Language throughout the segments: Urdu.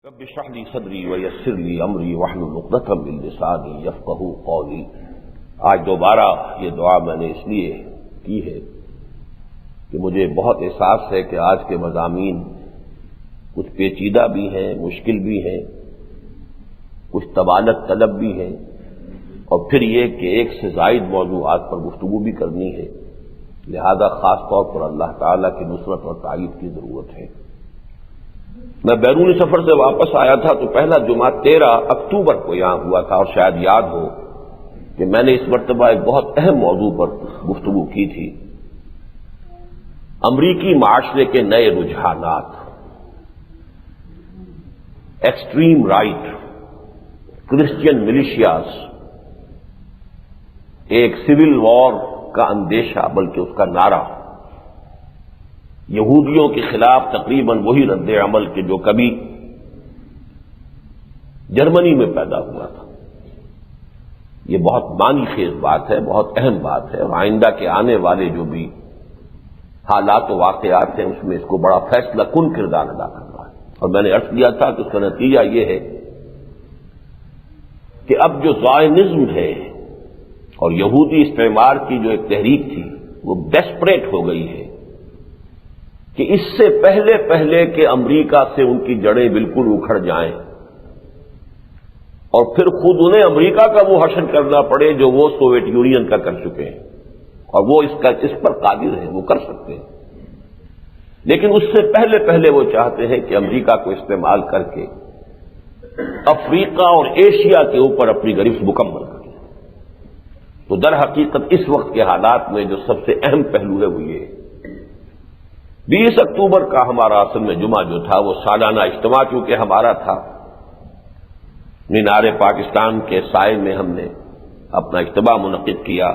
رب اشرح لي صدری ویسر لي امری واحلل عقدۃ من لسانی یفقہوا قولی۔ آج دوبارہ یہ دعا میں نے اس لیے کی ہے کہ مجھے بہت احساس ہے کہ آج کے مضامین کچھ پیچیدہ بھی ہیں، مشکل بھی ہیں، کچھ طوالت طلب بھی ہیں، اور پھر یہ کہ ایک سے زائد موضوعات پر گفتگو بھی کرنی ہے، لہذا خاص طور پر اللہ تعالیٰ کی نصرت اور تائید کی ضرورت ہے۔ میں بیرون سفر سے واپس آیا تھا تو پہلا جمعہ 13 اکتوبر کو یہاں ہوا تھا، اور شاید یاد ہو کہ میں نے اس مرتبہ ایک بہت اہم موضوع پر گفتگو کی تھی، امریکی معاشرے کے نئے رجحانات، ایکسٹریم رائٹ، کرسچین ملیشیاز، ایک سول وار کا اندیشہ بلکہ اس کا نعرہ، یہودیوں کے خلاف تقریباً وہی رد عمل کہ جو کبھی جرمنی میں پیدا ہوا تھا۔ یہ بہت معنی خیز بات ہے، بہت اہم بات ہے، اور آئندہ کے آنے والے جو بھی حالات و واقعات ہیں اس میں اس کو بڑا فیصلہ کن کردار ادا کر رہا ہے۔ اور میں نے عرض کیا تھا کہ اس کا نتیجہ یہ ہے کہ اب جو زائنزم ہے اور یہودی استعمار کی جو ایک تحریک تھی وہ ڈیسپریٹ ہو گئی ہے کہ اس سے پہلے کہ امریکہ سے ان کی جڑیں بالکل اکھڑ جائیں اور پھر خود انہیں امریکہ کا وہ حشر کرنا پڑے جو وہ سوویت یونین کا کر چکے ہیں، اور وہ اس پر قادر ہیں، وہ کر سکتے ہیں، لیکن اس سے پہلے وہ چاہتے ہیں کہ امریکہ کو استعمال کر کے افریقہ اور ایشیا کے اوپر اپنی گرفت مکمل کریں۔ تو در حقیقت اس وقت کے حالات میں جو سب سے اہم پہلو ہے وہ یہ 20 اکتوبر کا ہمارا اصل میں جمعہ جو تھا وہ سالانہ اجتماع چونکہ ہمارا تھا، مینار پاکستان کے سائے میں ہم نے اپنا اجتماع منعقد کیا۔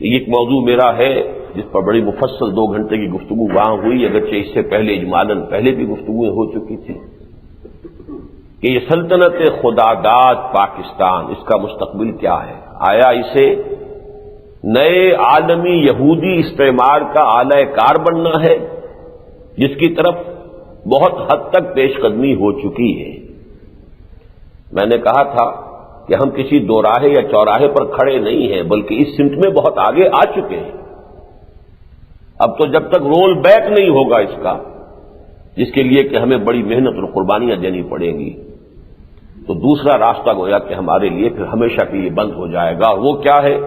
ایک موضوع میرا ہے جس پر بڑی مفصل 2 گھنٹے کی گفتگو وہاں ہوئی، اگرچہ اس سے پہلے اجمالاً پہلے بھی گفتگویں ہو چکی تھی، کہ یہ سلطنت خداداد پاکستان، اس کا مستقبل کیا ہے؟ آیا اسے نئے عالمی یہودی استعمار کا اعلی کار بننا ہے جس کی طرف بہت حد تک پیش قدمی ہو چکی ہے؟ میں نے کہا تھا کہ ہم کسی دوراہے یا چوراہے پر کھڑے نہیں ہیں، بلکہ اس سمت میں بہت آگے آ چکے ہیں۔ اب تو جب تک رول بیک نہیں ہوگا اس کا، جس کے لیے کہ ہمیں بڑی محنت اور قربانیاں دینی پڑیں گی، تو دوسرا راستہ گویا کہ ہمارے لیے پھر ہمیشہ کے لیے بند ہو جائے گا، اور وہ کیا ہے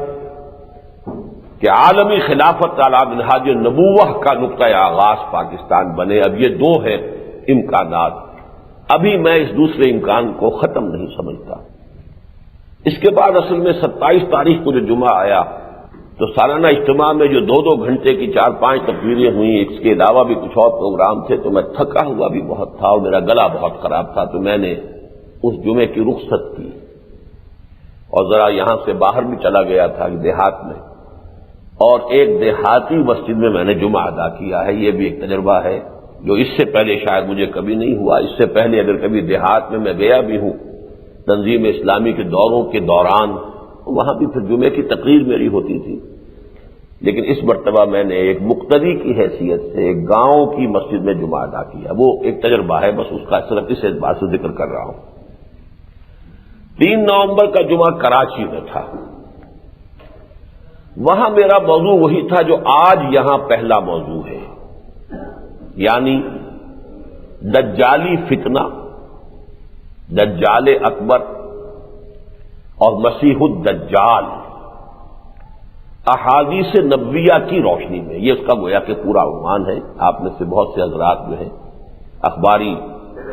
کہ عالمی خلافت علی منہاج النبوہ کا نقطۂ آغاز پاکستان بنے۔ اب یہ 2 ہیں امکانات، ابھی میں اس دوسرے امکان کو ختم نہیں سمجھتا۔ اس کے بعد اصل میں 27 تاریخ کو جو جمعہ آیا تو سالانہ اجتماع میں جو 2 گھنٹے کی 4-5 تقریریں ہوئیں، اس کے علاوہ بھی کچھ اور پروگرام تھے، تو میں تھکا ہوا بھی بہت تھا اور میرا گلا بہت خراب تھا، تو میں نے اس جمعے کی رخصت کی اور ذرا یہاں سے باہر بھی چلا گیا تھا دیہات میں، اور ایک دیہاتی مسجد میں میں نے جمعہ ادا کیا ہے۔ یہ بھی ایک تجربہ ہے جو اس سے پہلے شاید مجھے کبھی نہیں ہوا۔ اس سے پہلے اگر کبھی دیہات میں گیا بھی ہوں تنظیم اسلامی کے دوروں کے دوران، وہاں بھی پھر جمعے کی تقریر میری ہوتی تھی، لیکن اس مرتبہ میں نے ایک مقتدی کی حیثیت سے ایک گاؤں کی مسجد میں جمعہ ادا کیا۔ وہ ایک تجربہ ہے، بس اس کا صرف اس اعتبار سے ذکر کر رہا ہوں۔ 3 نومبر کا جمعہ کراچی میں تھا، وہاں میرا موضوع وہی تھا جو آج یہاں پہلا موضوع ہے، یعنی دجالی فتنہ، دجال اکبر اور مسیح الدجال، احادیث نبویہ کی روشنی میں۔ یہ اس کا گویا کہ پورا عنوان ہے۔ آپ میں سے بہت سے حضرات جو ہیں اخباری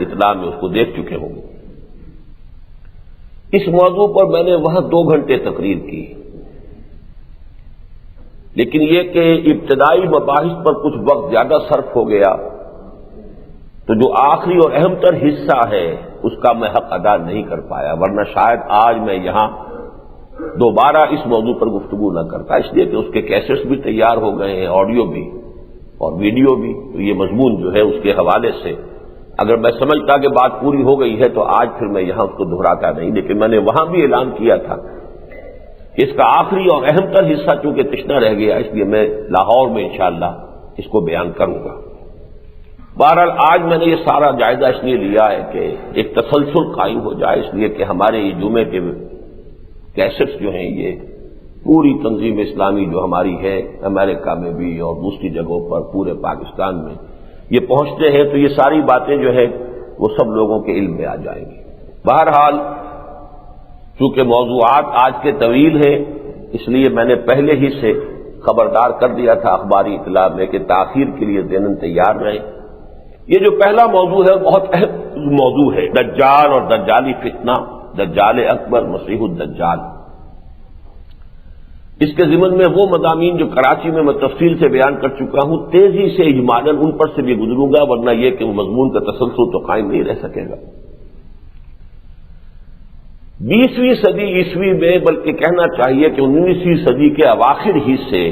اطلاع میں اس کو دیکھ چکے ہوں گے۔ اس موضوع پر میں نے وہاں 2 گھنٹے تقریر کی، لیکن یہ کہ ابتدائی مباحث پر کچھ وقت زیادہ صرف ہو گیا، تو جو آخری اور اہم تر حصہ ہے اس کا میں حق ادا نہیں کر پایا، ورنہ شاید آج میں یہاں دوبارہ اس موضوع پر گفتگو نہ کرتا، اس لیے کہ اس کے کیسٹس بھی تیار ہو گئے ہیں، آڈیو بھی اور ویڈیو بھی، تو یہ مضمون جو ہے اس کے حوالے سے اگر میں سمجھتا کہ بات پوری ہو گئی ہے تو آج پھر میں یہاں اس کو دہراتا نہیں، لیکن میں نے وہاں بھی اعلان کیا تھا کہ اس کا آخری اور اہم تر حصہ چونکہ تشنا رہ گیا، اس لیے میں لاہور میں انشاءاللہ اس کو بیان کروں گا۔ بہرحال آج میں نے یہ سارا جائزہ اس لیے لیا ہے کہ ایک تسلسل قائم ہو جائے، اس لیے کہ ہمارے یہ جمعے کے کیسٹس جو ہیں یہ پوری تنظیم اسلامی جو ہماری ہے امریکہ میں بھی اور دوسری جگہوں پر پورے پاکستان میں یہ پہنچتے ہیں، تو یہ ساری باتیں جو ہے وہ سب لوگوں کے علم میں آ جائیں گی۔ بہرحال چونکہ موضوعات آج کے طویل ہیں، اس لیے میں نے پہلے ہی سے خبردار کر دیا تھا اخباری اطلاع میں کہ تاخیر کے لیے ذہناً تیار رہیں۔ یہ جو پہلا موضوع ہے بہت اہم موضوع ہے، دجال اور دجالی فتنہ، دجال اکبر مسیح الدجال۔ اس کے ضمن میں وہ مضامین جو کراچی میں تفصیل سے بیان کر چکا ہوں، تیزی سے اجمالاً ان پر سے بھی گزروں گا، ورنہ یہ کہ وہ مضمون کا تسلسل تو قائم نہیں رہ سکے گا۔ 20ویں صدی عیسوی میں، بلکہ کہنا چاہیے کہ 19ویں صدی کے اواخر ہی سے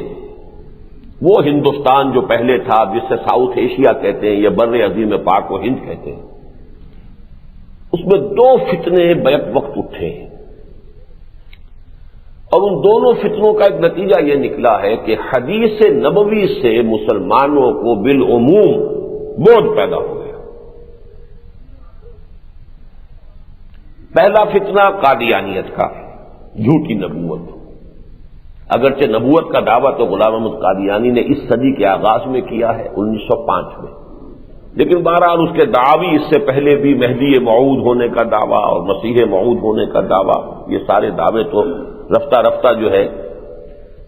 وہ ہندوستان جو پہلے تھا، جسے ساؤتھ ایشیا کہتے ہیں یا بر عظیم پاک و ہند کہتے ہیں، اس میں دو فتنے بیک وقت اٹھے ہیں، اور ان دونوں فتنوں کا ایک نتیجہ یہ نکلا ہے کہ حدیث نبوی سے مسلمانوں کو بالعموم بودھ پیدا ہو گیا۔ پہلا فتنہ قادیانیت کا، جھوٹی نبوت۔ اگرچہ نبوت کا دعویٰ تو غلام احمد قادیانی نے اس صدی کے آغاز میں کیا ہے 1905 میں، لیکن بہرحال اس کے دعوی اس سے پہلے بھی مہدی موعود ہونے کا دعویٰ اور مسیح موعود ہونے کا دعویٰ، یہ سارے دعوے تو رفتہ رفتہ جو ہے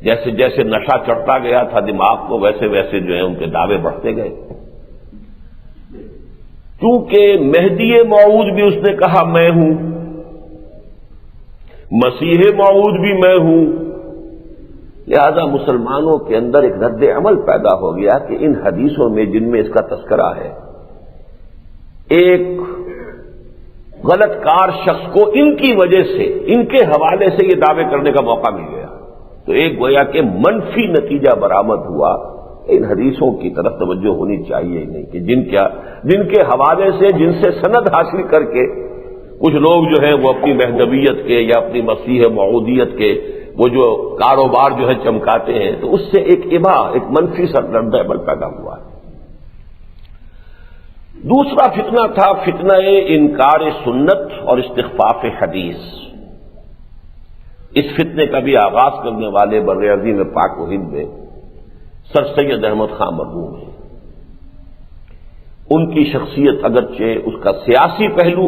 جیسے جیسے نشہ چڑھتا گیا تھا دماغ کو، ویسے ویسے جو ہے ان کے دعوے بڑھتے گئے۔ کیونکہ مہدی موعود بھی اس نے کہا میں ہوں، مسیح موعود بھی میں ہوں، لہذا مسلمانوں کے اندر ایک رد عمل پیدا ہو گیا کہ ان حدیثوں میں جن میں اس کا تذکرہ ہے، ایک غلط کار شخص کو ان کی وجہ سے، ان کے حوالے سے یہ دعوے کرنے کا موقع مل گیا، تو ایک گویا کہ منفی نتیجہ برآمد ہوا۔ ان حدیثوں کی طرف توجہ ہونی چاہیے ہی نہیں کہ جن کے حوالے سے، جن سے سند حاصل کر کے کچھ لوگ جو ہیں وہ اپنی مہدویت کے یا اپنی مسیح موعودیت کے وہ جو کاروبار جو ہے چمکاتے ہیں، تو اس سے ایک ابا، ایک منفی رد عمل پیدا ہوا ہے۔ دوسرا فتنہ تھا فتنہ انکار سنت اور استخفاف حدیث۔ اس فتنے کا بھی آغاز کرنے والے بر عظیم پاک و ہند میں سر سید احمد خان مرحوم ہیں۔ ان کی شخصیت اگرچہ اس کا سیاسی پہلو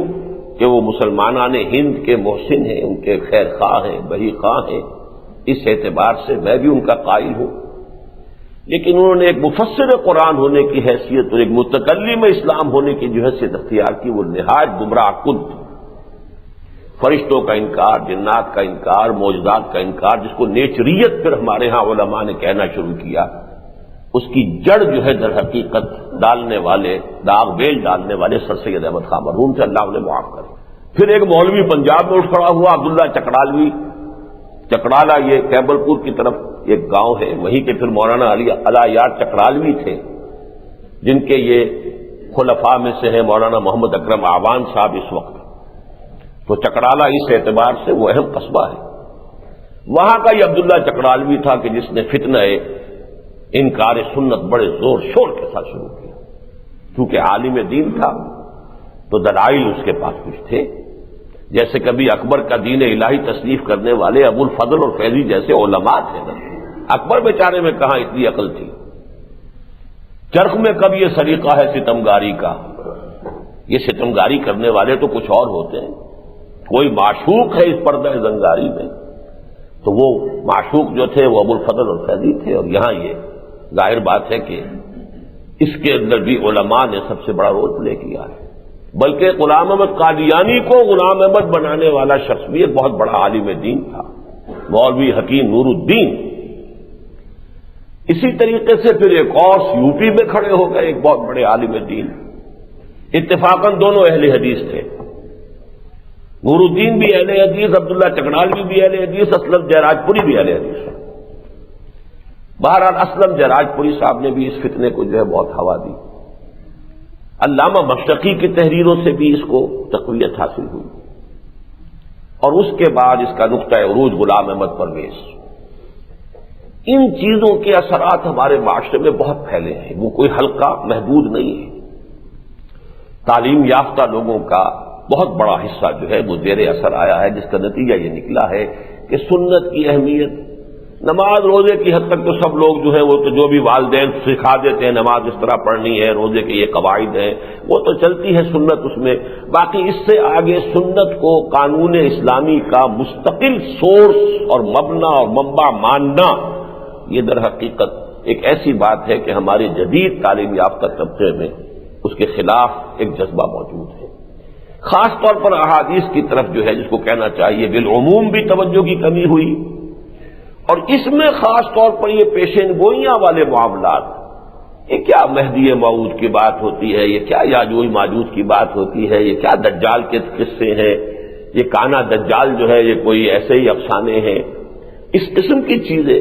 کہ وہ مسلمانان ہند کے محسن ہیں، ان کے خیر خواہ ہیں، بہی خواہ ہیں، اس اعتبار سے میں بھی ان کا قائل ہوں، لیکن انہوں نے ایک مفسر قرآن ہونے کی حیثیت اور ایک متکلم اسلام ہونے کی جو حیثیت اختیار کی، وہ نہایت گمراہ کن تھی۔ فرشتوں کا انکار، جنات کا انکار، معجزات کا انکار، جس کو نیچریت پھر ہمارے ہاں علماء نے کہنا شروع کیا، اس کی جڑ جو ہے در حقیقت ڈالنے والے، داغ بیل ڈالنے والے سر سید احمد خان مرحوم سے اللہ انہیں معاف کرے۔ پھر ایک مولوی پنجاب میں اٹھ کھڑا ہوا، عبداللہ چکڑالوی۔ چکڑالہ یہ کیبل پور کی طرف ایک گاؤں ہے، وہیں کے پھر مولانا علی یار چکڑالوی تھے، جن کے یہ خلفاء میں سے ہیں مولانا محمد اکرم آوان صاحب اس وقت۔ تو چکڑالہ اس اعتبار سے وہ اہم قصبہ ہے۔ وہاں کا یہ عبداللہ چکڑالوی تھا کہ جس نے فتنہ انکار سنت بڑے زور شور کے ساتھ شروع کیا۔ چونکہ عالم دین تھا تو دلائل اس کے پاس کچھ تھے، جیسے کبھی اکبر کا دین الہی تصنیف کرنے والے ابو الفضل اور فیضی جیسے علماء تھے نا، اکبر بیچارے میں کہاں اتنی عقل تھی۔ چرخ میں کب یہ سلیقہ ہے ستمگاری کا، یہ ستمگاری کرنے والے تو کچھ اور ہوتے ہیں۔ کوئی معشوق ہے اس پردہ زنگاری میں، تو وہ معشوق جو تھے وہ ابو الفضل اور فیضی تھے، اور یہاں یہ ظاہر بات ہے کہ اس کے اندر بھی علماء نے سب سے بڑا رول پلے کیا ہے۔ بلکہ غلام احمد قادیانی کو غلام احمد بنانے والا شخص بھی ایک بہت بڑا عالم دین تھا، مولوی حکیم نور الدین۔ اسی طریقے سے پھر ایک اور یوپی میں کھڑے ہو گئے ایک بہت بڑے عالم دین، اتفاقاً دونوں اہل حدیث تھے، نور الدین بھی اہل حدیث، عبداللہ چکڑالوی بھی اہل حدیث، اسلم جیراج پوری بھی اہل حدیث۔ بہرحال اسلم جیراج پوری صاحب نے بھی اس فتنے کو جو ہے بہت ہوا دی۔ علامہ مشرقی کی تحریروں سے بھی اس کو تقویت حاصل ہوئی، اور اس کے بعد اس کا نقطہ عروج غلام احمد پرویز۔ ان چیزوں کے اثرات ہمارے معاشرے میں بہت پھیلے ہیں، وہ کوئی حلقہ محدود نہیں ہے۔ تعلیم یافتہ لوگوں کا بہت بڑا حصہ جو ہے وہ زیر اثر آیا ہے، جس کا نتیجہ یہ نکلا ہے کہ سنت کی اہمیت، نماز روزے کی حد تک تو سب لوگ جو ہے وہ تو جو بھی والدین سکھا دیتے ہیں نماز اس طرح پڑھنی ہے، روزے کے یہ قواعد ہیں، وہ تو چلتی ہے سنت اس میں، باقی اس سے آگے سنت کو قانون اسلامی کا مستقل سورس اور مبنی اور منبع ماننا، یہ در حقیقت ایک ایسی بات ہے کہ ہمارے جدید تعلیم یافتہ طبقے میں اس کے خلاف ایک جذبہ موجود ہے۔ خاص طور پر احادیث کی طرف جو ہے جس کو کہنا چاہیے بالعموم بھی توجہ کی کمی ہوئی، اور اس میں خاص طور پر یہ پیشین گوئیاں والے معاملات، یہ کیا مہدی موعود کی بات ہوتی ہے، یہ کیا یاجوج ماجوج کی بات ہوتی ہے، یہ کیا دجال کے قصے ہیں، یہ کانا دجال جو ہے یہ کوئی ایسے ہی افسانے ہیں، اس قسم کی چیزیں،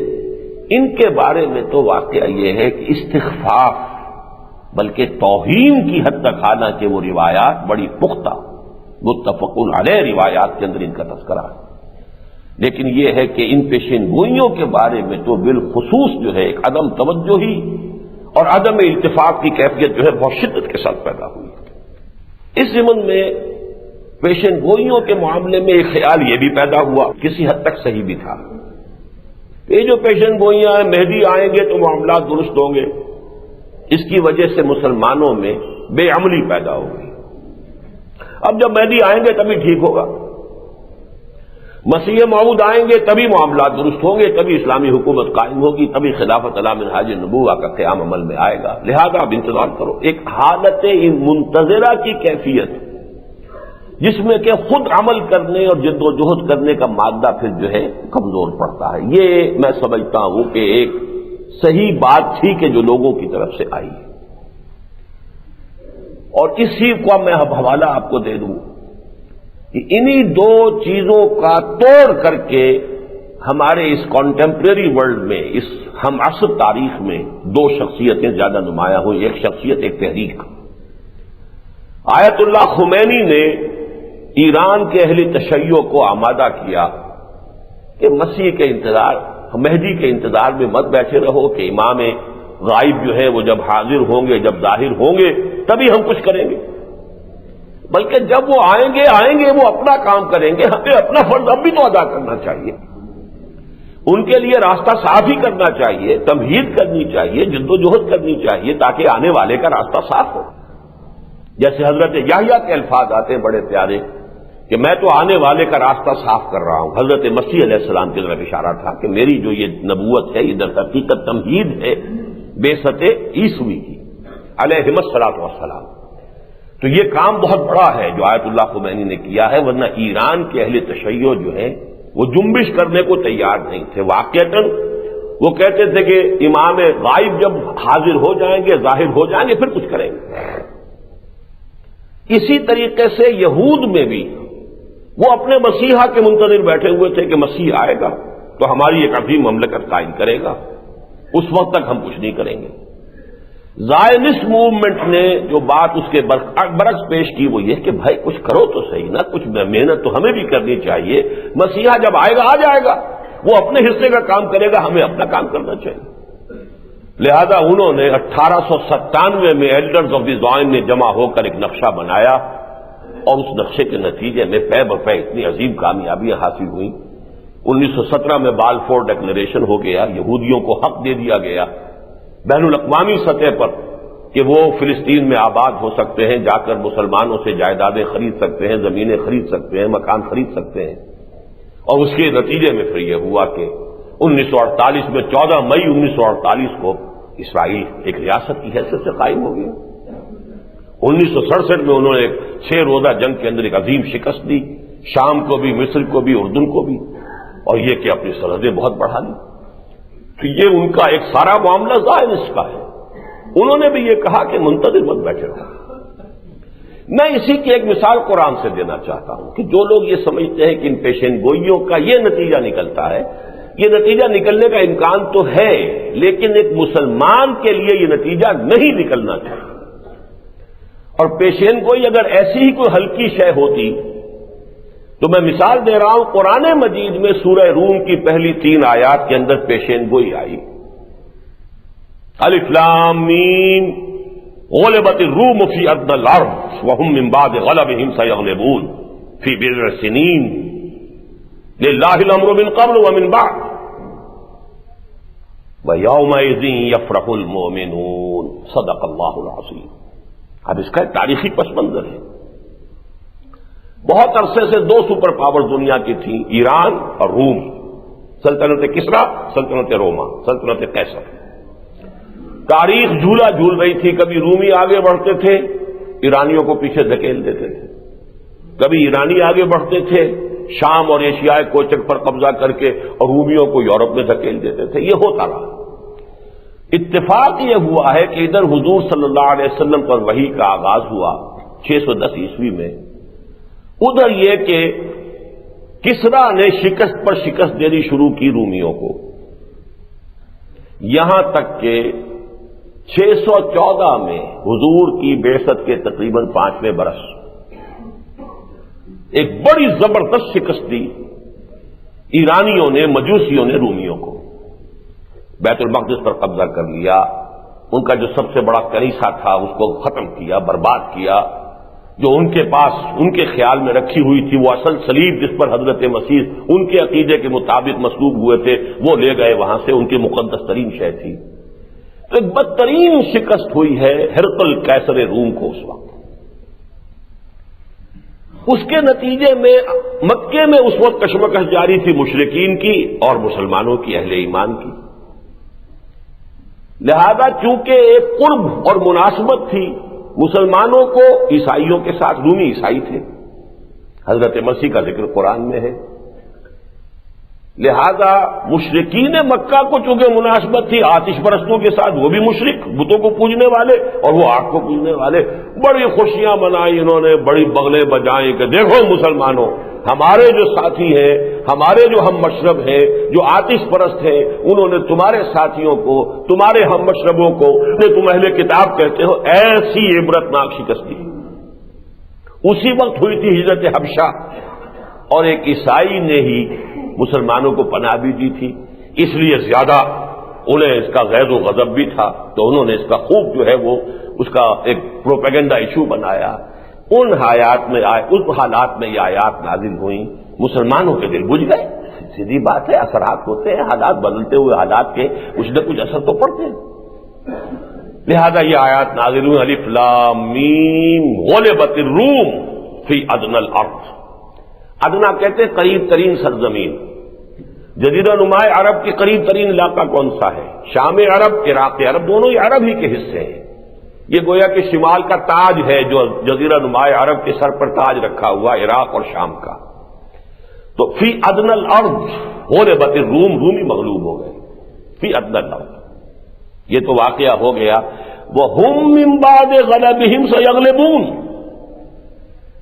ان کے بارے میں تو واقعہ یہ ہے کہ استخفاف بلکہ توہین کی حد تک، حالانکہ وہ روایات بڑی پختہ متفق علیہ روایات کے اندر ان کا تذکرہ ہے، لیکن یہ ہے کہ ان پیشین گوئیوں کے بارے میں تو بالخصوص جو ہے ایک عدم توجہی اور عدم التفاق کی کیفیت جو ہے بہت شدت کے ساتھ پیدا ہوئی۔ اس ضمن میں پیشین گوئیوں کے معاملے میں ایک خیال یہ بھی پیدا ہوا، کسی حد تک صحیح بھی تھا، یہ جو پیشین گوئیاں ہیں مہدی آئیں گے تو معاملات درست ہوں گے، اس کی وجہ سے مسلمانوں میں بے عملی پیدا ہوگی۔ اب جب مہدی آئیں گے تبھی ٹھیک ہوگا، مسیح موعود آئیں گے تبھی معاملات درست ہوں گے، تبھی اسلامی حکومت قائم ہوگی، تبھی خلافت علی منہاج النبوہ کا قیام عمل میں آئے گا، لہذا اب انتظار کرو۔ ایک حالت منتظرہ کی کیفیت جس میں کہ خود عمل کرنے اور جد و جہد کرنے کا مادہ پھر جو ہے کمزور پڑتا ہے، یہ میں سمجھتا ہوں کہ ایک صحیح بات تھی کہ جو لوگوں کی طرف سے آئی، اور اسی کا میں اب حوالہ آپ کو دے دوں کہ انہی دو چیزوں کا توڑ کر کے ہمارے اس کانٹمپریری ورلڈ میں، اس ہم عصر تاریخ میں دو شخصیتیں زیادہ نمایاں ہوئی، ایک شخصیت ایک تحریک۔ آیت اللہ خمینی نے ایران کے اہل تشیع کو آمادہ کیا کہ مسیح کے انتظار، مہدی کے انتظار میں مت بیٹھے رہو کہ امام غائب جو ہے وہ جب حاضر ہوں گے، جب ظاہر ہوں گے تبھی ہم کچھ کریں گے، بلکہ جب وہ آئیں گے وہ اپنا کام کریں گے، ہمیں اپنا فرض اب بھی تو ادا کرنا چاہیے، ان کے لیے راستہ صاف ہی کرنا چاہیے، تمہید کرنی چاہیے، جد و جہد کرنی چاہیے تاکہ آنے والے کا راستہ صاف ہو۔ جیسے حضرت یحییٰ کے الفاظ آتے ہیں بڑے پیارے کہ میں تو آنے والے کا راستہ صاف کر رہا ہوں، حضرت مسیح علیہ السلام کی طرف اشارہ تھا کہ میری جو یہ نبوت ہے یہ در حقیقت تمہید ہے بعثت عیسوی کی علیہ الصلوۃ والسلام۔ تو یہ کام بہت بڑا ہے جو آیت اللہ خمینی نے کیا ہے، ورنہ ایران کے اہل تشیع جو ہے وہ جنبش کرنے کو تیار نہیں تھے، واقعتاً وہ کہتے تھے کہ امام غائب جب حاضر ہو جائیں گے، ظاہر ہو جائیں گے، پھر کچھ کریں گے۔ اسی طریقے سے یہود میں بھی وہ اپنے مسیحا کے منتظر بیٹھے ہوئے تھے کہ مسیح آئے گا تو ہماری ایک عظیم مملکت قائم کرے گا، اس وقت تک ہم کچھ نہیں کریں گے۔ زائنسٹ موومنٹ نے جو بات اس کے برعکس پیش کی وہ یہ کہ بھائی کچھ کرو تو صحیح نا، کچھ محنت تو ہمیں بھی کرنی چاہیے، مسیحا جب آئے گا آ جائے گا، وہ اپنے حصے کا کام کرے گا، ہمیں اپنا کام کرنا چاہیے۔ لہذا انہوں نے 1897 میں ایلڈرز آف دی زائن نے جمع ہو کر ایک نقشہ بنایا، اور اس نقشے کے نتیجے میں پے بپے اتنی عظیم کامیابیاں حاصل ہوئیں۔ 1917 میں بالفور ڈکلریشن ہو گیا، یہودیوں کو حق دے دیا گیا بین الاقوامی سطح پر کہ وہ فلسطین میں آباد ہو سکتے ہیں، جا کر مسلمانوں سے جائیدادیں خرید سکتے ہیں، زمینیں خرید سکتے ہیں، مکان خرید سکتے ہیں۔ اور اس کے نتیجے میں پھر یہ ہوا کہ 1948 میں 14 مئی 1948 کو اسرائیل ایک ریاست کی حیثیت سے قائم ہو گیا۔ 1967 میں انہوں نے 6 روزہ جنگ کے اندر ایک عظیم شکست دی، شام کو بھی، مصر کو بھی، اردن کو بھی، اور یہ کہ اپنی سرحدیں بہت بڑھا لی۔ تو یہ ان کا ایک سارا معاملہ زائنسٹ کا ہے۔ انہوں نے بھی یہ کہا کہ منتظر مت بیٹھے رہو۔ میں اسی کی ایک مثال قرآن سے دینا چاہتا ہوں کہ جو لوگ یہ سمجھتے ہیں کہ ان پیشین گوئیوں کا یہ نتیجہ نکلتا ہے، یہ نتیجہ نکلنے کا امکان تو ہے، لیکن ایک مسلمان کے لیے یہ نتیجہ نہیں نکلنا چاہیے۔ اور پیشین گوئی اگر ایسی ہی کوئی ہلکی شے ہوتی تو میں مثال دے رہا ہوں، قرآن مجید میں سورہ روم کی پہلی 3 آیات کے اندر پیشین گوئی آئی، الف لام میم غلبت الروم فی ادنی الارض وهم من بعد غلبهم سیغلبون فی بضع سنین للہ الامر من قبل ومن بعد ویومئذ یفرح المؤمنون صدق اللہ العظیم. اب اس کا ایک تاریخی پس منظر ہے. بہت عرصے سے دو سپر پاور دنیا کی تھیں، ایران اور روم. سلطنت کسریٰ، سلطنت روما، سلطنت قیصر. تاریخ جھولا جھول رہی تھی. کبھی رومی آگے بڑھتے تھے، ایرانیوں کو پیچھے دھکیل دیتے تھے. کبھی ایرانی آگے بڑھتے تھے، شام اور ایشیائے کوچک پر قبضہ کر کے، اور رومیوں کو یورپ میں دھکیل دیتے تھے. یہ ہوتا رہا. اتفاق یہ ہوا ہے کہ ادھر حضور صلی اللہ علیہ وسلم پر وحی کا آغاز ہوا 610 عیسوی میں. ادھر یہ کہ کسریٰ نے شکست پر شکست دینی شروع کی رومیوں کو، یہاں تک کہ 614 میں حضور کی بعثت کے تقریباً 5ویں برس ایک بڑی زبردست شکست دی ایرانیوں نے، مجوسیوں نے رومیوں کو. بیت المقدس پر قبضہ کر لیا. ان کا جو سب سے بڑا کنیسہ تھا اس کو ختم کیا، برباد کیا. جو ان کے پاس ان کے خیال میں رکھی ہوئی تھی وہ اصل صلیب جس پر حضرت مسیح ان کے عقیدے کے مطابق مصلوب ہوئے تھے وہ لے گئے وہاں سے. ان کی مقدس ترین شے تھی. تو ایک بدترین شکست ہوئی ہے ہرقل قیصر روم کو اس وقت. اس کے نتیجے میں مکے میں اس وقت کشمکش جاری تھی مشرکین کی اور مسلمانوں کی، اہل ایمان کی. لہذا چونکہ ایک قرب اور مناسبت تھی مسلمانوں کو عیسائیوں کے ساتھ، رومی عیسائی تھے، حضرت مسیح کا ذکر قرآن میں ہے. لہذا مشرکین مکہ کو چونکہ مناسبت تھی آتش پرستوں کے ساتھ، وہ بھی مشرک، بتوں کو پوجنے والے اور وہ آگ کو پوجنے والے، بڑی خوشیاں منائی انہوں نے، بڑی بغلیں بجائیں کہ دیکھو مسلمانوں، ہمارے جو ساتھی ہیں، ہمارے جو ہم مشرب ہیں، جو آتش پرست ہیں، انہوں نے تمہارے ساتھیوں کو، تمہارے ہم مشربوں کو، تم اہل کتاب کہتے ہو، ایسی عبرتناک شکست دی. اسی وقت ہوئی تھی ہجرت حبشہ، اور ایک عیسائی نے ہی مسلمانوں کو پناہ بھی دی تھی، اس لیے زیادہ انہیں اس کا غیظ و غضب بھی تھا. تو انہوں نے اس کا خوب جو ہے وہ اس کا ایک پروپیگنڈا ایشو بنایا. ان حالات میں یہ آیات نازل ہوئیں. مسلمانوں کے دل بجھ گئے. سیدھی بات ہے، اثرات ہوتے ہیں، حالات بدلتے ہوئے حالات کے کچھ نہ کچھ اثر تو پڑتے ہیں. لہذا یہ آیات نازل ہوئی، الف لام میم غلبت الروم فی ادنی الارض. ادنا کہتے ہیں قریب ترین سرزمین. جزیرہ نما عرب کے قریب ترین علاقہ کون سا ہے؟ شام عرب، عراق عرب، دونوں ہی عرب ہی کے حصے ہیں. یہ گویا کہ شمال کا تاج ہے جو جزیرہ نما عرب کے سر پر تاج رکھا ہوا عراق اور شام کا. تو فی ادنی الارض غلبت الروم، رومی مغلوب ہو گئے فی ادنی الارض. یہ تو واقعہ ہو گیا. وَهُمْ مِنْ بَعْدِ غَلَبِهِمْ سَيَغْلِبُونَ،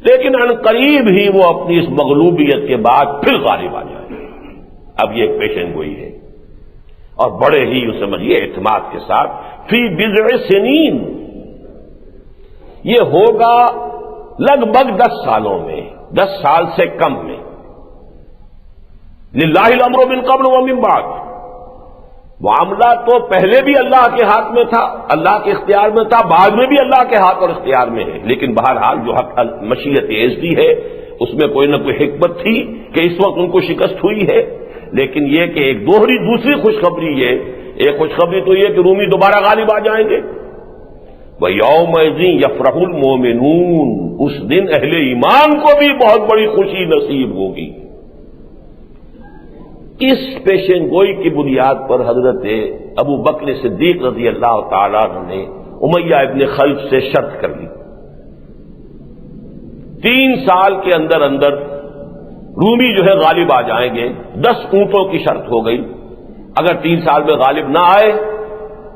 لیکن ان قریب ہی وہ اپنی اس مغلوبیت کے بعد پھر غالب آ جائیں. اب یہ ایک پیشن گوئی ہے اور بڑے ہی سمجھیے اعتماد کے ساتھ. فی بضع سنین، یہ ہوگا لگ بھگ 10 سالوں میں، 10 سال سے کم میں. للہ الامر من قبل ومن بعد، معاملہ تو پہلے بھی اللہ کے ہاتھ میں تھا، اللہ کے اختیار میں تھا، بعد میں بھی اللہ کے ہاتھ اور اختیار میں ہے. لیکن بہرحال جو حق مشیت عزتی ہے اس میں کوئی نہ کوئی حکمت تھی کہ اس وقت ان کو شکست ہوئی ہے. لیکن یہ کہ ایک دوسری خوشخبری یہ، ایک خوشخبری تو یہ کہ رومی دوبارہ غالب آ جائیں گے. وَيَوْمَئِذٍ يَفْرَحُ الْمُؤْمِنُونَ، اس دن اہل ایمان کو بھی بہت بڑی خوشی نصیب ہوگی. اس پیشن گوئی کی بنیاد پر حضرت ابو بکر صدیق رضی اللہ تعالیٰ نے امیہ ابن خلف سے شرط کر لی. 3 سال کے اندر اندر رومی جو ہے غالب آ جائیں گے. 10 اونٹوں کی شرط ہو گئی. اگر 3 سال میں غالب نہ آئے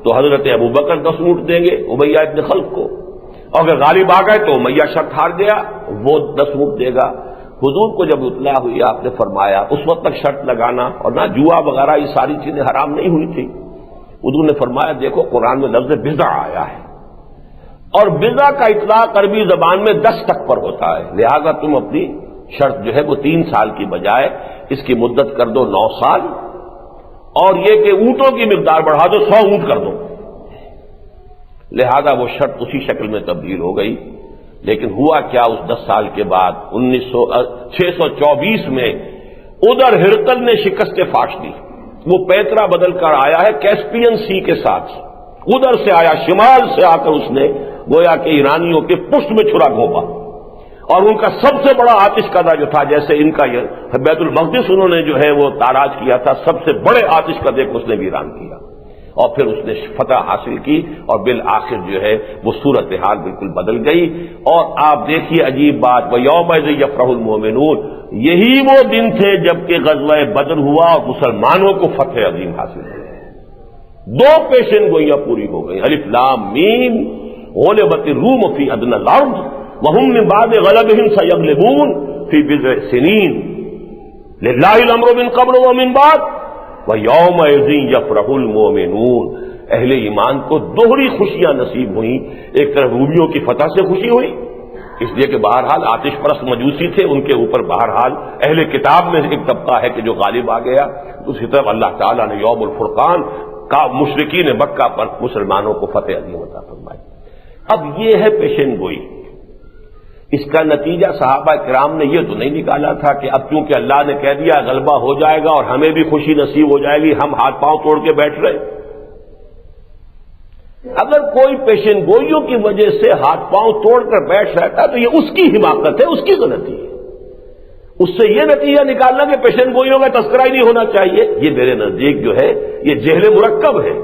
تو حضرت ابو بکر 10 اونٹ دیں گے امیہ ابن خلف کو، اور اگر غالب آ گئے تو امیہ شرط ہار گیا، وہ 10 اونٹ دے گا. حضور کو جب اطلاع ہوئی آپ نے فرمایا، اس وقت تک شرط لگانا اور نہ جوا وغیرہ یہ ساری چیزیں حرام نہیں ہوئی تھی. حضور نے فرمایا دیکھو قرآن میں لفظ بضع آیا ہے، اور بضع کا اطلاق عربی زبان میں 10 تک پر ہوتا ہے. لہذا تم اپنی شرط جو ہے وہ 3 سال کی بجائے اس کی مدت کر دو 9 سال، اور یہ کہ اونٹوں کی مقدار بڑھا دو، 100 اونٹ کر دو. لہذا وہ شرط اسی شکل میں تبدیل ہو گئی. لیکن ہوا کیا اس 10 سال کے بعد 624 میں ادھر ہرقل نے شکست فاش دی. وہ پیترا بدل کر آیا ہے کیسپین سی کے ساتھ، ادھر سے آیا، شمال سے آ کر اس نے گویا کہ ایرانیوں کے پشت میں چھرا گھونپا. اور ان کا سب سے بڑا آتش کدہ جو تھا، جیسے ان کا بیت المقدس انہوں نے جو ہے وہ تاراج کیا تھا، سب سے بڑے آتش کدے کو اس نے ویران کیا. اور پھر اس نے فتح حاصل کی اور بالآخر جو ہے وہ صورتحال بالکل بدل گئی. اور آپ دیکھیے عجیب بات، وَيَوْمَئِذٍ يَفْرَحُ الْمُؤْمِنُونَ، یہی وہ دن تھے جب کہ غزوہ بدر ہوا اور مسلمانوں کو فتح عظیم حاصل ہوئی. 2 پیشن گوئیاں پوری ہو گئی. الف لام میم، غلبت الروم فی ادنی الارض وهم من بعد غلبهم سيغلبون في بضع سنين لله الامر من قبل ومن بعد وَيَوْمَئِذٍ يَفْرَحُ الْمُؤْمِنُونَ. اہل ایمان کو دوہری خوشیاں نصیب ہوئیں. ایک طرف رومیوں کی فتح سے خوشی ہوئی، اس لیے کہ بہرحال آتش پرست مجوسی تھے، ان کے اوپر بہرحال اہل کتاب میں ایک طبقہ ہے کہ جو غالب آ گیا. دوسری طرف اللہ تعالیٰ نے یوم الفرقان کا مشرکین مکہ پر مسلمانوں کو فتح عظیم عطا فرمائی. اب یہ ہے پیشن گوئی. اس کا نتیجہ صحابہ کرام نے یہ تو نہیں نکالا تھا کہ اب چونکہ اللہ نے کہہ دیا غلبہ ہو جائے گا اور ہمیں بھی خوشی نصیب ہو جائے گی، ہم ہاتھ پاؤں توڑ کے بیٹھ رہے. اگر کوئی پیشن گوئیوں کی وجہ سے ہاتھ پاؤں توڑ کر بیٹھ رہتا تو یہ اس کی حماقت ہے، اس کی غلطی ہے. اس سے یہ نتیجہ نکالنا کہ پیشن گوئیوں کا تذکرہ ہی نہیں ہونا چاہیے، یہ میرے نزدیک جو ہے یہ جہل مرکب ہے.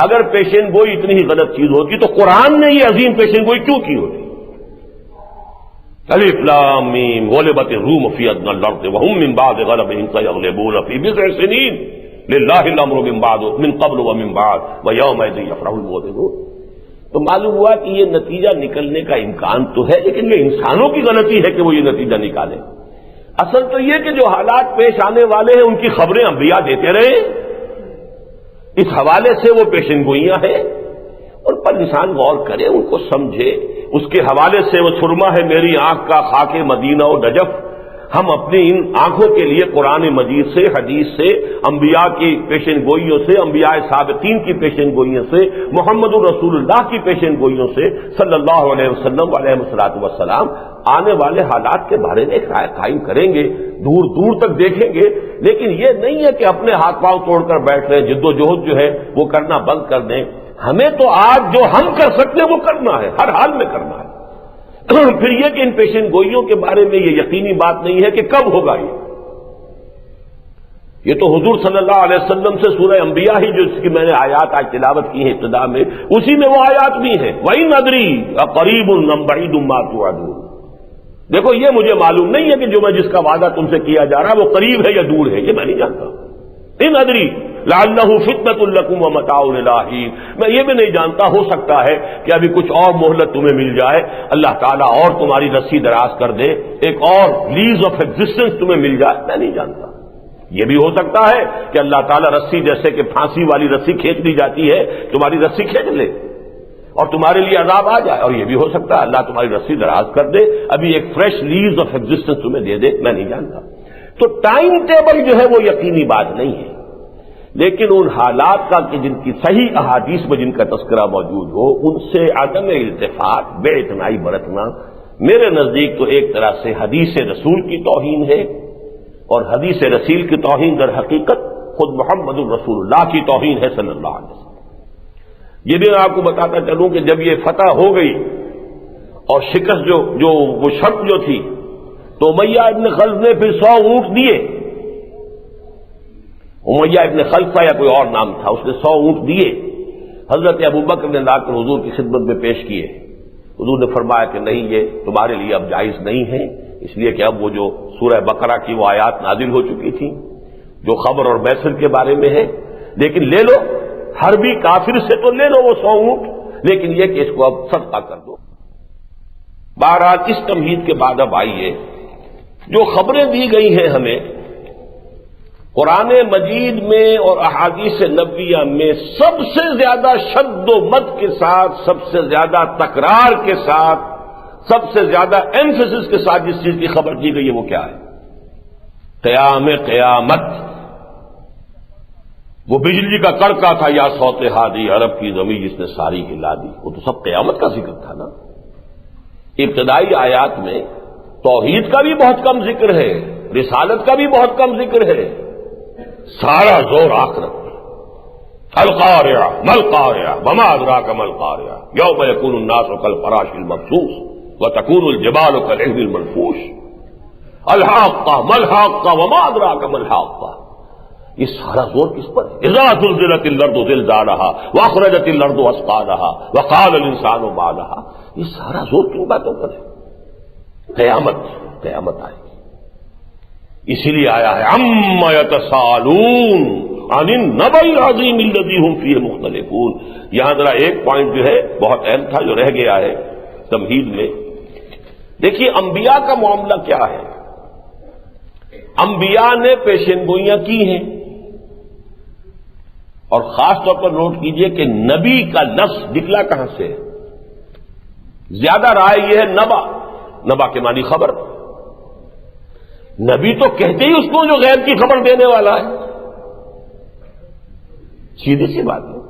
اگر پیشن گوئی اتنی ہی غلط چیز ہوتی تو قرآن نے یہ عظیم پیشن گوئی کیوں کی ہوتی؟ الف لام میم غلبت الروم فی ادنی الارض وهم من بعد غلبهم سيغلبون في بضع سنين لله الامر من قبل ومن بعد ويومئذ يفرح المؤمنون. تو معلوم ہوا کہ یہ نتیجہ نکلنے کا امکان تو ہے، لیکن یہ انسانوں کی غلطی ہے کہ وہ یہ نتیجہ نکالیں. اصل تو یہ کہ جو حالات پیش آنے والے ہیں ان کی خبریں انبیاء دیتے رہے، اس حوالے سے وہ پیشن گوئیاں ہیں. اور پر انسان غور کرے، ان کو سمجھے. اس کے حوالے سے وہ سرما ہے میری آنکھ کا خاک مدینہ و نجف. ہم اپنی ان آنکھوں کے لیے قرآن مجید سے، حدیث سے، انبیاء کی پیشن گوئیوں سے، انبیاء سابقین کی پیشن گوئیوں سے، محمد الرسول اللہ کی پیشن گوئیوں سے صلی اللہ علیہ وسلم علیہ الصلوۃ والسلام آنے والے حالات کے بارے میں ایک رائے قائم کریں گے، دور دور تک دیکھیں گے. لیکن یہ نہیں ہے کہ اپنے ہاتھ پاؤں توڑ کر بیٹھ رہے، جد و جہد جو ہے وہ کرنا بند کر دیں. ہمیں تو آج جو ہم کر سکتے ہیں وہ کرنا ہے، ہر حال میں کرنا ہے. پھر یہ کہ ان پیشن گوئیوں کے بارے میں یہ یقینی بات نہیں ہے کہ کب ہوگا. یہ تو حضور صلی اللہ علیہ وسلم سے سورہ انبیاء ہی جو اس کی میں نے آیات آج تلاوت کی ہیں ابتدا میں، اسی میں وہ آیات بھی ہیں. وَإِنْ أَدْرِي أَقَرِيبٌ أَمْ بَعِيدٌ مَا تُوعَدُونَ. دیکھو یہ مجھے معلوم نہیں ہے کہ جو میں جس کا وعدہ تم سے کیا جا رہا ہے وہ قریب ہے یا دور ہے، یہ میں نہیں جانتا. ان ادری لعلہ فتنۃ لکم ومتاع الی حین. میں یہ بھی نہیں جانتا، ہو سکتا ہے کہ ابھی کچھ اور مہلت تمہیں مل جائے، اللہ تعالیٰ اور تمہاری رسی دراز کر دے، ایک اور لیز آف ایگزسٹنس تمہیں مل جائے، میں نہیں جانتا. یہ بھی ہو سکتا ہے کہ اللہ تعالیٰ رسی جیسے کہ پھانسی والی رسی کھینچ لی جاتی ہے، تمہاری رسی کھینچ لے اور تمہارے لیے عذاب آ جائے. اور یہ بھی ہو سکتا ہے اللہ تمہاری رسی دراز کر دے، ابھی ایک فریش لیز آف ایگزسٹنس تمہیں دے دے، میں نہیں جانتا. تو ٹائم ٹیبل جو ہے وہ یقینی بات نہیں ہے، لیکن ان حالات کا کہ جن کی صحیح احادیث میں جن کا تذکرہ موجود ہو، ان سے عدم التفات، بے اعتنائی برتنا میرے نزدیک تو ایک طرح سے حدیث رسول کی توہین ہے. اور حدیث رسول کی توہین در حقیقت خود محمد الرسول اللہ کی توہین ہے صلی اللہ علیہ وسلم. یہ بھی میں آپ کو بتاتا چلوں کہ جب یہ فتح ہو گئی اور شکست جو وہ شرط جو تھی، تو امیہ ابن خلف نے پھر 100 اونٹ دیے. امیہ ابن خلفہ یا کوئی اور نام تھا، اس نے 100 اونٹ دیے. حضرت ابوبکر نے لا کر حضور کی خدمت میں پیش کیے. حضور نے فرمایا کہ نہیں، یہ تمہارے لیے اب جائز نہیں ہے، اس لیے کہ اب وہ جو سورہ بقرہ کی وہ آیات نازل ہو چکی تھی جو خبر اور بیسر کے بارے میں ہے. لیکن لے لو، حربی کافر سے تو لے لو وہ 100 اونٹ، لیکن یہ کہ اس کو اب صدقہ کر دو. بہرحال اس تمہید کے بعد اب آئیے جو خبریں دی گئی ہیں ہمیں قرآن مجید میں اور احادیث نبویہ میں، سب سے زیادہ شد و مد کے ساتھ، سب سے زیادہ تکرار کے ساتھ، سب سے زیادہ ایمفیسس کے ساتھ جس چیز کی خبر دی گئی ہے وہ کیا ہے؟ قیامت. وہ بجلی کا کڑکا تھا یا صوت ہادی عرب کی زمین جس نے ساری ہلا دی، وہ تو سب قیامت کا ذکر تھا نا۔ ابتدائی آیات میں توحید کا بھی بہت کم ذکر ہے، رسالت کا بھی بہت کم ذکر ہے، سارا زور آخرت پر۔ القارعہ ملقارعہ وما ادراک ملقارعہ یوم یکون الناس کالفراش المبثوث وتکون الجبال کالعہن المنفوش الحاقہ ملحاقہ وما ادراک ملحاقہ۔ یہ سارا زور کس پر ہے؟ اذا زلزلت الارض زلزالہا واخرجت الارض اثقالہا وقال الانسان ما لہا۔ یہ سارا زور کن باتوں پر ہے؟ قیامت آئے گی، اسی لیے آیا ہے عما یتساءلون عن النبأ العظیم الذی ھم فیہ مختلفون۔ یہاں ذرا ایک پوائنٹ جو ہے بہت اہم تھا جو رہ گیا ہے تمہید میں۔ دیکھیے انبیاء کا معاملہ کیا ہے؟ انبیاء نے پیشین گوئیاں کی ہیں، اور خاص طور پر نوٹ کیجئے کہ نبی کا لفظ نکلا کہاں سے ہے؟ زیادہ رائے یہ ہے نبا کے معنی خبر۔ نبی تو کہتے ہی اس کو جو غیب کی خبر دینے والا ہے، سیدھی سی بات ہے۔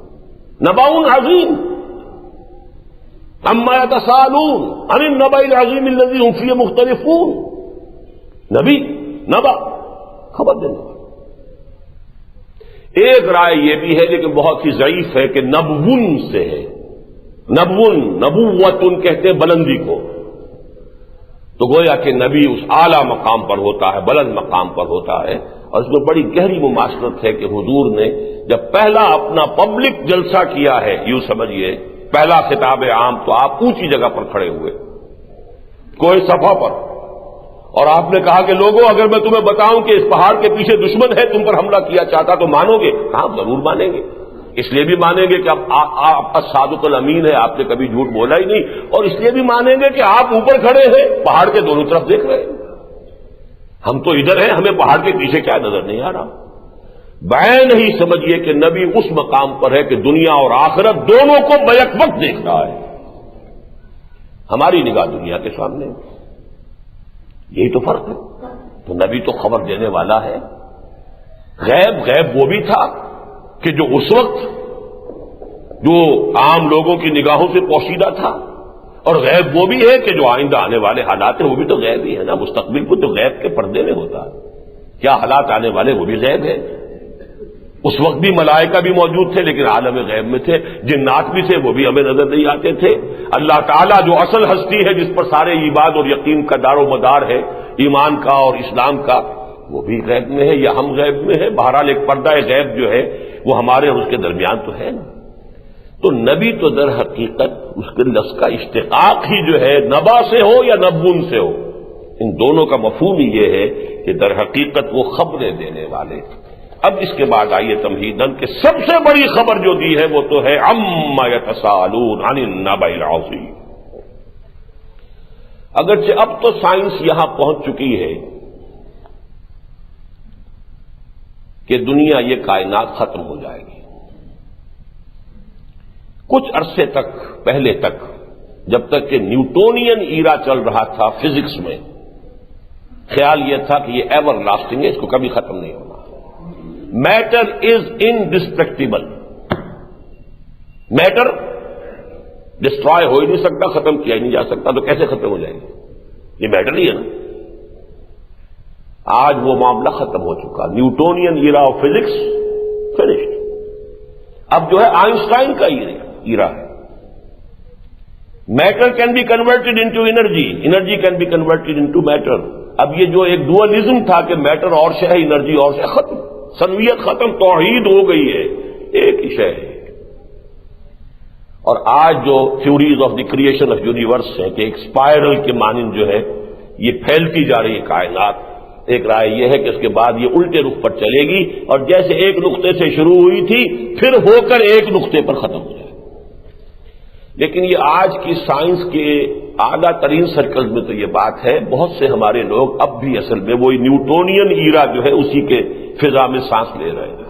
نبأ عظیم عما یتساءلون عن النبأ العظیم الذی ھم فیہ مختلفون۔ نبی نبا خبر دینے والا۔ ایک رائے یہ بھی ہے لیکن بہت ہی ضعیف ہے کہ نبون سے ہے۔ نبوتن کہتے ہیں بلندی کو، تو گویا کہ نبی اس اعلیٰ مقام پر ہوتا ہے، بلند مقام پر ہوتا ہے، اور اس میں بڑی گہری مماثلت ہے کہ حضور نے جب پہلا اپنا پبلک جلسہ کیا ہے، یوں سمجھیے پہلا خطاب عام، تو آپ اونچی جگہ پر کھڑے ہوئے کوئی صفحہ پر، اور آپ نے کہا کہ لوگوں اگر میں تمہیں بتاؤں کہ اس پہاڑ کے پیچھے دشمن ہے تم پر حملہ کیا چاہتا تو مانو گے؟ ہاں ضرور مانیں گے، اس لیے بھی مانیں گے کہ اب آپ کا صادق الامین ہے، آپ نے کبھی جھوٹ بولا ہی نہیں، اور اس لیے بھی مانیں گے کہ آپ اوپر کھڑے ہیں پہاڑ کے دونوں طرف دیکھ رہے ہیں، ہم تو ادھر ہیں، ہمیں پہاڑ کے پیچھے کیا نظر نہیں آ رہا۔ بعین ہی سمجھیے کہ نبی اس مقام پر ہے کہ دنیا اور آخرت دونوں کو بیک وقت دیکھ رہا ہے۔ ہماری نگاہ دنیا کے سامنے، یہی تو فرق ہے۔ تو نبی تو خبر دینے والا ہے۔ غیب وہ بھی تھا کہ جو اس وقت جو عام لوگوں کی نگاہوں سے پوشیدہ تھا، اور غیب وہ بھی ہے کہ جو آئندہ آنے والے حالات ہیں وہ بھی تو غیب ہی ہے نا۔ مستقبل کو تو غیب کے پردے میں ہوتا ہے، کیا حالات آنے والے وہ بھی غیب ہے۔ اس وقت بھی ملائکہ بھی موجود تھے لیکن عالم غیب میں تھے، جنات بھی تھے وہ بھی ہمیں نظر نہیں آتے تھے۔ اللہ تعالیٰ جو اصل ہستی ہے جس پر سارے ایمان اور یقین کا دار و مدار ہے، ایمان کا اور اسلام کا، وہ بھی غیب میں ہے یا ہم غیب میں ہے۔ بہرحال ایک پردہ غیب جو ہے وہ ہمارے اور اس کے درمیان تو ہے نا۔ تو نبی تو در حقیقت اس کے لفظ کا اشتقاق ہی جو ہے نبا سے ہو یا نبون سے ہو، ان دونوں کا مفہوم ہی یہ ہے کہ در حقیقت وہ خبریں دینے والے۔ اب اس کے بعد آئیے تمہیداً کہ سب سے بڑی خبر جو دی ہے وہ تو ہے عما یتساءلون عن النبأ العظیم۔ اگرچہ اب تو سائنس یہاں پہنچ چکی ہے کہ دنیا یہ کائنات ختم ہو جائے گی۔ کچھ عرصے تک پہلے تک جب تک کہ نیوٹونین ایرا چل رہا تھا فزکس میں، خیال یہ تھا کہ یہ ایور لاسٹنگ ہے، اس کو کبھی ختم نہیں ہونا۔ میٹر از انڈسٹرکٹیبل، میٹر ڈسٹرائے ہو ہی نہیں سکتا، ختم کیا ہی نہیں جا سکتا، تو کیسے ختم ہو جائے گی؟ یہ میٹر ہی ہے نا۔ آج وہ معاملہ ختم ہو چکا، Newtonian era of physics finished. اب جو ہے آئنسٹائن کا ایرا ہے۔ Matter can be converted into energy, energy can be converted into matter. اب یہ جو ایک ڈوئلزم تھا کہ میٹر اور شے ہے انرجی اور شے، ختم، سنویت ختم، توحید ہو گئی ہے، ایک ہی شے ہے۔ اور آج جو theories of the creation of universe ہے کہ ایک اسپائرل کے مانند جو ہے یہ پھیلتی جا رہی ہے کائنات، ایک رائے یہ ہے کہ اس کے بعد یہ الٹے رخ پر چلے گی، اور جیسے ایک نقطے سے شروع ہوئی تھی پھر ہو کر ایک نقطے پر ختم ہو جائے۔ لیکن یہ آج کی سائنس کے اعلیٰ ترین سرکلز میں تو یہ بات ہے، بہت سے ہمارے لوگ اب بھی اصل میں وہی نیوٹونین ایرا جو ہے اسی کے فضا میں سانس لے رہے ہیں۔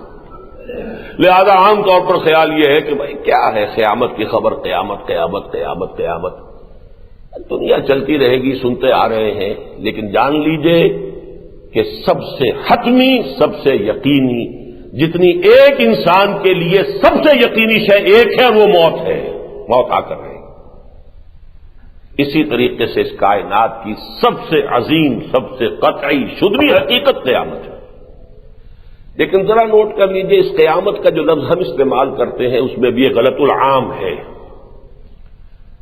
لہذا عام طور پر خیال یہ ہے کہ بھائی کیا ہے قیامت کی خبر، قیامت قیامت قیامت قیامت، دنیا چلتی رہے گی، سنتے آ رہے ہیں، لیکن جان لیجئے کہ سب سے حتمی، سب سے یقینی جتنی ایک انسان کے لیے سب سے یقینی شے ایک ہے، وہ موت ہے، موت آ کر رہے گی۔ اسی طریقے سے اس کائنات کی سب سے عظیم، سب سے قطعی شدنی حقیقت قیامت ہے۔ لیکن ذرا نوٹ کر لیجئے، اس قیامت کا جو لفظ ہم استعمال کرتے ہیں اس میں بھی یہ غلط العام ہے۔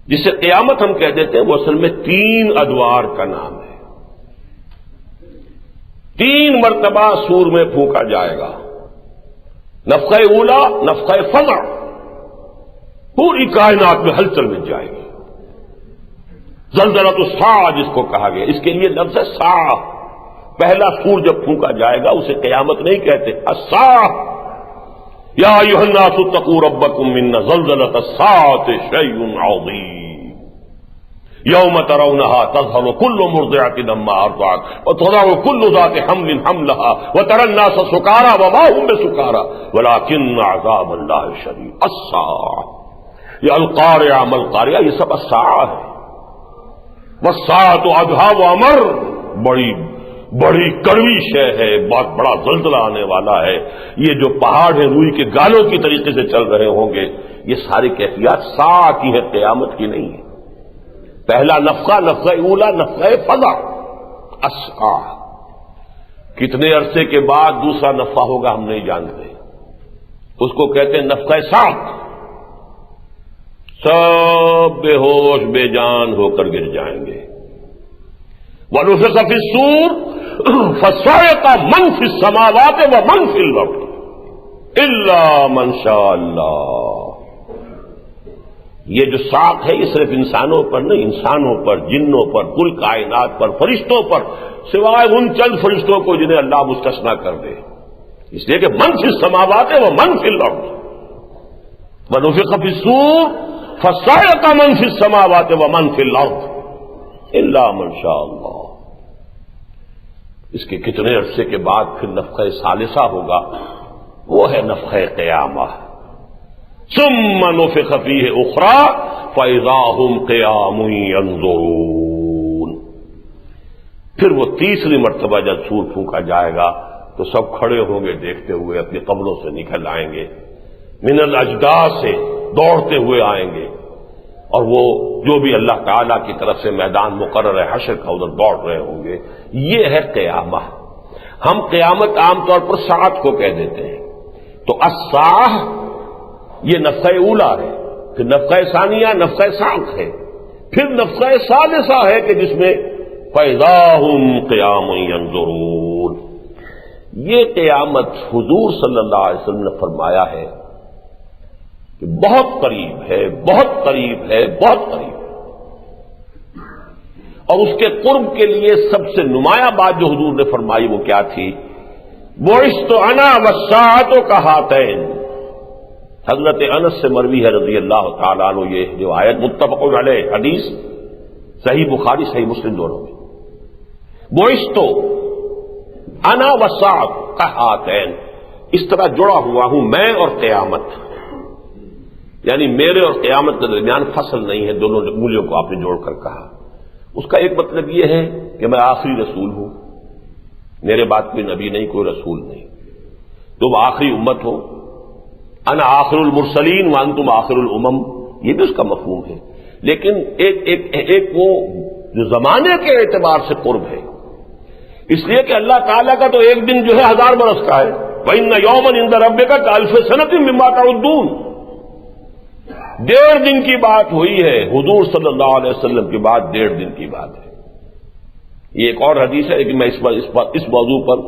جسے قیامت ہم کہہ دیتے ہیں وہ اصل میں 3 ادوار کا نام ہے۔ 3 مرتبہ سور میں پھونکا جائے گا، نفخہ اولا، نفخہ فزع، پوری کائنات میں ہلچل مچ جائے گی۔ زلزلۃ الساعہ جس کو کہا گیا، اس کے لیے لفظ ہے ساعہ۔ پہلا سور جب پھونکا جائے گا اسے قیامت نہیں کہتے، الساعہ۔ یا ایھا الناس اتقوا ربکم ان زلزلۃ الساعۃ شیء عظیم یوم ترونها تذهل كل مرضعة عما ارضعت وتضع كل ذات حمل حملها وترى الناس سكارى وما هم بسكارى ولكن عذاب الله شديد۔ الساعة یا القارعہ ما القارعہ، یہ سب الساعہ ہے۔ والساعة أدهى وأمر، بڑی کڑوی شے ہے، بہت بڑا زلزلہ آنے والا ہے۔ یہ جو پہاڑ ہیں روئی کے گالوں کی طریقے سے چل رہے ہوں گے، یہ ساری کیفیات ساعہ کی ہے، قیامت کی نہیں ہے۔ پہلا نفخہ، نفخہ اولا، نفخہ فزع، الساعہ۔ کتنے عرصے کے بعد دوسرا نفخہ ہوگا ہم نہیں جانتے، اس کو کہتے ہیں نفخہ صاعق۔ سب بے ہوش بے جان ہو کر گر جائیں گے۔ وَنُفِخَ فِي الصُّورِ فَصَعِقَ مَن فِي السَّمَاوَاتِ وَمَن فِي الْأَرْضِ إِلَّا مَن شَاءَ اللَّهُ۔ یہ جو صاعق ہے یہ صرف انسانوں پر نہیں، انسانوں پر، جنوں پر، کل کائنات پر، فرشتوں پر، سوائے ان چند فرشتوں کو جنہیں اللہ مستثنیٰ کر دے، اس لیے کہ من فی السماوات ومن فی الارض۔ وَنُفِخَ فِي الصُّورِ فَصَعِقَ مَن فِي السَّمَاوَاتِ وَمَن فِي الْأَرْضِ إِلَّا مَن شَاءَ اللَّهُ۔ اس کے کتنے عرصے کے بعد پھر نفخہ ثالثہ ہوگا، وہ ہے نفخہ قیامہ۔ ثُمَّ نُفِخَ فِيهِ أُخْرَىٰ فَإِذَا هُمْ قِيَامٌ يَنظُرُونَ۔ پھر وہ تیسری مرتبہ جب سور پھونکا جائے گا تو سب کھڑے ہوں گے دیکھتے ہوئے، اپنی قبروں سے نکل آئیں گے، من الاجداث سے دوڑتے ہوئے آئیں گے، اور وہ جو بھی اللہ تعالیٰ کی طرف سے میدان مقرر ہے حشر کا ادھر دوڑ رہے ہوں گے۔ یہ ہے قیامہ۔ ہم قیامت عام طور پر ساعت کو کہہ دیتے ہیں، تو الساعہ یہ نفخہ اولا ہے، پھر نفخہ ثانیہ نفخہ صاعق ہے، پھر نفخہ ثالثہ ہے کہ جس میں فَإِذَا هُمْ قِيَامٌ يَنظُرُونَ۔ یہ قیامت حضور صلی اللہ علیہ وسلم نے فرمایا ہے کہ بہت قریب ہے، بہت قریب ہے، بہت قریب ہے۔ اور اس کے قرب کے لیے سب سے نمایاں بات جو حضور نے فرمائی وہ کیا تھی؟ بُعِثْتُ أَنَا وَالسَّاعَةُ كَهَاتَيْنِ۔ حضرت انس سے مروی ہے رضی اللہ تعالیٰ عنہ یہ جو آیت، متفق علیہ حدیث، صحیح بخاری صحیح مسلم دونوں میں۔ بُعِثْتُ أَنَا وَالسَّاعَةُ كَهَاتَيْنِ، اس طرح جڑا ہوا ہوں میں اور قیامت، یعنی میرے اور قیامت کے درمیان فصل نہیں ہے، دونوں انگلیوں کو آپ نے جوڑ کر کہا۔ اس کا ایک مطلب یہ ہے کہ میں آخری رسول ہوں، میرے بعد کوئی نبی نہیں، کوئی رسول نہیں، تم آخری امت ہو، انا آخر المرسلین وانتم آخر الامم، یہ بھی اس کا مفہوم ہے۔ لیکن ایک وہ جو زمانے کے اعتبار سے قرب ہے، اس لیے کہ اللہ تعالیٰ کا تو ایک دن جو ہے 1000 برس کا ہے، وَإِنَّ يَوْمًا عِندَ رَبِّكَ كَأَلْفِ سَنَةٍ مِّمَّا تَعُدُّونَ۔ 1.5 دن کی بات ہوئی ہے، حضور صلی اللہ علیہ وسلم کی بات 1.5 دن کی بات ہے۔ یہ ایک اور حدیث ہے لیکن میں اس موضوع پر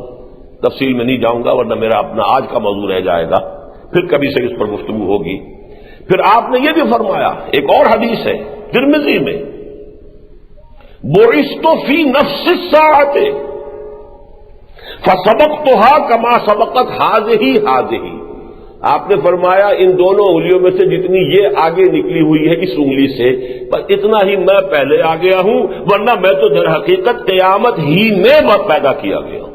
تفصیل میں نہیں جاؤں گا ورنہ میرا اپنا آج کا موضوع رہ جائے گا، پھر کبھی سے اس پر گفتگو ہوگی۔ پھر آپ نے یہ بھی فرمایا، ایک اور حدیث ہے ترمذی میں، بُعِثْتُ فِي نَفْسِ السَّاعَةِ فَسَبَقْتُهَا كَمَا سَبَقَتْ هَٰذِهِ۔ آپ نے فرمایا ان دونوں انگلیوں میں سے جتنی یہ آگے نکلی ہوئی ہے اس انگلی سے، بس اتنا ہی میں پہلے آ گیا ہوں، ورنہ میں تو در حقیقت قیامت ہی میں پیدا کیا گیا ہوں۔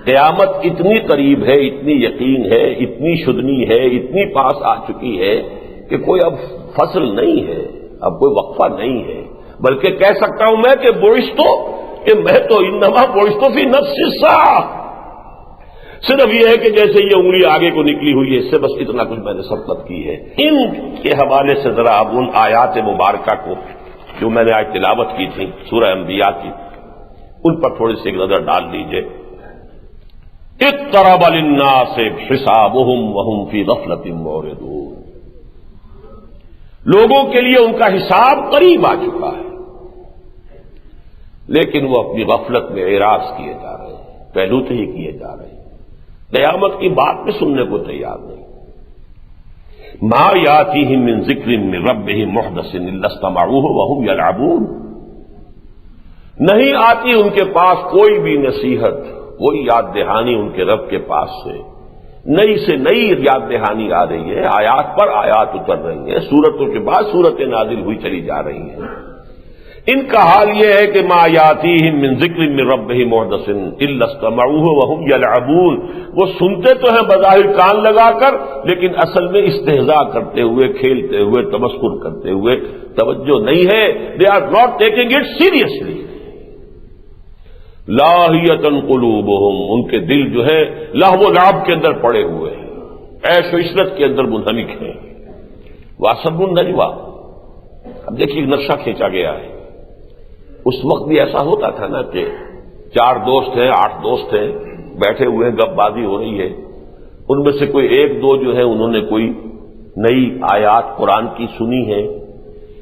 قیامت اتنی قریب ہے، اتنی یقین ہے، اتنی شدنی ہے، اتنی پاس آ چکی ہے کہ کوئی اب فصل نہیں ہے، اب کوئی وقفہ نہیں ہے، بلکہ کہہ سکتا ہوں میں کہ بُعِثْتُ، کہ میں تو انما بُعِثْتُ فِي نَفْسِ السَّاعَةِ، صرف یہ ہے کہ جیسے یہ انگلی آگے کو نکلی ہوئی ہے، اس سے بس اتنا کچھ میں نے سبقت کی ہے۔ ان کے حوالے سے ذرا اب ان آیات مبارکہ کو جو میں نے آج تلاوت کی تھی سورہ انبیاء کی، ان پر تھوڑی سی ایک نظر ڈال لیجئے۔ اقترب للناس حسابهم وهم فی غفلۃ معرضون، لوگوں کے لیے ان کا حساب قریب آ چکا ہے، لیکن وہ اپنی غفلت میں اعراض کیے جا رہے ہیں، پہلوتے ہی کیے جا رہے ہیں، قیامت کی بات بھی سننے کو تیار نہیں۔ ما یاتیہم من ذکر من ربہم محدث الا استمعوہ وہم یلعبون، نہیں آتی ان کے پاس کوئی بھی نصیحت، کوئی یاد دہانی ان کے رب کے پاس سے نئی سے نئی یاد دہانی آ رہی ہے، آیات پر آیات اتر رہی ہیں، سورتوں کے بعد سورتیں نازل ہوئی چلی جا رہی ہیں۔ ان کا حال یہ ہے کہ ما یاتیہم من ذکر من ربہم محدث الا استمعوہ وہم یلعبون، وہ سنتے تو ہیں بظاہر کان لگا کر، لیکن اصل میں استہزاء کرتے ہوئے، کھیلتے ہوئے، تمسخر کرتے ہوئے، توجہ نہیں ہے، they are not taking it seriously. لاہیۃ قلوبہم، ان کے دل جو ہے لہو و لعب کے اندر پڑے ہوئے ہیں، عیش و عشرت کے اندر منہمک ہیں۔ واسب النجویٰ، اب دیکھیے نقشہ کھینچا گیا ہے۔ اس وقت بھی ایسا ہوتا تھا نا کہ 4 دوست ہیں، 8 دوست ہیں، بیٹھے ہوئے ہیں، گپ بازی ہو رہی ہے، ان میں سے کوئی 1-2 جو ہے انہوں نے کوئی نئی آیات قرآن کی سنی ہے،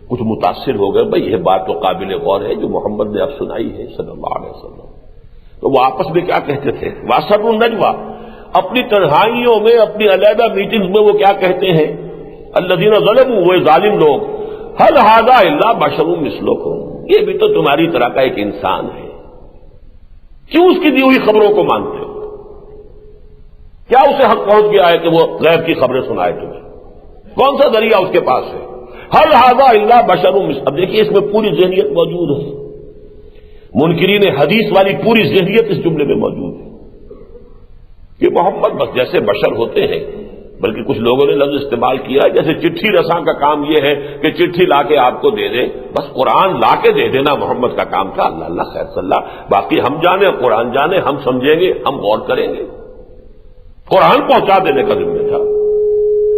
کچھ متاثر ہو گئے، بھئی یہ بات تو قابل غور ہے جو محمد نے اب سنائی ہے صلی اللہ علیہ وسلم، تو وہ آپس میں کیا کہتے تھے؟ واسب النجویٰ، اپنی تنہائیوں میں، اپنی علیحدہ میٹنگز میں وہ کیا کہتے ہیں؟ الذین ظلموا، وہ ظالم لوگ، هل هذا الا بشر مثلکم، یہ بھی تو تمہاری طرح کا ایک انسان ہے، کیوں اس کی دی ہوئی خبروں کو مانتے ہو؟ کیا اسے حق پہنچ گیا ہے کہ وہ غیب کی خبریں سنائے تمہیں؟ کون سا ذریعہ اس کے پاس ہے؟ هل هذا الا بشر مثلکم، اب دیکھیے اس میں پوری ذہنیت موجود ہے، منکرین حدیث والی پوری ذہنیت اس جملے میں موجود ہے کہ محمد بس جیسے بشر ہوتے ہیں، بلکہ کچھ لوگوں نے لفظ استعمال کیا جیسے چٹھی رساں کا کام یہ ہے کہ چٹھی لا کے آپ کو دے دے، بس قرآن لا کے دے دینا محمد کا کام تھا، اللہ اللہ خیر صلی اللہ، باقی ہم جانے، قرآن جانے، ہم سمجھیں گے، ہم غور کریں گے، قرآن پہنچا دینے کا ذمہ تھا،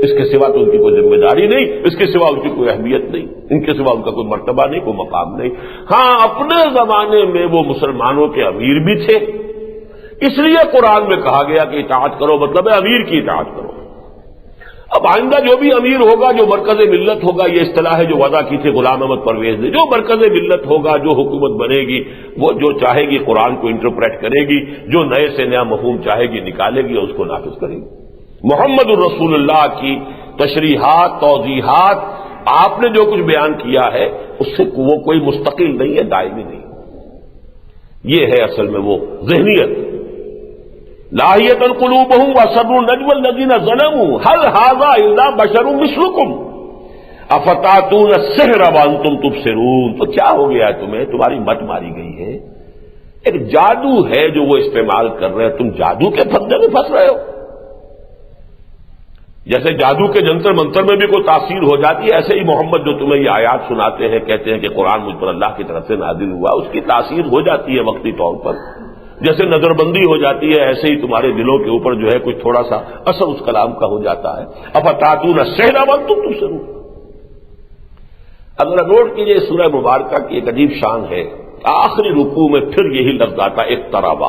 اس کے سوا تو ان کی کوئی ذمہ داری نہیں، اس کے سوا ان کی کوئی اہمیت نہیں، ان کے سوا ان کا کوئی مرتبہ نہیں، کوئی مقام نہیں۔ ہاں اپنے زمانے میں وہ مسلمانوں کے امیر بھی تھے، اس لیے قرآن میں کہا گیا کہ اطاعت کرو، مطلب ہے امیر کی اطاعت کرو۔ اب آئندہ جو بھی امیر ہوگا، جو مرکز ملت ہوگا، یہ اصطلاح ہے جو وضع کی تھی غلام احمد پرویز نے، جو مرکز ملت ہوگا، جو حکومت بنے گی، وہ جو چاہے گی قرآن کو انٹرپریٹ کرے گی، جو نئے سے نیا مفہوم چاہے گی نکالے گی اور اس کو نافذ کرے گی۔ محمد الرسول اللہ کی تشریحات، توضیحات، آپ نے جو کچھ بیان کیا ہے اس سے وہ کوئی مستقل نہیں ہے، دائمی نہیں، یہ ہے اصل میں وہ ذہنیت۔ لاہیۃ قلوبہم واسروا النجوى الذین ظلموا هل هذا الا بشر مثلکم افتاتون السحر وانتم تبصرون، تو کیا ہو گیا تمہیں؟ تمہاری مت ماری گئی ہے، ایک جادو ہے جو وہ استعمال کر رہے ہیں، تم جادو کے پھندے میں پھنس رہے ہو۔ جیسے جادو کے جنتر منتر میں بھی کوئی تاثیر ہو جاتی ہے، ایسے ہی محمد جو تمہیں یہ آیات سناتے ہیں، کہتے ہیں کہ قرآن مجھ پر اللہ کی طرف سے نازل ہوا، اس کی تاثیر ہو جاتی ہے وقتی طور پر، جیسے نظر بندی ہو جاتی ہے، ایسے ہی تمہارے دلوں کے اوپر جو ہے کچھ تھوڑا سا اثر اس کلام کا ہو جاتا ہے۔ افتاتون السحر وانتم تبصرون، اگر نوٹ کیجیے سورہ مبارکہ کی ایک عجیب شان ہے، آخری رکوع میں پھر یہی لفظ آتا ہے اقترب،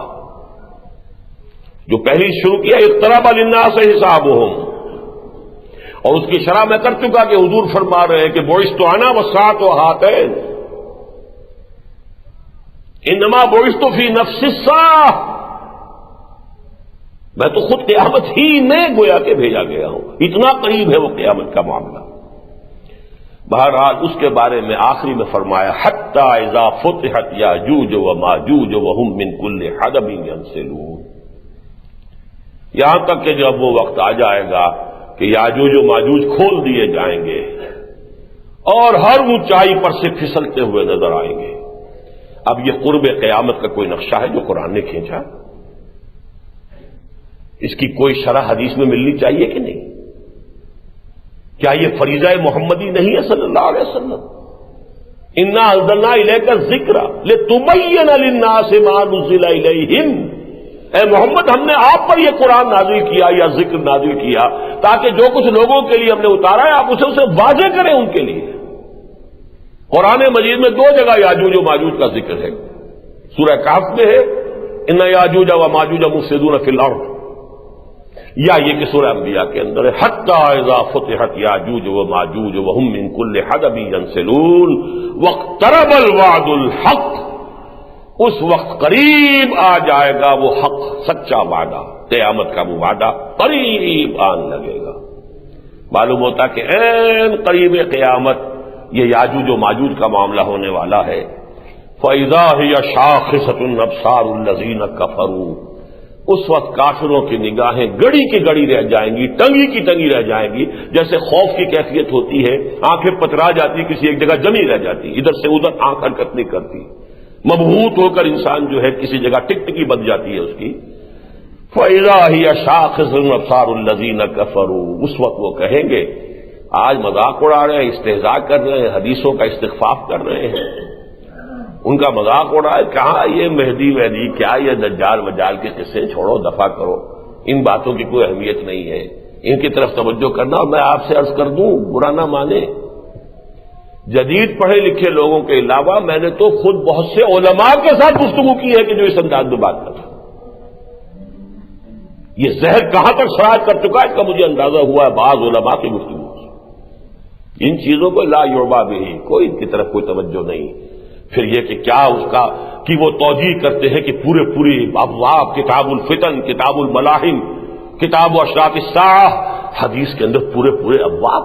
جو پہلی شروع کیا اقترب للناس حسابہم، اور اس کی شرح میں کر چکا کہ حضور فرما رہے ہیں کہ بعثت انا والساعۃ ہاتین، انما بعثت فی نفس الساعہ، میں تو خود قیامت ہی میں گویا کہ بھیجا گیا ہوں، اتنا قریب ہے وہ قیامت کا معاملہ۔ بہرحال اس کے بارے میں آخری میں فرمایا حتی اذا فتحت یاجوج وماجوج وهم من کل حدب ینسلون، یہاں تک کہ جب وہ وقت آ جائے گا کہ یاجوج و ماجوج کھول دیے جائیں گے اور ہر اونچائی پر سے پھسلتے ہوئے نظر آئیں گے۔ اب یہ قرب قیامت کا کوئی نقشہ ہے جو قرآن نے کھینچا؟ اس کی کوئی شرح حدیث میں ملنی چاہیے کہ نہیں؟ کیا یہ فریضہ محمدی نہیں ہے صلی اللہ علیہ وسلم؟ انا انزلنا الیک الذکر لتبین للناس ما نزل الیہم، اے محمد ہم نے آپ پر یہ قرآن نازل کیا یا ذکر نازل کیا تاکہ جو کچھ لوگوں کے لیے ہم نے اتارا ہے آپ اسے واضح کریں ان کے لیے۔ قرآن مجید میں 2 جگہ یاجوج و ماجوج کا ذکر ہے، سورہ کہف میں ہے ان یاجوج و ماجوج مفسدون فی الارض، یا یہ کہ سورہ انبیاء کے اندر ہے حتی اذا فتحت یاجوج و ماجوج وهم من کل حدب ینسلون واقترب الوعد الحق، اس وقت قریب آ جائے گا وہ حق سچا وعدہ، قیامت کا وہ وعدہ قریب آن لگے گا۔ معلوم ہوتا کہ عین قریب قیامت یہ یاجوج و ماجوج کا معاملہ ہونے والا ہے۔ فَإِذَا هِيَ شَاخِصَةٌ أَبْصَارُ الَّذِينَ كَفَرُوا، اس وقت کافروں کی نگاہیں گڑی کی گڑی رہ جائیں گی، ٹنگی کی ٹنگی رہ جائیں گی، جیسے خوف کی کیفیت ہوتی ہے، آنکھیں پترا جاتی، کسی ایک جگہ جمی رہ جاتی، ادھر سے ادھر آنکھ حرکت نہیں کرتی، مبہوت ہو کر انسان جو ہے کسی جگہ ٹکٹکی بن جاتی ہے اس کی۔ فَإِذَا هِيَ شَاخِصَةٌ أَبْصَارُ الَّذِينَ كَفَرُوا، اس وقت وہ کہیں گے، آج مذاق اڑا رہے ہیں، استہزاء کر رہے ہیں، حدیثوں کا استخفاف کر رہے ہیں، ان کا مذاق اڑا ہے، کہاں یہ مہدی وہدی، کیا یہ دجال وجال کے قصے، چھوڑو دفع کرو، ان باتوں کی کوئی اہمیت نہیں ہے، ان کی طرف توجہ کرنا۔ اور میں آپ سے عرض کر دوں، برا نہ مانے، جدید پڑھے لکھے لوگوں کے علاوہ میں نے تو خود بہت سے علماء کے ساتھ گفتگو کی ہے کہ جو اس انداز میں بات کرتا، یہ زہر کہاں تک سرایت کر چکا ہے اس کا مجھے اندازہ ہوا ہے بعض علماء کی گفتگو سے۔ ان چیزوں کو لا یعبا بہ، کوئی ان کی طرف کوئی توجہ نہیں۔ پھر یہ کہ کیا اس کا کہ وہ توجیہ کرتے ہیں کہ پورے ابواب، کتاب الفتن، کتاب الملاحم، کتاب و اشراط الساعہ، حدیث کے اندر پورے ابواب،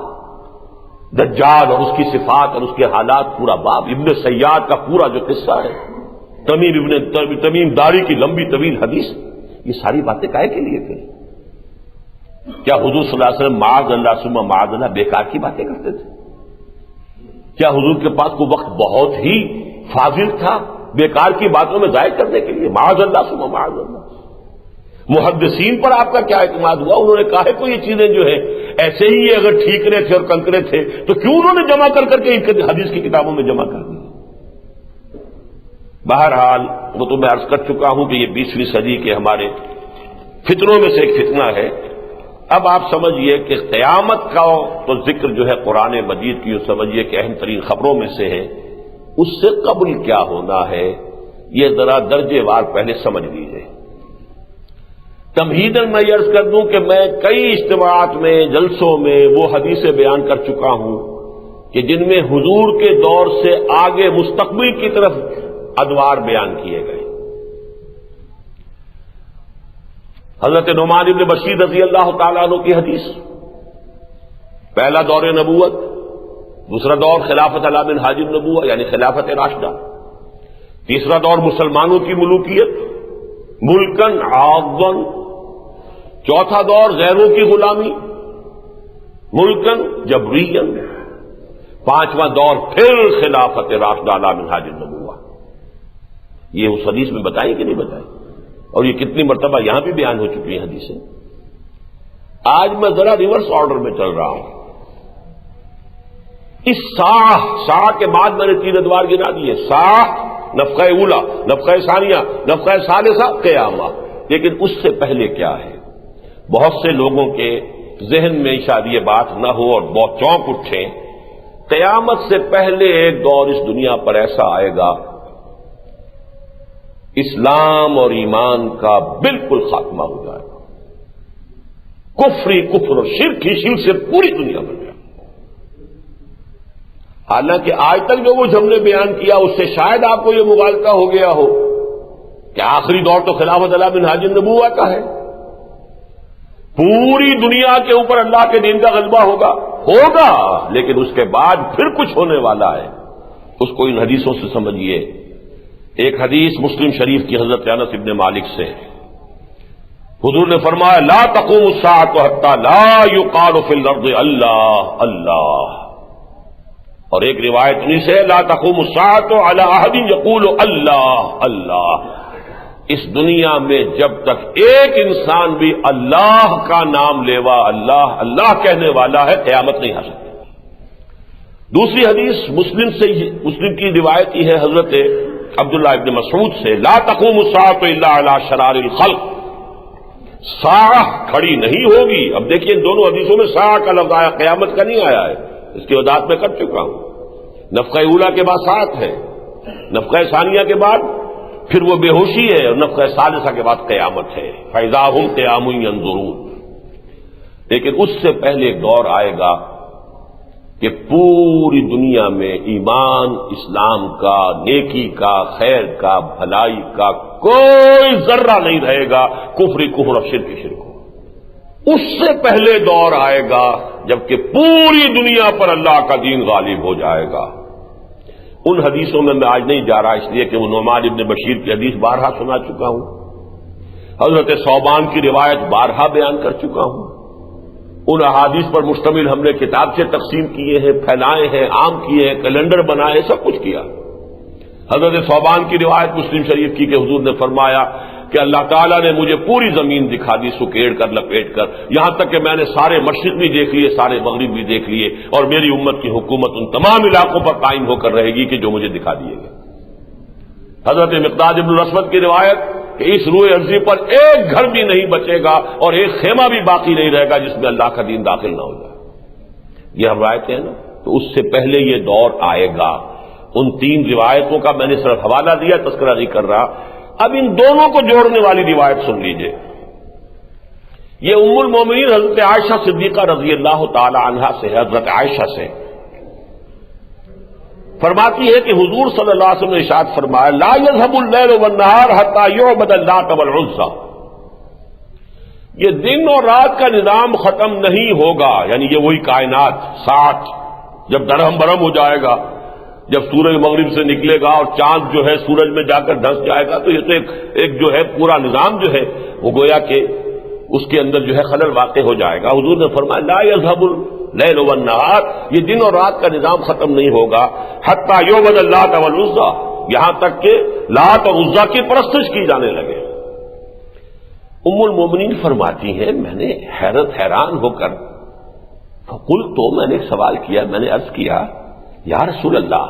دجال اور اس کی صفات اور اس کے حالات پورا باب، ابن سیاد کا پورا جو قصہ ہے، تمیم داری کی لمبی طویل حدیث، یہ ساری باتیں کائے کے لیے پھر؟ کیا حضور صلی اللہ علیہ وسلم معاذ اللہ ثم معاذ اللہ بیکار کی باتیں کرتے تھے؟ کیا حضور کے پاس کوئی وقت بہت ہی فاضل تھا بیکار کی باتوں میں ضائع کرنے کے لیے؟ معاذ اللہ ثم معاذ اللہ۔ محدثین پر آپ کا کیا اعتماد ہوا؟ انہوں نے کہا کہ یہ چیزیں جو ہیں ایسے ہی اگر ٹھیکرے تھے اور کنکرے تھے تو کیوں انہوں نے جمع کر کے حدیث کی کتابوں میں جمع کر دی؟ بہرحال وہ تو میں عرض کر چکا ہوں کہ یہ 20ویں صدی کے ہمارے فتنوں میں سے ایک فتنہ ہے۔ اب آپ سمجھئے کہ قیامت کا تو ذکر جو ہے قرآن مجید کی، سمجھئے کہ اہم ترین خبروں میں سے ہے، اس سے قبل کیا ہونا ہے یہ ذرا درجے وار پہلے سمجھ لیجیے۔ تمہیداً میں یہ عرض کر دوں کہ میں کئی اجتماعات میں، جلسوں میں وہ حدیثیں بیان کر چکا ہوں کہ جن میں حضور کے دور سے آگے مستقبل کی طرف ادوار بیان کیے گئے۔ حضرت نعمان بن بشیر رضی اللہ تعالیٰ عنہ کی حدیث، پہلا دور نبوت، دوسرا دور خلافت علی منہاج النبوہ یعنی خلافت راشدہ، تیسرا دور مسلمانوں کی ملوکیت ملکن عاضن، چوتھا دور غیروں کی غلامی ملکن جبرین، پانچواں دور پھر خلافت راشدہ علی منہاج النبوہ۔ یہ اس حدیث میں بتائیں کہ نہیں بتائیں؟ اور یہ کتنی مرتبہ یہاں بھی بیان ہو چکی ہیں حدیثیں۔ آج میں ذرا ریورس آرڈر میں چل رہا ہوں۔ اس ساہ کے بعد میں نے 3 ادوار گنا دیے، ساہ، نفخہ اولا، نفخہ ثانیہ، نفخہ ثالثہ، قیامہ۔ لیکن اس سے پہلے کیا ہے؟ بہت سے لوگوں کے ذہن میں شاید یہ بات نہ ہو اور بہت چونک اٹھیں، قیامت سے پہلے ایک دور اس دنیا پر ایسا آئے گا اسلام اور ایمان کا بالکل خاتمہ ہو جائے گا، کفر اور شرک ہی شرک سے پوری دنیا بن جائے گا۔ حالانکہ آج تک جو کچھ ہم نے بیان کیا اس سے شاید آپ کو یہ مغالطہ ہو گیا ہو کہ آخری دور تو خلافت علی منہاج النبوہ کا ہے، پوری دنیا کے اوپر اللہ کے دین کا غلبہ ہوگا، لیکن اس کے بعد پھر کچھ ہونے والا ہے، اس کو ان حدیثوں سے سمجھیے۔ ایک حدیث مسلم شریف کی حضرت انس ابن مالک سے، حضور نے فرمایا لا تقوم الساعة حتى لا يقال في الارض اللہ اللہ، اور ایک روایت انہی سے لا تقوم الساعة على احد يقول اللہ اللہ، اس دنیا میں جب تک ایک انسان بھی اللہ کا نام لیوا، اللہ اللہ کہنے والا ہے، قیامت نہیں آ سکتی۔ دوسری حدیث مسلم کی روایت ہی ہے حضرت عبداللہ ابن مسعود سے لا تقوم الساعة الا على شرار الخلق، ساعہ کھڑی نہیں ہوگی. اب دیکھیے ان دونوں حدیثوں میں ساعہ کا لفظ آیا، قیامت کا نہیں آیا ہے. اس کی وضاحت میں کر چکا ہوں. نفخہ اولا کے بعد ساعت ہے، نفخہ ثانیہ کے بعد پھر وہ بے ہوشی ہے، اور نفخہ ثالثہ کے بعد قیامت ہے. فَإِذَا هُمْ قِيَامٌ يَنظُرُونَ. لیکن اس سے پہلے ایک دور آئے گا کہ پوری دنیا میں ایمان، اسلام کا، نیکی کا، خیر کا، بھلائی کا کوئی ذرہ نہیں رہے گا، کفر اور شرک ہو. اس سے پہلے دور آئے گا جبکہ پوری دنیا پر اللہ کا دین غالب ہو جائے گا. ان حدیثوں میں آج نہیں جا رہا، اس لیے کہ وہ نعمان ابن بشیر کی حدیث بارہا سنا چکا ہوں، حضرت ثوبان کی روایت بارہا بیان کر چکا ہوں. ان احادیث پر مشتمل ہم نے کتاب سے تقسیم کیے ہیں، پھیلائے ہیں، عام کیے ہیں، کیلنڈر بنائے، سب کچھ کیا. حضرت ثوبان کی روایت مسلم شریف کی کہ حضور نے فرمایا کہ اللہ تعالیٰ نے مجھے پوری زمین دکھا دی، سکیڑ کر، لپیٹ کر، یہاں تک کہ میں نے سارے مشرق بھی دیکھ لیے، سارے مغرب بھی دیکھ لیے، اور میری امت کی حکومت ان تمام علاقوں پر قائم ہو کر رہے گی کہ جو مجھے دکھا دیے گئے. حضرت مقداد ابن الاسود کی روایت کہ اس روئے ارضی پر ایک گھر بھی نہیں بچے گا اور ایک خیمہ بھی باقی نہیں رہے گا جس میں اللہ کا دین داخل نہ ہو جائے. یہ ہم روایتیں ہیں نا. تو اس سے پہلے یہ دور آئے گا. ان تین روایتوں کا میں نے صرف حوالہ دیا، تذکرہ نہیں کر رہا. اب ان دونوں کو جوڑنے والی روایت سن لیجئے. یہ ام المومنین حضرت عائشہ صدیقہ رضی اللہ تعالی عنہا سے، حضرت عائشہ سے فرماتی ہے کہ حضور صلی اللہ علیہ وسلم نے ارشاد فرمایا لا يذهب الليل والنهار حتى يعبد اللات والعزى. یہ دن اور رات کا نظام ختم نہیں ہوگا، یعنی یہ وہی کائنات ساٹھ جب درہم برہم ہو جائے گا، جب سورج مغرب سے نکلے گا اور چاند جو ہے سورج میں جا کر دھنس جائے گا، تو یہ تو ایک جو ہے پورا نظام جو ہے وہ گویا کہ اس کے اندر جو ہے خلل واقع ہو جائے گا. حضور نے فرمایا لا يذهب اللیل والنہار، یہ دن اور رات کا نظام ختم نہیں ہوگا حتی یعبد اللات والعزی، یہاں تک کہ لات اور عزیٰ کی پرستش کی جانے لگے. ام المومنین فرماتی ہیں میں نے حیران ہو کر فقلت، تو میں نے ایک سوال کیا، میں نے عرض کیا یا رسول اللہ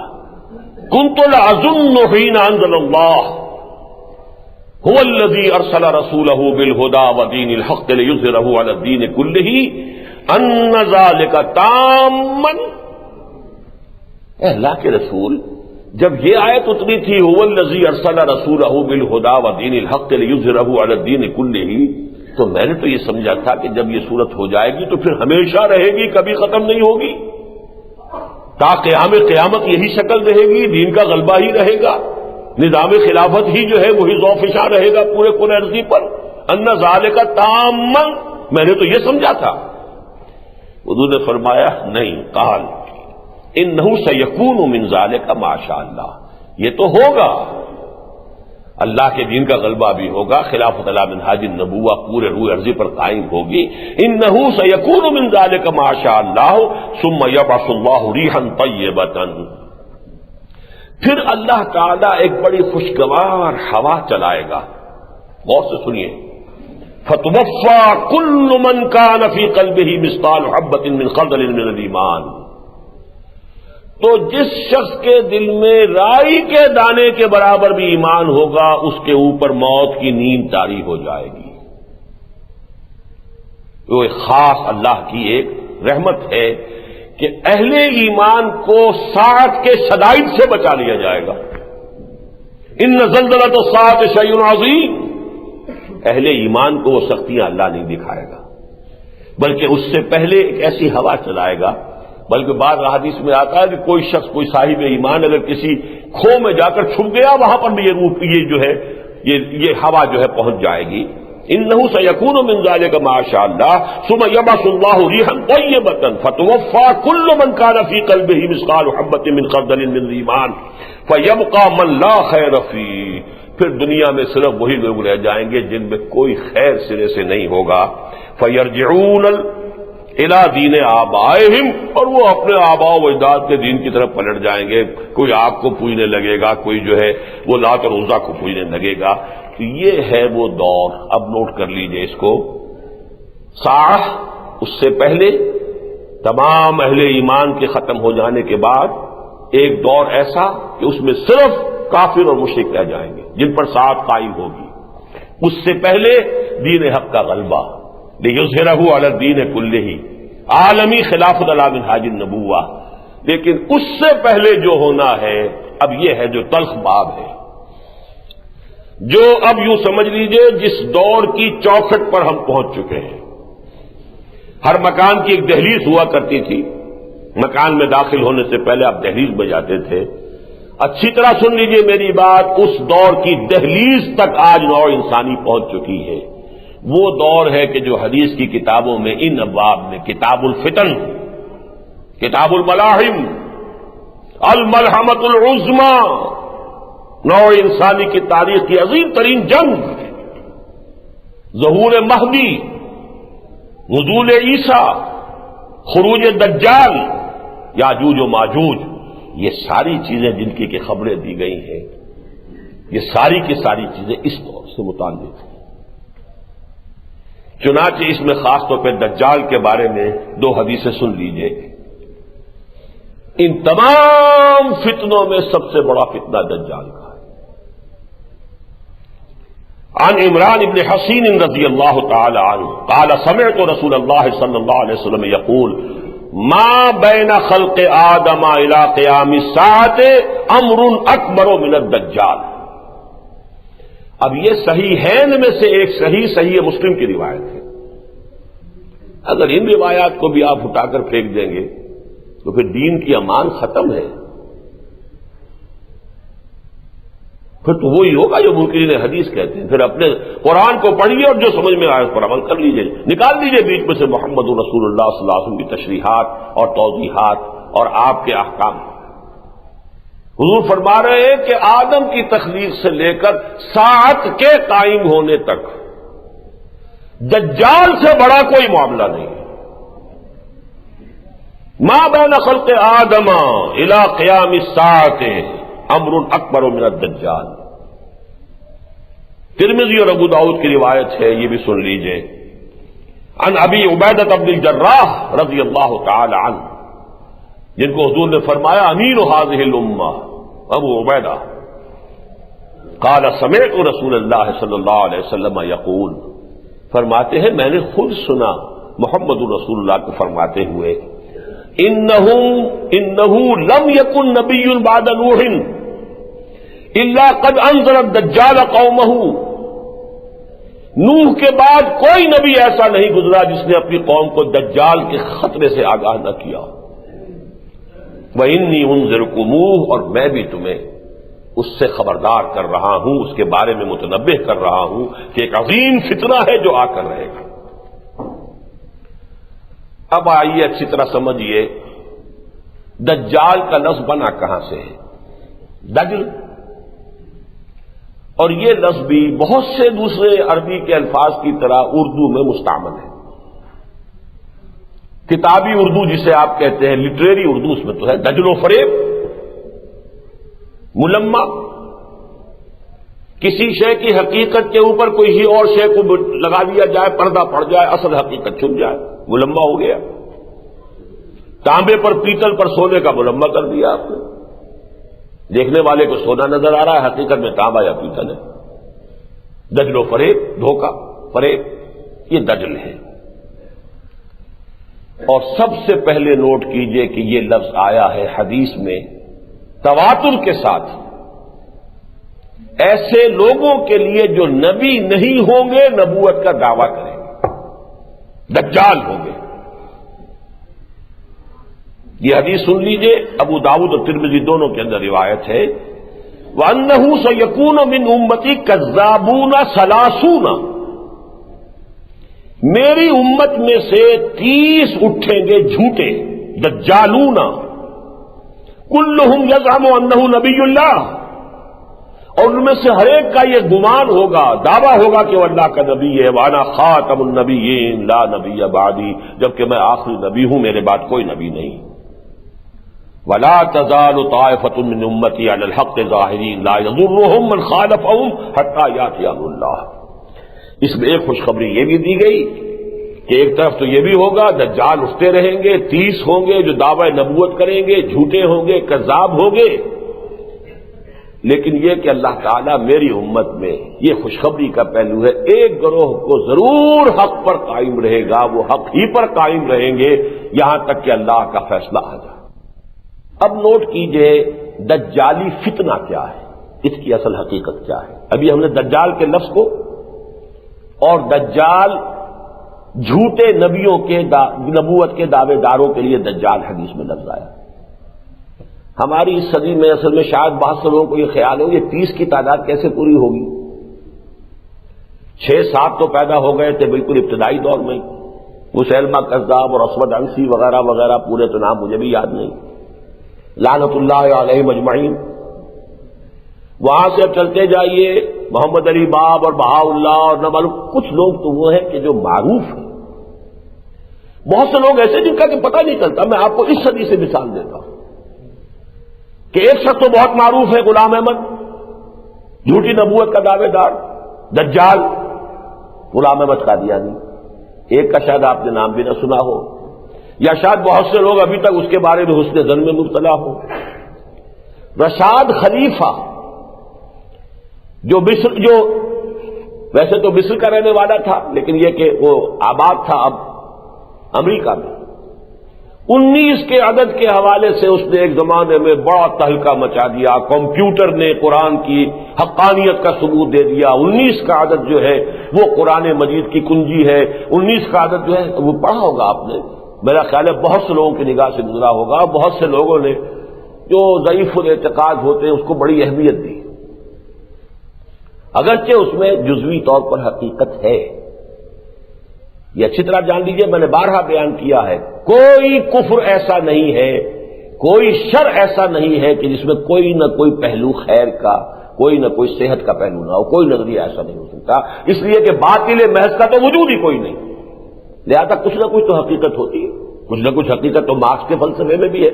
كنت لأظن حين أنزل الله هو الذي أرسل رسوله بالهدى ودين الحق ليظهره على الدين كله أن ذلك تاما. اللہ کے رسول جب یہ آیت اتری تھی هو الذي أرسل رسوله بالهدى ودين الحق ليظهره على الدين كله، تو میں نے تو یہ سمجھا تھا کہ جب یہ صورت ہو جائے گی تو پھر ہمیشہ رہے گی، کبھی ختم نہیں ہوگی، تا قیامت یہی شکل رہے گی، دین کا غلبہ ہی رہے گا، نظام خلافت ہی جو ہے وہی ذوفشاں رہے گا پورے ارضی پر. ان ذالک تاما، میں نے تو یہ سمجھا تھا. حضور نے فرمایا نہیں، قال انہ سیکون من ذالک ما شاء اللہ، یہ تو ہوگا، اللہ کے دین کا غلبہ بھی ہوگا، خلافت علی منہاج النبوہ پورے روئے ارضی پر قائم ہوگی. انہ سیکون من ذالک ما شاء اللہ ثم یبعث اللہ ریحا طیبۃ، پھر اللہ تعالیٰ ایک بڑی خوشگوار ہوا چلائے گا. غور سے سنیے، فتوفى كل من كان في قلبه مثقال حبة من خردل من الایمان، تو جس شخص کے دل میں رائی کے دانے کے برابر بھی ایمان ہوگا اس کے اوپر موت کی نیند طاری ہو جائے گی. وہ ایک خاص اللہ کی ایک رحمت ہے کہ اہل ایمان کو ساعت کے شدائد سے بچا لیا جائے گا. ان زلزلۃ الساعۃ شیء عظیم، اہل ایمان کو وہ سختیاں اللہ نہیں دکھائے گا، بلکہ اس سے پہلے ایک ایسی ہوا چلائے گا. بلکہ بعض احادیث میں آتا ہے کہ کوئی شخص، کوئی صاحب ایمان اگر کسی کھو میں جا کر چھپ گیا، وہاں پر بھی یہ جو ہے یہ ہوا جو ہے پہنچ جائے گی. انہ سیکون من ذلک ما شاء اللہ ثم یبعث اللہ ریحا طیبۃ فتوفى كل من كان في قلبه مثقال حبة من خردل من ایمان فیبقى من لا خیر فیہ، پھر دنیا میں صرف وہی لوگ رہ جائیں گے جن میں کوئی خیر سرے سے نہیں ہوگا. فیرجعون الی دین آبائہم، اور وہ اپنے آباء و اجداد کے دین کی طرف پلٹ جائیں گے. کوئی آگ کو پوجنے لگے گا، کوئی جو ہے وہ لات اور عزیٰ کو پوجنے لگے گا. تو یہ ہے وہ دور. اب نوٹ کر لیجئے اس کو. ساعہ، اس سے پہلے تمام اہل ایمان کے ختم ہو جانے کے بعد ایک دور ایسا کہ اس میں صرف کافر اور مشرک رہ جائیں گے جن پر ساعت قائم ہوگی. اس سے پہلے دین حق کا غلبہ، لیظہرہ علی الدین کلہ، عالمی خلافت علی منہاج النبوہ۔ لیکن اس سے پہلے جو ہونا ہے اب یہ ہے جو تلخ باب ہے، جو اب یوں سمجھ لیجئے جس دور کی چوکھٹ پر ہم پہنچ چکے ہیں۔ ہر مکان کی ایک دہلیز ہوا کرتی تھی، مکان میں داخل ہونے سے پہلے آپ دہلیز میں جاتے تھے۔ اچھی طرح سن لیجئے میری بات، اس دور کی دہلیز تک آج نوع انسانی پہنچ چکی ہے۔ وہ دور ہے کہ جو حدیث کی کتابوں میں ان ابواب میں کتاب الفتن، کتاب الملاحم، الملحمۃ العظمی، نوع انسانی کی تاریخ کی عظیم ترین جنگ، ظہور مہدی، نزول عیسیٰ، خروج دجال، یاجوج و ماجوج، یہ ساری چیزیں جن کی کہ خبریں دی گئی ہیں، یہ ساری کی ساری چیزیں اس دور سے متعلق ہیں۔ چنانچہ اس میں خاص طور پہ دجال کے بارے میں 2 حدیثیں سن لیجئے۔ ان تمام فتنوں میں سب سے بڑا فتنہ دجال کا ہے۔ عن عمران بن حسین رضی اللہ تعالی عنہ قال سمعت رسول اللہ صلی اللہ علیہ وسلم یقول ما بین خلق آدم الى قیام الساعۃ امر اکبر من الدجال۔ اب یہ صحیحین میں سے ایک صحیح مسلم کی روایت ہے۔ اگر ان روایات کو بھی آپ اٹھا کر پھینک دیں گے تو پھر دین کی امان ختم ہے، پھر تو وہی ہوگا جو منکرین حدیث کہتے ہیں۔ پھر اپنے قرآن کو پڑھیے اور جو سمجھ میں آئے اس پر عمل کر لیجیے، نکال دیجیے بیچ میں سے محمد رسول اللہ صلی اللہ علیہ وسلم کی تشریحات اور توضیحات اور آپ کے احکام۔ حضور فرما رہے ہیں کہ آدم کی تخلیق سے لے کر ساعت کے قائم ہونے تک دجال سے بڑا کوئی معاملہ نہیں ہے۔ ما بین خلق آدم الی قیام الساعۃ امر اکبر من الدجال۔ ترمذی اور ابو داؤد کی روایت ہے، یہ بھی سن لیجئے۔ عن ابی عبیدہ بن الجراح رضی اللہ تعالی عنہ، جن کو حضور نے فرمایا امین هذه الامہ، ابو عبیدہ، قال سمعت رسول اللہ صلی اللہ علیہ وسلم یقول، فرماتے ہیں میں نے خود سنا محمد رسول اللہ کو فرماتے ہوئے انه لم يكن نبي بعد نوح الا قد انذر الدجال قومه۔ نوح کے بعد کوئی نبی ایسا نہیں گزرا جس نے اپنی قوم کو دجال کے خطرے سے آگاہ نہ کیا۔ وَإِنِّي أُنذِرُكُمُوهُ، اور میں بھی تمہیں اس سے خبردار کر رہا ہوں، اس کے بارے میں متنبہ کر رہا ہوں کہ ایک عظیم فتنہ ہے جو آ کر رہے گا۔ اب آئیے اچھی طرح سمجھیے دجال کا لفظ بنا کہاں سے ہے؟ دجل، اور یہ لفظ بھی بہت سے دوسرے عربی کے الفاظ کی طرح اردو میں مستعمل ہے۔ کتابی اردو جسے آپ کہتے ہیں، لٹریری اردو، اس میں تو ہے دجل و فریب، ملمہ، کسی شے کی حقیقت کے اوپر کوئی ہی اور شے کو لگا دیا جائے، پردہ پڑ جائے، اصل حقیقت چھپ جائے، ملمہ ہو گیا۔ تانبے پر پیتل پر سونے کا ملمہ کر دیا آپ نے، دیکھنے والے کو سونا نظر آ رہا ہے، حقیقت میں تانبا یا پیتل ہے۔ دجل و فریب، دھوکہ، فریب، یہ دجل ہے۔ اور سب سے پہلے نوٹ کیجئے کہ یہ لفظ آیا ہے حدیث میں تواتر کے ساتھ، ایسے لوگوں کے لیے جو نبی نہیں ہوں گے، نبوت کا دعویٰ کریں گے، دجال ہوں گے۔ یہ حدیث سن لیجئے، ابو داؤد اور ترمذی دونوں کے اندر روایت ہے، وَأَنَّهُ سَيَكُونُ مِنْ أُمَّتِي كَذَّابُونَ ثَلَاثُونَ، میری امت میں سے 30 اٹھیں گے جھوٹے، دجالون، كلهم يزعم أنه نبي اللہ، اور ان میں سے ہر ایک کا یہ گمان ہوگا، دعویٰ ہوگا کہ وہ اللہ کا نبی ہے، وَأَنَا خَاتَمُ النَّبِيِّينَ لَا نَبِيَّ بَعْدِي، جبکہ میں آخری نبی ہوں، میرے بعد کوئی نبی نہیں۔ وَلَا تَزَالُ طَائِفَةٌ مِّنْ أُمَّتِي عَلَى الْحَقِّ ظَاهِرِينَ لَا يَضُرُّهُم مَّنْ خَالَفَهُمْ حَتَّىٰ يَأْتِيَ أَمْرُ اللَّهِ۔ اس میں ایک خوشخبری یہ بھی دی گئی کہ ایک طرف تو یہ بھی ہوگا دجال اٹھتے رہیں گے، 30 ہوں گے جو دعوی نبوت کریں گے، جھوٹے ہوں گے، کذاب ہوں گے، لیکن یہ کہ اللہ تعالیٰ میری امت میں یہ خوشخبری کا پہلو ہے، ایک گروہ کو ضرور حق پر قائم رہے گا، وہ حق ہی پر قائم رہیں گے یہاں تک کہ اللہ کا فیصلہ آ جائے۔ اب نوٹ کیجئے دجالی فتنہ کیا ہے، اس کی اصل حقیقت کیا ہے۔ ابھی ہم نے دجال کے لفظ کو اور دجال جھوٹے نبیوں کے نبوت کے دعوے داروں کے لیے دجال حدیث میں لفظ آیا۔ ہماری اس صدی میں اصل میں شاید بہت سے لوگوں کو یہ خیال ہو یہ 30 کی تعداد کیسے پوری ہوگی۔ 6-7 تو پیدا ہو گئے تھے بالکل ابتدائی دور میں، مسیلمہ کذاب اور اسود عنسی وغیرہ وغیرہ، پورے تو نام مجھے بھی یاد نہیں، لعنت اللہ علیہم اجمعین۔ وہاں سے اب چلتے جائیے محمد علی باب اور بہاء اللہ اور نہ معلوم کچھ لوگ تو وہ ہیں کہ جو معروف ہیں، بہت سے لوگ ایسے جن کا کہ پتہ نہیں چلتا۔ میں آپ کو اس صدی سے مثال دیتا ہوں کہ ایک شخص تو بہت معروف ہے، غلام احمد، جھوٹی نبوت کا دعوے دار، دجال، غلام احمد قادیانی۔ ایک کا شاید آپ نے نام بھی نہ سنا ہو، یا شاید بہت سے لوگ ابھی تک اس کے بارے میں حسن ظن میں مبتلا ہو۔ رشاد خلیفہ جو ویسے تو مصر کا رہنے والا تھا، لیکن یہ کہ وہ آباد تھا اب امریکہ میں، 19 کے عدد کے حوالے سے اس نے ایک زمانے میں بڑا تہلکہ مچا دیا۔ کمپیوٹر نے قرآن کی حقانیت کا ثبوت دے دیا۔ 19 کا عدد جو ہے وہ قرآن مجید کی کنجی ہے۔ 19 کا عدد جو ہے وہ پڑھا ہوگا آپ نے، میرا خیال ہے بہت سے لوگوں کی نگاہ سے گزرا ہوگا۔ بہت سے لوگوں نے جو ضعیف الاعتقاد ہوتے ہیں اس کو بڑی اہمیت دی، اگرچہ اس میں جزوی طور پر حقیقت ہے۔ یہ اچھی طرح جان لیجئے، میں نے بارہا بیان کیا ہے، کوئی کفر ایسا نہیں ہے، کوئی شر ایسا نہیں ہے کہ جس میں کوئی نہ کوئی پہلو خیر کا، کوئی نہ کوئی صحت کا پہلو نہ ہو، کوئی نظریہ ایسا نہیں ہو سکتا، اس لیے کہ باطل محض کا تو وجود ہی کوئی نہیں، لہذا کچھ نہ کچھ تو حقیقت ہوتی ہے۔ کچھ نہ کچھ حقیقت تو مارکس کے فلسفے میں بھی ہے،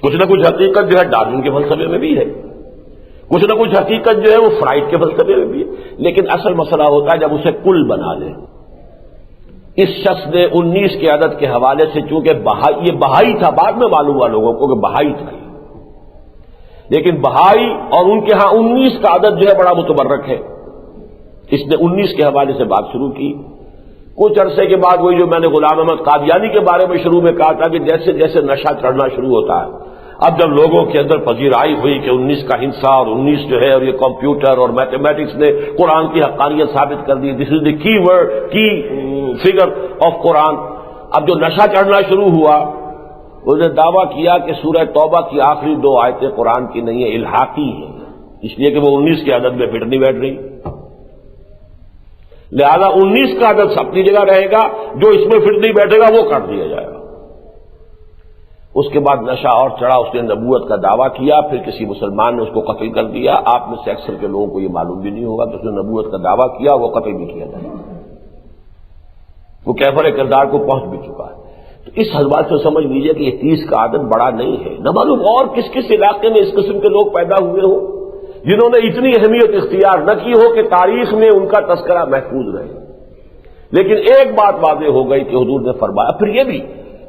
کچھ نہ کچھ حقیقت جو ہے ڈارون کے فلسفے میں بھی ہے، کچھ نہ کچھ حقیقت جو ہے وہ فرائڈ کے فلسفے میں بھی ہے، لیکن اصل مسئلہ ہوتا ہے جب اسے کل بنا لیں۔ اس شخص نے 19 کے عدد کے حوالے سے، چونکہ یہ بہائی تھا، بعد میں معلوم ہوا لوگوں کو کہ بہائی تھا، لیکن بہائی اور ان کے ہاں 19 کا عدد جو ہے بڑا متبرک ہے۔ اس نے 19 کے حوالے سے بات شروع کی۔ کچھ عرصے کے بعد وہی جو میں نے غلام احمد قادیانی کے بارے میں شروع میں کہا تھا کہ جیسے جیسے نشہ چڑھنا شروع ہوتا ہے، اب جب لوگوں کے اندر پذیرائی ہوئی کہ 19 کا ہنسا اور 19 جو ہے اور یہ کمپیوٹر اور میتھمیٹکس نے قرآن کی حقانیت ثابت کر دی، دس از دی کی ورڈ، کی فگر آف قرآن، اب جو نشہ چڑھنا شروع ہوا، اس نے دعویٰ کیا کہ سورہ توبہ کی آخری 2 آیتیں قرآن کی نہیں ہیں، الحاقی ہیں، اس لیے کہ وہ 19 کے عدد میں فٹ نہیں بیٹھ رہی، لہذا 19 کا عدد اپنی جگہ رہے گا، جو اس میں فٹ نہیں بیٹھے گا وہ کاٹ دیا جائے گا۔ اس کے بعد نشہ اور چڑھا، اس نے نبوت کا دعویٰ کیا، پھر کسی مسلمان نے اس کو قتل کر دیا۔ آپ میں سے اکثر کے لوگوں کو یہ معلوم بھی نہیں ہوگا کہ اس نے نبوت کا دعویٰ کیا، وہ قتل بھی کیا جائے، وہ کیفر کردار کو پہنچ بھی چکا ہے۔ تو اس حوالے سے سمجھ لیجئے کہ یہ 30 کا عدد بڑا نہیں ہے۔ نہ معلوم اور کس کس علاقے میں اس قسم کے لوگ پیدا ہوئے ہوں جنہوں نے اتنی اہمیت اختیار نہ کی ہو کہ تاریخ میں ان کا تذکرہ محفوظ رہے، لیکن ایک بات واضح ہو گئی کہ حضور نے فرمایا، پھر یہ بھی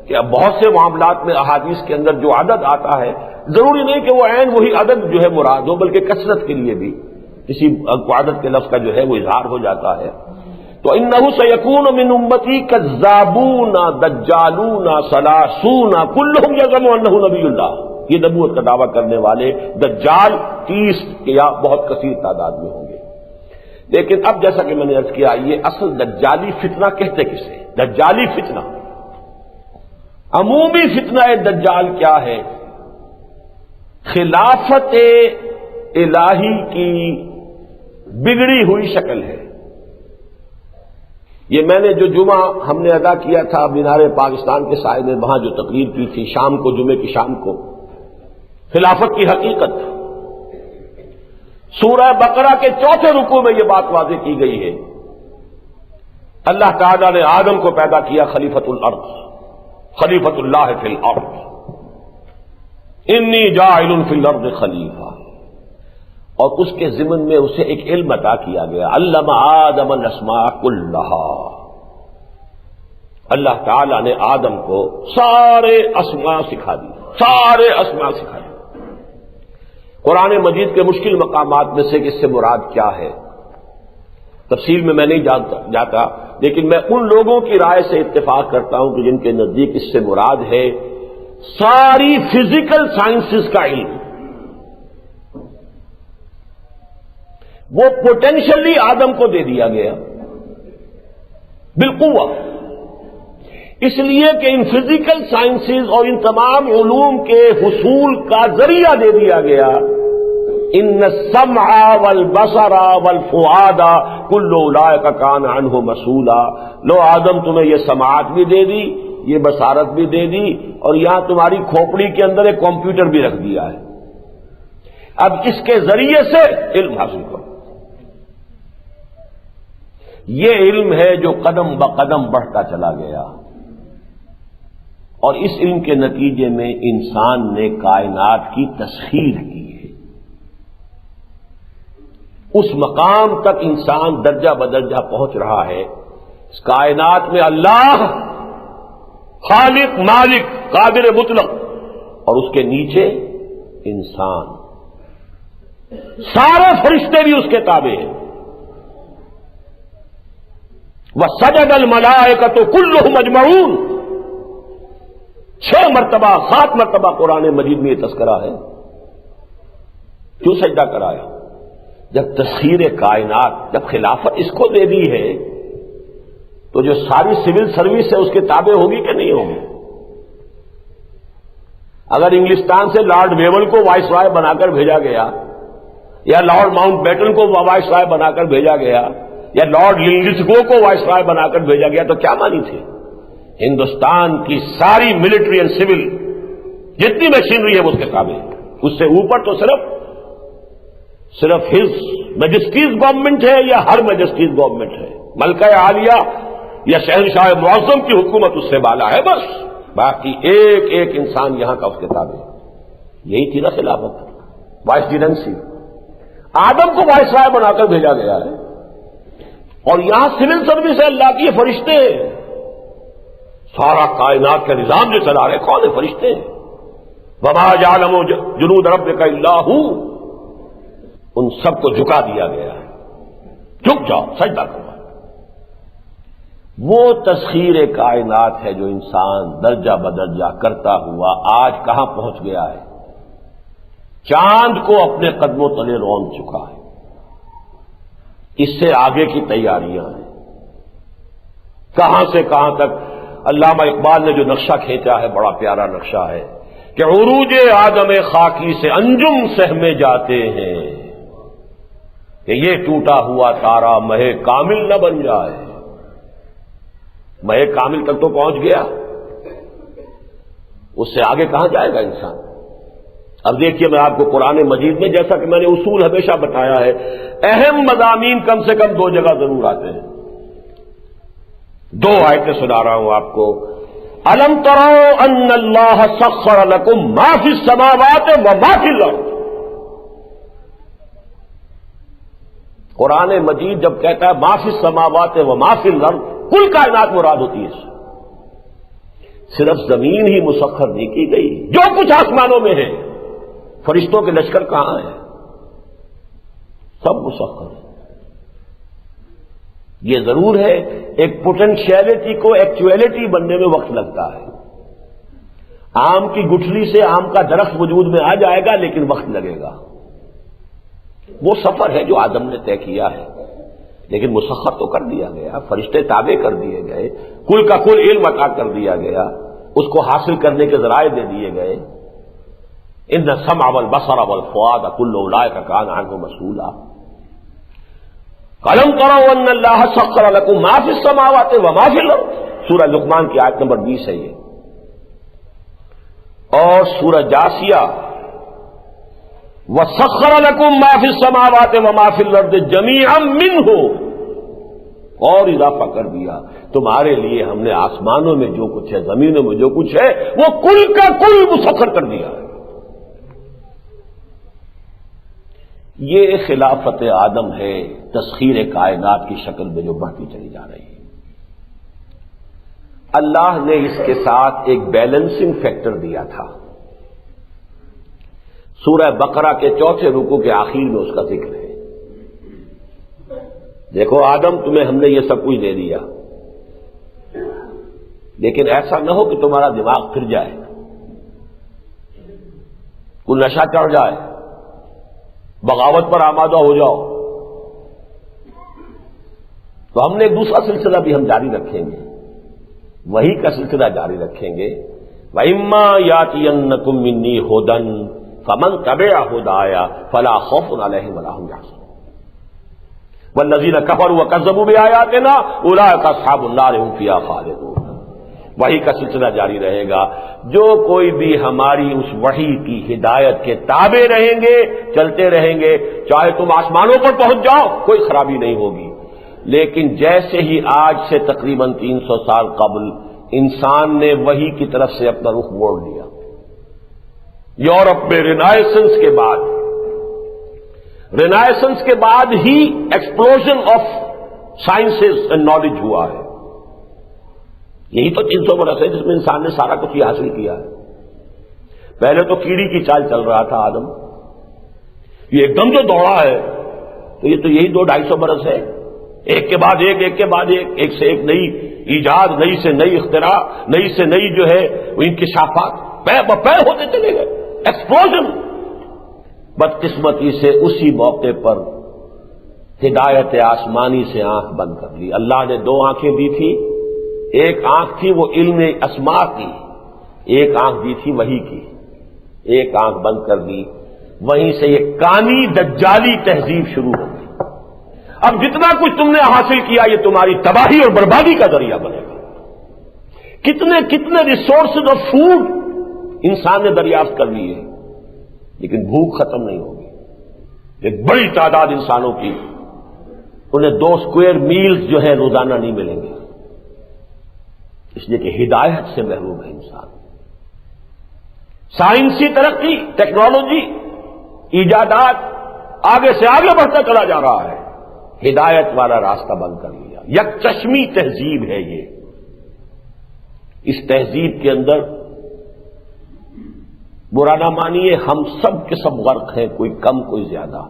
کہ اب بہت سے معاملات میں احادیث کے اندر جو عدد آتا ہے ضروری نہیں کہ وہ عین وہی عدد جو ہے مراد ہو، بلکہ کثرت کے لیے بھی کسی عدد کے لفظ کا جو ہے وہ اظہار ہو جاتا ہے۔ تو انہ سیکون من امتی کذابون دجالون ثلاثون کلہم یزعم انہ نبی اللہ، یہ نبوت کا دعویٰ کرنے والے دجال 30 یا بہت کثیر تعداد میں ہوں گے۔ لیکن اب جیسا کہ میں نے عرض کیا، یہ اصل دجالی فتنہ کہتے کسے؟ دجالی فتنہ، عمومی فتنہ دجال کیا ہے؟ خلافت الہی کی بگڑی ہوئی شکل ہے۔ یہ میں نے جو جمعہ ہم نے ادا کیا تھا مینار پاکستان کے سائے میں، وہاں جو تقریر کی تھی شام کو، جمعے کی شام کو، خلافت کی حقیقت، سورہ بقرہ کے 4تھے رکوع میں یہ بات واضح کی گئی ہے۔ اللہ تعالیٰ نے آدم کو پیدا کیا خلیفۃ الارض، خلیفۃ اللہ فی الارض، انی جاعل فی الارض خلیفہ، اور اس کے ضمن میں اسے ایک علم عطا کیا گیا، علم آدم الاسماء کلہا، اللہ تعالیٰ نے آدم کو سارے اسماء سکھا دی، سارے اسماء سکھا دی۔ قرآن مجید کے مشکل مقامات میں سے کہ اس سے مراد کیا ہے، تفصیل میں نہیں جاتا، لیکن میں ان لوگوں کی رائے سے اتفاق کرتا ہوں کہ جن کے نزدیک اس سے مراد ہے ساری فزیکل سائنسز کا علم۔ وہ پوٹینشلی آدم کو دے دیا گیا بالقوہ، اس لیے کہ ان فزیکل سائنسز اور ان تمام علوم کے حصول کا ذریعہ دے دیا گیا۔ ان السمع والبصر والفؤاد کل اولئک کان عنہ مسئولا۔ لو آدم تمہیں یہ سماعت بھی دے دی، یہ بصارت بھی دے دی، اور یہاں تمہاری کھوپڑی کے اندر ایک کمپیوٹر بھی رکھ دیا ہے، اب اس کے ذریعے سے علم حاصل کرو۔ یہ علم ہے جو قدم بقدم بڑھتا چلا گیا، اور اس علم کے نتیجے میں انسان نے کائنات کی تسخیر کی ہے۔ اس مقام تک انسان درجہ بدرجہ پہنچ رہا ہے، اس کائنات میں اللہ خالق مالک قادر مطلق، اور اس کے نیچے انسان، سارے فرشتے بھی اس کے تابع ہیں۔ وَسَجَدَ الْمَلَائِكَةُ كُلُّهُمْ أَجْمَعُونَ، 6 مرتبہ 7 مرتبہ قرآن مجید میں یہ تذکرہ ہے۔ کیوں سجدہ کرایا؟ جب تسخیر کائنات، جب خلافت اس کو دے دی ہے تو جو ساری سول سروس ہے اس کے تابع ہوگی کہ نہیں ہوگی؟ اگر انگلستان سے لارڈ ویول کو وائس رائے بنا کر بھیجا گیا، یا لارڈ ماؤنٹ بیٹن کو وائس رائے بنا کر بھیجا گیا، یا لارڈ لنگسگو کو وائس رائے بنا کر بھیجا گیا، تو کیا مانی تھی؟ ہندوستان کی ساری ملٹری اینڈ سول جتنی مشینری ہے وہ اس کے تابع ہے۔ اس سے اوپر تو صرف ہز میجسٹیز گورنمنٹ ہے، یا ہر میجسٹیز گورنمنٹ ہے، ملکہ عالیہ یا شہنشاہ معظم کی حکومت اس سے بالا ہے، بس باقی ایک ایک انسان یہاں کا اس کے تابع ہے۔ یہی تھی نا خلافت، وائس ریجنسی۔ آدم کو وائس رائے بنا کر بھیجا گیا ہے، اور یہاں سول سروس ہے اللہ کی، یہ فرشتے ہیں، سارا کائنات کا نظام جو چلا رہے کون ہے؟ فرشتے ہیں۔ وما یعلم جنود ربک الا ھو، ان سب کو جھکا دیا گیا ہے، جھک جاؤ سجدہ کرو۔ وہ تسخیر کائنات ہے جو انسان درجہ بدرجہ کرتا ہوا آج کہاں پہنچ گیا ہے؟ چاند کو اپنے قدموں تلے رون چکا ہے۔ اس سے آگے کی تیاریاں ہیں، کہاں سے کہاں تک۔ علامہ اقبال نے جو نقشہ کھینچا ہے بڑا پیارا نقشہ ہے کہ عروج آدم خاکی سے انجم سہمے جاتے ہیں، کہ یہ ٹوٹا ہوا تارا مہ کامل نہ بن جائے۔ مہ کامل تک تو پہنچ گیا، اس سے آگے کہاں جائے گا انسان؟ اب دیکھیے، میں آپ کو قرآن مجید میں، جیسا کہ میں نے اصول ہمیشہ بتایا ہے، اہم مضامین کم سے کم 2 جگہ ضرور آتے ہیں۔ 2 آیتیں سنا رہا ہوں آپ کو۔ الم تروا ان اللہ سخر لکم ما فی السماوات وما فی الارض۔ قرآن مجید جب کہتا ہے ما فی السماوات وما فی الارض، کل کائنات مراد ہوتی ہے، صرف زمین ہی مسخر نہیں کی گئی، جو کچھ آسمانوں میں ہے، فرشتوں کے لشکر کہاں ہیں؟ سب مسخر ہے۔ یہ ضرور ہے ایک پوٹینشیلٹی کو ایکچویلٹی بننے میں وقت لگتا ہے۔ آم کی گٹھلی سے آم کا درخت وجود میں آ جائے گا، لیکن وقت لگے گا۔ وہ سفر ہے جو آدم نے طے کیا ہے، لیکن مسخر تو کر دیا گیا، فرشتے تابع کر دیے گئے، کل کا کل علم عطا کر دیا گیا، اس کو حاصل کرنے کے ذرائع دے دیے گئے۔ ان السمع والبصر والفؤاد کل اولئک کان عنہ مسئولا۔ الم تروا ان اللہ سخر لکم ما فی السماوات وما فی الارض، سورہ لقمان کی آیت نمبر 20 ہے یہ۔ اور سورہ جاسیہ وسخر لکم ما فی السماوات وما فی الارض جمیعا منہ، اور اضافہ کر دیا تمہارے لیے ہم نے آسمانوں میں جو کچھ ہے، زمینوں میں جو کچھ ہے، وہ کل کا کل مسخر کر دیا ہے۔ یہ خلافت آدم ہے، تسخیر کائنات کی شکل میں جو بڑھتی چلی جا رہی ہے۔ اللہ نے اس کے ساتھ ایک بیلنسنگ فیکٹر دیا تھا۔ سورہ بقرہ کے 4 رکوع کے آخر میں اس کا ذکر ہے۔ دیکھو آدم، تمہیں ہم نے یہ سب کچھ دے دیا، لیکن ایسا نہ ہو کہ تمہارا دماغ پھر جائے، کوئی نشہ چڑھ جائے، بغاوت پر آمادہ ہو جاؤ۔ تو ہم نے ایک دوسرا سلسلہ بھی ہم جاری رکھیں گے، وہی کا سلسلہ جاری رکھیں گے۔ وَإِمَّا يَأْتِيَنَّكُم مِّنِّي هُدًى فَمَن تَبِعَ هُدَايَ فَلَا خَوْفٌ عَلَيْهِمْ وَلَا هُمْ يَحْزَنُونَ وَالَّذِينَ كَفَرُوا وَكَذَّبُوا بِآيَاتِنَا أُولَٰئِكَ أَصْحَابُ النَّارِ هُمْ فِيهَا خَالِدُونَ۔ وحی کا سلسلہ جاری رہے گا۔ جو کوئی بھی ہماری اس وحی کی ہدایت کے تابع رہیں گے، چلتے رہیں گے، چاہے تم آسمانوں پر پہنچ جاؤ، کوئی خرابی نہیں ہوگی۔ لیکن جیسے ہی آج سے تقریباً 300 سال قبل انسان نے وحی کی طرف سے اپنا رخ موڑ لیا، یورپ میں رینائسنس کے بعد ہی explosion of sciences and knowledge ہوا ہے۔ یہی تو 300 برس ہے جس میں انسان نے سارا کچھ یہ حاصل کیا ہے۔ پہلے تو کیڑی کی چال چل رہا تھا آدم، یہ ایک دم جو دوڑا ہے تو یہ تو یہی 200-250 برس ہے، ایک کے بعد ایک، ایک کے بعد ایک، ایک سے ایک نئی ایجاد، نئی سے نئی اختراع، نئی سے نئی جو ہے وہ انکشافات پے بپے ہوتے چلے گئے، ایکسپلوژن۔ بدقسمتی سے اسی موقع پر ہدایت آسمانی سے آنکھ بند کر لی۔ اللہ نے 2 آنکھیں دی تھی، ایک آنکھ تھی وہ علم اسماء کی، ایک آنکھ دی تھی وحی کی، ایک آنکھ بند کر دی۔ وہیں سے یہ کانی دجالی تہذیب شروع ہو گئی۔ اب جتنا کچھ تم نے حاصل کیا یہ تمہاری تباہی اور بربادی کا ذریعہ بنے گا۔ کتنے کتنے ریسورسز آف فوڈ انسان نے دریافت کر لیے، لیکن بھوک ختم نہیں ہوگی۔ ایک بڑی تعداد انسانوں کی، انہیں 2 اسکوائر میلز جو ہے روزانہ نہیں ملیں گے، اس لیے کہ ہدایت سے محروم ہے انسان۔ سائنسی ترقی، ٹیکنالوجی، ایجادات آگے سے آگے بڑھتا چلا جا رہا ہے، ہدایت والا راستہ بند کر لیا۔ یک چشمی تہذیب ہے یہ۔ اس تہذیب کے اندر برا نہ مانیے، ہم سب کے سب غرق ہیں، کوئی کم کوئی زیادہ۔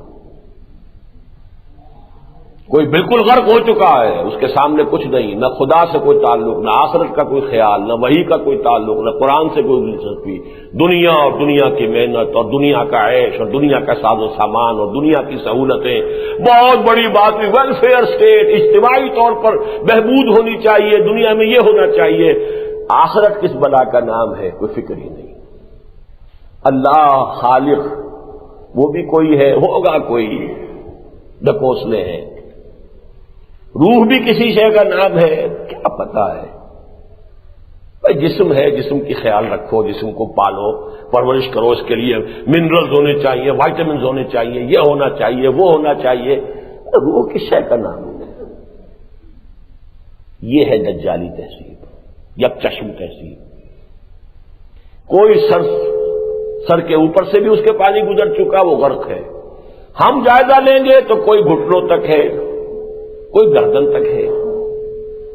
کوئی بالکل غرق ہو چکا ہے، اس کے سامنے کچھ نہیں، نہ خدا سے کوئی تعلق، نہ آخرت کا کوئی خیال، نہ وحی کا کوئی تعلق، نہ قرآن سے کوئی دلچسپی۔ دنیا اور دنیا کی محنت اور دنیا کا عیش اور دنیا کا ساز و سامان اور دنیا کی سہولتیں، بہت بڑی بات ہے۔ ویلفیئر اسٹیٹ، اجتماعی طور پر بہبود ہونی چاہیے، دنیا میں یہ ہونا چاہیے۔ آخرت کس بلا کا نام ہے، کوئی فکر ہی نہیں۔ اللہ خالق وہ بھی کوئی ہے، ہوگا کوئی، ڈکوسلے ہیں۔ روح بھی کسی شے کا نام ہے، کیا پتا ہے۔ بھائی جسم ہے، جسم کی خیال رکھو، جسم کو پالو، پرورش کرو، اس کے لیے منرلز ہونے چاہیے، وائٹامنز ہونے چاہیے، یہ ہونا چاہیے، وہ ہونا چاہیے۔ روح کس شے کا نام ہے؟ یہ ہے دجالی تہذیب، یک چشم تہذیب۔ کوئی سر کے اوپر سے بھی اس کے پانی گزر چکا، وہ غرق ہے۔ ہم جائزہ لیں گے تو کوئی گھٹنوں تک ہے، کوئی گردن تک ہے۔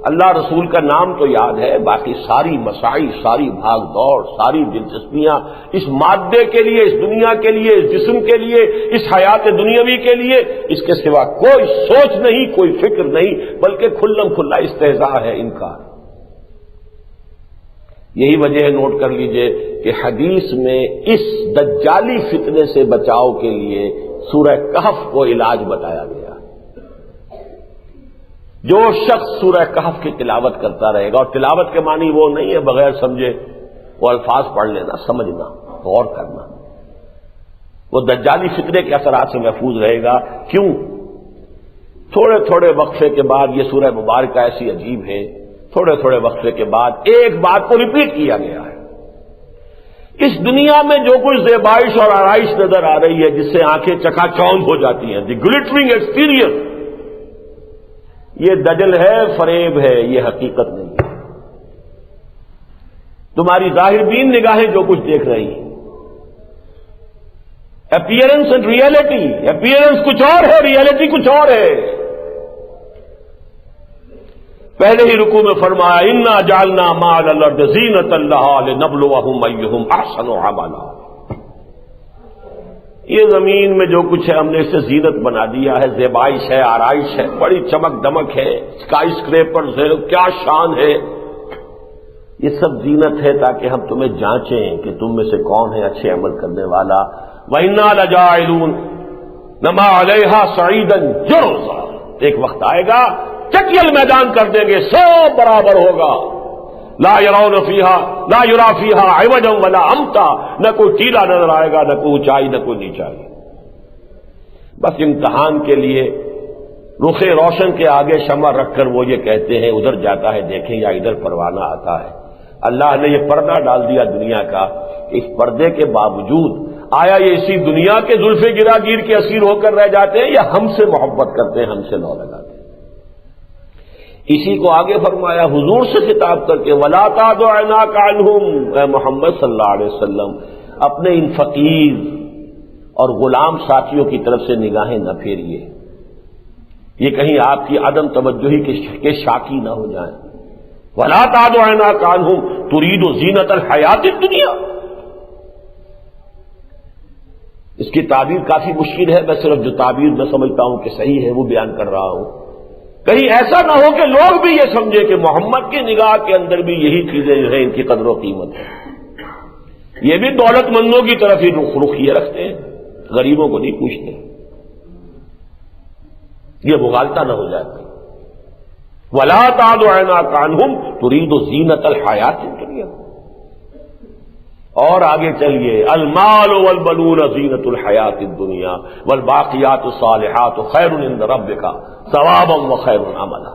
اللہ رسول کا نام تو یاد ہے، باقی ساری مساعی، ساری بھاگ دوڑ، ساری دلچسپیاں اس مادے کے لیے، اس دنیا کے لیے، اس جسم کے لیے، اس حیات دنیاوی کے لیے، اس کے سوا کوئی سوچ نہیں، کوئی فکر نہیں، بلکہ کھلم کھلا استہزاء ہے، انکار۔ یہی وجہ ہے، نوٹ کر لیجئے کہ حدیث میں اس دجالی فتنے سے بچاؤ کے لیے سورہ کہف کو علاج بتایا گیا۔ جو شخص سورہ کہف کی تلاوت کرتا رہے گا، اور تلاوت کے معنی وہ نہیں ہے بغیر سمجھے وہ الفاظ پڑھ لینا، سمجھنا، غور کرنا، وہ دجالی فتنے کے اثرات سے محفوظ رہے گا۔ کیوں؟ تھوڑے تھوڑے وقفے کے بعد، یہ سورہ مبارکہ ایسی عجیب ہے، تھوڑے تھوڑے وقفے کے بعد ایک بات کو ریپیٹ کیا گیا ہے۔ اس دنیا میں جو کچھ زیبائش اور آرائش نظر آ رہی ہے، جس سے آنکھیں چکا چوند ہو جاتی ہیں، دی گلٹرنگ ایکسپیرئنس، یہ دجل ہے، فریب ہے، یہ حقیقت نہیں ہے۔ تمہاری ظاہر بین نگاہیں جو کچھ دیکھ رہی ہیں، اپیئرنس اینڈ ریئلٹی، اپیئرنس کچھ اور ہے، ریئلٹی کچھ اور ہے۔ پہلے ہی رکوع میں فرمایا انا جعلنا ما علی الارض زینۃ لها لنبلوہم ایہم احسن عملا۔ یہ زمین میں جو کچھ ہے ہم نے اسے زینت بنا دیا ہے، زیبائش ہے، آرائش ہے، بڑی چمک دمک ہے، اسکائی اسکریپرز ہے، کیا شان ہے، یہ سب زینت ہے تاکہ ہم تمہیں جانچیں کہ تم میں سے کون ہے اچھے عمل کرنے والا۔ وَإِنَّا لَجَاعِلُونَ نَمَا عَلَيْهَا صَعِيدًا جُرُزًا، ایک وقت آئے گا چٹیل میدان کر دیں گے، سب برابر ہوگا، لا يرون فيها لا يرى فيها عوجا ولا امتا، نہ کوئی ٹیلا نظر آئے گا، نہ کوئی اونچائی نہ کوئی نیچائی، بس امتحان کے لیے رخ روشن کے آگے شمع رکھ کر وہ یہ کہتے ہیں ادھر جاتا ہے دیکھیں یا ادھر پروانہ آتا ہے۔ اللہ نے یہ پردہ ڈال دیا دنیا کا، اس پردے کے باوجود آیا یہ اسی دنیا کے زلف گراگیر کے اسیر ہو کر رہ جاتے ہیں یا ہم سے محبت کرتے ہیں، ہم سے لو لگاتے ہیں؟ اسی کو آگے فرمایا حضور سے خطاب کر کے وَلَا تَعْدُ عَيْنَاكَ عَنْهُمْ، اے محمد صلی اللہ علیہ وسلم اپنے ان فقیر اور غلام ساتھیوں کی طرف سے نگاہیں نہ پھیریے، یہ کہیں آپ کی عدم توجہی کے شاکی نہ ہو جائیں۔ وَلَا تَعْدُ عَيْنَاكَ عَنْهُمْ تُرِيدُ زِينَةَ الْحَيَاةِ الدُّنْيَا، اس کی تعبیر کافی مشکل ہے، میں صرف جو تعبیر میں سمجھتا ہوں کہ صحیح ہے وہ بیان کر رہا ہوں۔ کہیں ایسا نہ ہو کہ لوگ بھی یہ سمجھے کہ محمد کی نگاہ کے اندر بھی یہی چیزیں جو ہیں ان کی قدر و قیمت ہے، یہ بھی دولت مندوں کی طرف ہی رخیے رکھتے ہیں، غریبوں کو نہیں پوچھتے، یہ مغالطہ نہ ہو جائے۔ وَلَا تَعْدُ عَيْنَاكَ عَنْهُمْ تُرِيدُ زِينَةَ الْحَيَاةِ الدُّنْيَا، اور آگے چلیے المال والبنون زینۃ الحیات الدنیا والباقیات الصالحات خیر عند ربک ثوابا وخیر عملا،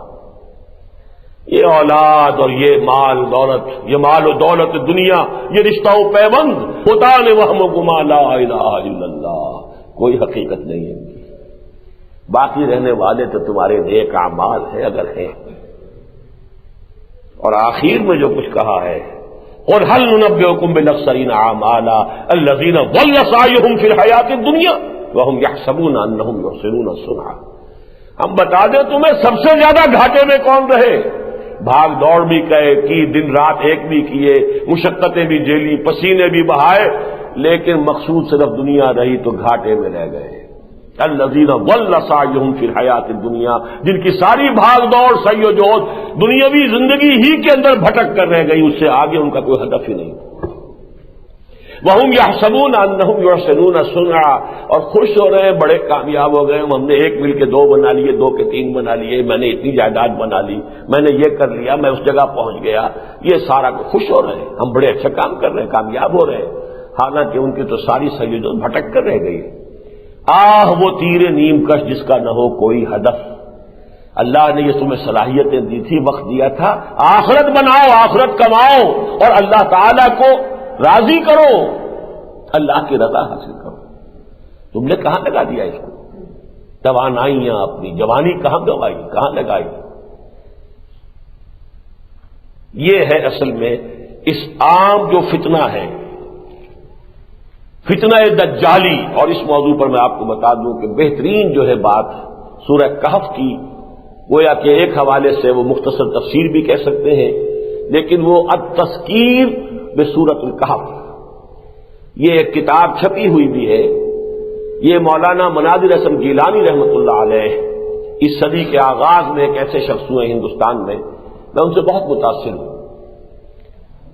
یہ اولاد اور یہ مال دولت، یہ مال و دولت دنیا، یہ رشتہ و پیوند خدا نے وہم و گما لا الہ الا اللہ، کوئی حقیقت نہیں ہے، باقی رہنے والے تو تمہارے نیک اعمال ہیں اگر ہیں۔ اور آخر میں جو کچھ کہا ہے قُلْ هَلْ نُنَبِّئُكُم بِالْأَخْسَرِينَ أَعْمَالًا الَّذِينَ ضَلَّ سَعْيُهُمْ فِي الْحَيَاةِ الدُّنْيَا وَهُمْ يَحْسَبُونَ أَنَّهُمْ يُحْسِنُونَ صُنْعًا، ہم بتا دیں تمہیں سب سے زیادہ گھاٹے میں کون رہے، بھاگ دوڑ بھی کی، دن رات ایک بھی کیے، مشقتیں بھی جھیلی، پسینے بھی بہائے، لیکن مقصود صرف دنیا رہی تو گھاٹے میں رہ گئے۔ الذین ضل سعیہم فی الحیات الدنیا، جن کی ساری بھاگ دوڑ سعی و جہد دنیاوی زندگی ہی کے اندر بھٹک کر رہ گئی، اس سے آگے ان کا کوئی ہدف ہی نہیں۔ وہم یحسبون انہم یحسنون صنعا، اور خوش ہو رہے ہیں بڑے کامیاب ہو گئے، ہم نے ایک مل کے 2 بنا لیے، 2 کے 3 بنا لیے، میں نے اتنی جائیداد بنا لی، میں نے یہ کر لیا، میں اس جگہ پہنچ گیا، یہ سارا خوش ہو رہے ہیں، ہم بڑے اچھا کام کر رہے ہیں، کامیاب ہو رہے ہیں، حالانکہ ان کی تو ساری سعی و جہد بھٹک کر رہ گئی۔ وہ تیر نیم کش جس کا نہ ہو کوئی ہدف، اللہ نے یہ تمہیں صلاحیتیں دی تھی، وقت دیا تھا، آخرت بناؤ، آخرت کماؤ اور اللہ تعالی کو راضی کرو، اللہ کی رضا حاصل کرو، تم نے کہاں لگا دیا اس کو؟ توانائیاں اپنی جوانی کہاں گوائی، کہاں لگائی؟ یہ ہے اصل میں اس عام جو فتنہ ہے، فتنہ دجالی، اور اس موضوع پر میں آپ کو بتا دوں کہ بہترین جو ہے بات سورہ کہف کی، گویا کہ ایک حوالے سے وہ مختصر تفسیر بھی کہہ سکتے ہیں، لیکن وہ التذکیر بسورۃ الکہف، یہ ایک کتاب چھپی ہوئی بھی ہے، یہ مولانا مناظر حسن گیلانی رحمۃ اللہ علیہ اس صدی کے آغاز میں ایک ایسے شخص ہوئے ہندوستان میں ان سے بہت متاثر ہوں،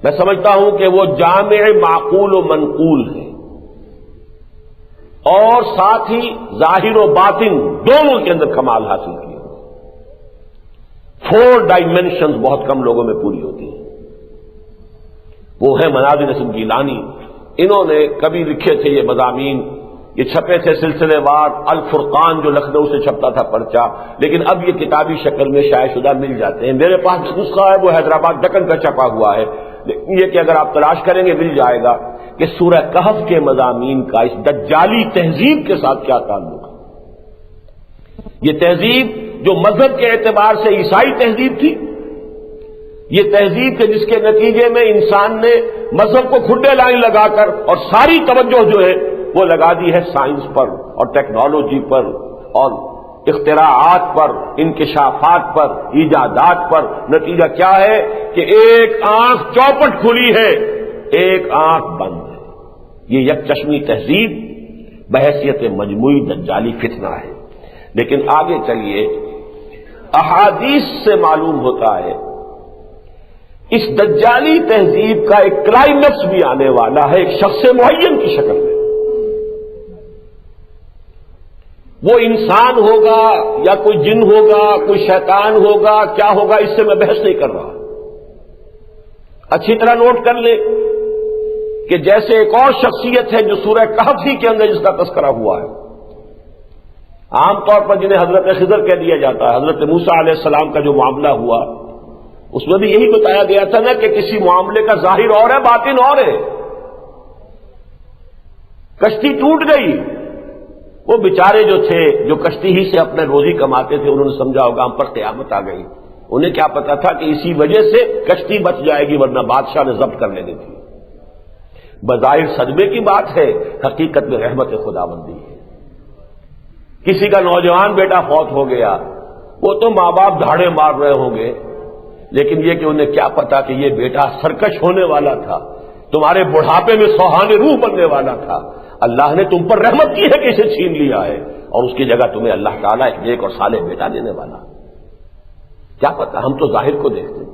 میں سمجھتا ہوں کہ وہ جامع معقول و منقول ہے، اور ساتھ ہی ظاہر و باطن دونوں کے اندر کمال حاصل کیا، 4 ڈائمینشنز بہت کم لوگوں میں پوری ہوتی ہیں، وہ ہے مناظر حسن گیلانی، انہوں نے کبھی لکھے تھے یہ مضامین، یہ چھپے تھے سلسلے وار، الفرقان جو لکھنؤ سے چھپتا تھا پرچہ، لیکن اب یہ کتابی شکل میں شائع شدہ مل جاتے ہیں، میرے پاس نسخہ ہے وہ حیدرآباد دکن کا چھپا ہوا ہے، یہ کہ اگر آپ تلاش کریں گے مل جائے گا کہ سورہ کہف کے مضامین کا اس دجالی تہذیب کے ساتھ کیا تعلق ہے۔ یہ تہذیب جو مذہب کے اعتبار سے عیسائی تہذیب تھی، یہ تہذیب کے جس کے نتیجے میں انسان نے مذہب کو کھڈے لائن لگا کر اور ساری توجہ جو ہے وہ لگا دی ہے سائنس پر اور ٹیکنالوجی پر اور اختراعات پر، انکشافات پر، ایجادات پر، نتیجہ کیا ہے کہ ایک آنکھ چوپٹ کھلی ہے، ایک آنکھ بند ہے۔ یہ یک چشمی تہذیب بحیثیت مجموعی دجالی فتنہ ہے۔ لیکن آگے چلیے، احادیث سے معلوم ہوتا ہے اس دجالی تہذیب کا ایک کلائمیکس بھی آنے والا ہے ایک شخص معین کی شکل میں۔ وہ انسان ہوگا یا کوئی جن ہوگا، کوئی شیطان ہوگا، کیا ہوگا، اس سے میں بحث نہیں کر رہا۔ اچھی طرح نوٹ کر لیں کہ جیسے ایک اور شخصیت ہے جو سورہ کہف ہی کے اندر جس کا تذکرہ ہوا ہے، عام طور پر جنہیں حضرت خضر کہہ دیا جاتا ہے، حضرت موسیٰ علیہ السلام کا جو معاملہ ہوا اس میں بھی یہی بتایا گیا تھا نا کہ کسی معاملے کا ظاہر اور ہے، باطن اور ہے۔ کشتی ٹوٹ گئی، وہ بیچارے جو تھے جو کشتی ہی سے اپنے روزی کماتے تھے، انہوں نے سمجھا ہوگا ہم پر قیامت آ گئی۔ انہیں کیا پتا تھا کہ اسی وجہ سے کشتی بچ جائے گی، ورنہ بادشاہ نے ضبط کر لینی تھی۔ بظاہر صدمے کی بات ہے، حقیقت میں رحمت خداوندی ہے۔ کسی کا نوجوان بیٹا فوت ہو گیا، وہ تو ماں باپ دھاڑے مار رہے ہوں گے، لیکن یہ کہ انہیں کیا پتا کہ یہ بیٹا سرکش ہونے والا تھا، تمہارے بڑھاپے میں سوہانے روح بننے والا تھا۔ اللہ نے تم پر رحمت کی ہے کہ اسے چھین لیا ہے، اور اس کی جگہ تمہیں اللہ تعالیٰ ایک نیک اور صالح بیٹا دینے والا۔ کیا پتا، ہم تو ظاہر کو دیکھتے ہیں۔